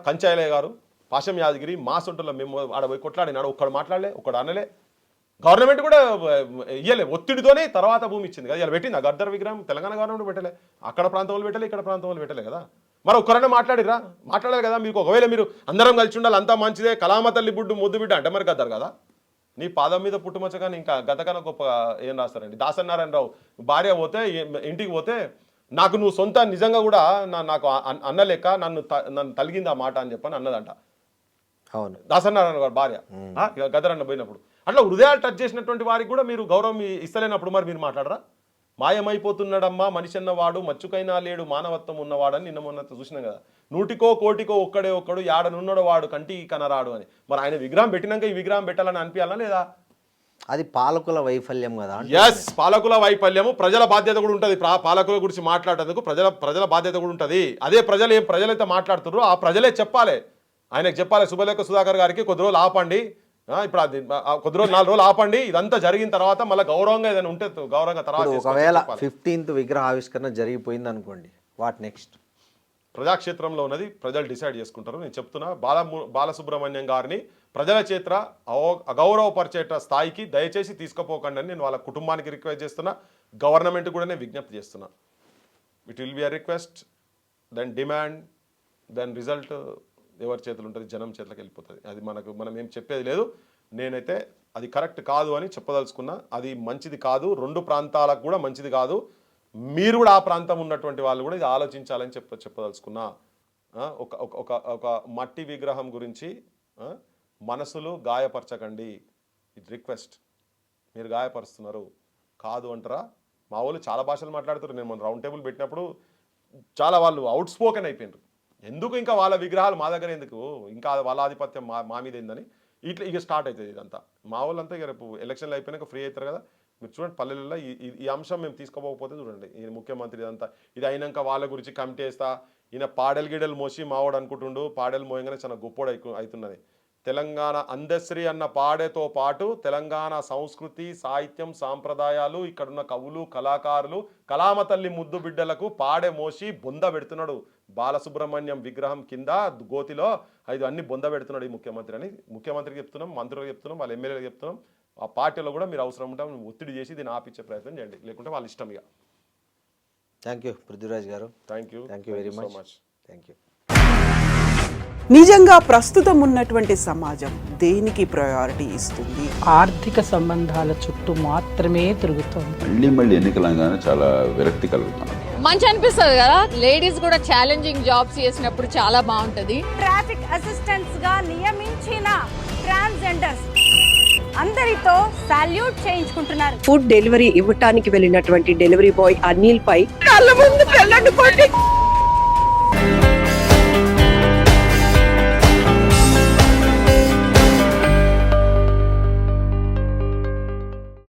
కంచాయలయ్య గారు, పాశం యాదగిరి, మా సొంటలో మేము ఆడ పోయి కొట్లాడినాడు. ఒక్కడు మాట్లాడలే, ఒక్కడు అనలే. గవర్నమెంట్ కూడా ఇయ్యలే, ఒత్తిడితోనే తర్వాత భూమి ఇచ్చింది కదా. ఇలా పెట్టింది ఆ గద్దర్ విగ్రహం తెలంగాణ గవర్నమెంట్ పెట్టలే, అక్కడ ప్రాంతం వాళ్ళు పెట్టలే, ఇక్కడ ప్రాంతం వాళ్ళు పెట్టలే కదా. మరి ఒక్కరన్నా మాట్లాడిరా? మాట్లాడాలి కదా. మీకు ఒకవేళ మీరు అందరం కలిసి ఉండాలి, అంతా మంచిదే, కలామ తల్లి బుడ్డు ముద్దు బిడ్డ అంటే మరి గద్దర్ కదా. నీ పాదం మీద పుట్టుమచ్చగానే ఇంకా గతకన్నా గొప్ప ఏం రాస్తారండి? దాసనారాయణరావు భార్య పోతే ఇంటికి పోతే నాకు నువ్వు సొంత నిజంగా కూడా నాకు అన్న లెక్క నన్ను తలిగింది ఆ మాట అని చెప్పని అన్నదంట. అవును, దాసనారాయణ గారు భార్య గద్దర్ అన్న పోయినప్పుడు. అట్లా హృదయాలు టచ్ చేసినటువంటి వారికి కూడా మీరు గౌరవం ఇస్తలేనప్పుడు మరి మీరు మాట్లాడరా? మాయమైపోతున్నాడమ్మా మనిషి అన్నవాడు, మచ్చుకైనా లేడు మానవత్వం ఉన్నవాడని నిన్న మొన్న చూసినాం కదా. 100కో కోటికో ఒక్కడు యాడనున్నాడు వాడు కంటికి కనరాడు అని. మరి ఆయన విగ్రహం పెట్టినాక ఈ విగ్రహం పెట్టాలని అనిపించాలా లేదా? అది పాలకుల వైఫల్యం కదా. ఎస్, పాలకుల వైఫల్యము. ప్రజల బాధ్యత కూడా ఉంటుంది. పాలకుల గురించి మాట్లాడేందుకు ప్రజల బాధ్యత కూడా ఉంటుంది. అదే ప్రజలైతే మాట్లాడుతున్నారు, ఆ ప్రజలే చెప్పాలి. ఆయనకు చెప్పాలి శుభలేఖ సుధాకర్ గారికి కొద్ది రోజులు ఆపండి, ఇప్పుడు అది కొద్ది రోజులు 4 రోజులు ఆపండి, ఇదంతా జరిగిన తర్వాత మళ్ళీ గౌరవంగా ఏదైనా ఉంటే గౌరవంగా తర్వాత ఒకవేళ 15th విగ్రహ ఆవిష్కరణ జరిగిపోయింది అనుకోండి, వాట్ నెక్స్ట్? ప్రజాక్షేత్రంలో ఉన్నది ప్రజలు డిసైడ్ చేసుకుంటారు. నేను చెప్తున్నా, బాలసుబ్రహ్మణ్యం గారిని ప్రజల చేత అగౌరవపరిచేట స్థాయికి దయచేసి తీసుకుపోకండి అని నేను వాళ్ళ కుటుంబానికి రిక్వెస్ట్ చేస్తున్నా, గవర్నమెంట్ కూడా నేను విజ్ఞప్తి చేస్తున్నా. It will be a request, then demand, then result ఎవరి చేతులు ఉంటుంది, జనం చేతులకు వెళ్ళిపోతుంది. అది మనం ఏం చెప్పేది లేదు. నేనైతే అది కరెక్ట్ కాదు అని చెప్పదలుచుకున్నా. అది మంచిది కాదు, 2 ప్రాంతాలకు కూడా మంచిది కాదు. మీరు కూడా ఆ ప్రాంతం ఉన్నటువంటి వాళ్ళు కూడా ఇది ఆలోచించాలని చెప్పదలుచుకున్నా. ఒక మట్టి విగ్రహం గురించి మనసులు గాయపరచకండి, ఇది రిక్వెస్ట్. మీరు గాయపరుస్తున్నారు, కాదు అంటారా? మా వాళ్ళు చాలా భాషలు మాట్లాడుతారు. నేను మన రౌండ్ టేబుల్ పెట్టినప్పుడు చాలా వాళ్ళు అవుట్ స్పోకెన్ అయిపోయినారు. ఎందుకు ఇంకా వాళ్ళ విగ్రహాలు మా దగ్గర ఎందుకు, ఇంకా వాళ్ళ ఆధిపత్యం మా మీద ఏందని ఇక స్టార్ట్ అవుతుంది ఇదంతా. మా వాళ్ళంతా ఇక రేపు ఎలక్షన్లు అయిపోయినాక ఫ్రీ అవుతారు కదా. మీరు చూడండి పల్లెలలో ఈ అంశం మేము తీసుకోకపోతే చూడండి, ఈయన ముఖ్యమంత్రి ఇదంతా ఇది అయినాక వాళ్ళ గురించి కమిటీ వేస్తా, ఈయన పాడెలు గిడెలు మోసి మావాడు అనుకుంటుండు, పాడెలు మోయంగానే చాలా గొప్పోడు అవుతున్నది. తెలంగాణ అందశ్రీ అన్న పాడేతో పాటు తెలంగాణ సంస్కృతి, సాహిత్యం, సాంప్రదాయాలు, ఇక్కడున్న కవులు, కళాకారులు, కళామ తల్లి ముద్దు బిడ్డలకు పాడే మోసి బొంద పెడుతున్నాడు. బాలసుబ్రహ్మణ్యం విగ్రహం కింద గోతిలో అన్ని బొంద పెడుతున్నాడు ఈ ముఖ్యమంత్రి అని ముఖ్యమంత్రికి చెప్తున్నాం, మంత్రులకు చెప్తున్నాం, వాళ్ళ ఎమ్మెల్యేలకు చెప్తున్నాం. ఆ పార్టీలో కూడా మీరు అవసరం ఉంటే ఒత్తిడి చేసి దీన్ని ఆపించే ప్రయత్నం చేయండి, లేకుంటే వాళ్ళ ఇష్టం ఇక. థ్యాంక్ యూ పృథ్వీరాజ్ గారు. Thank you very much. Thank you. నిజంగా ప్రస్తుతం ఉన్నటువంటి సమాజం దేనికి ప్రయారిటీ ఇస్తుంది? ఆర్థిక సంబంధాల చుట్టూ మాత్రమే తిరుగుతోంది. మళ్ళీ ఎన్నికలంగానే చాలా విరక్తి కలుగుతాను. మంచి అనిపిస్తుంది కదా, లేడీస్ కూడా ఛాలెంజింగ్ జాబ్స్ చేసినప్పుడు చాలా బాగుంటది. ట్రాఫిక్ అసిస్టెంట్స్ గా నియమించిన ట్రాన్స్జెండర్స్ అందరితో సాల్యూట్ చేయించుకుంటున్నారు. ఫుడ్ డెలివరీ ఇవ్వటానికి వెళ్ళినటువంటి డెలివరీ బాయ్ అనిల్ పై కళ్ళ ముందు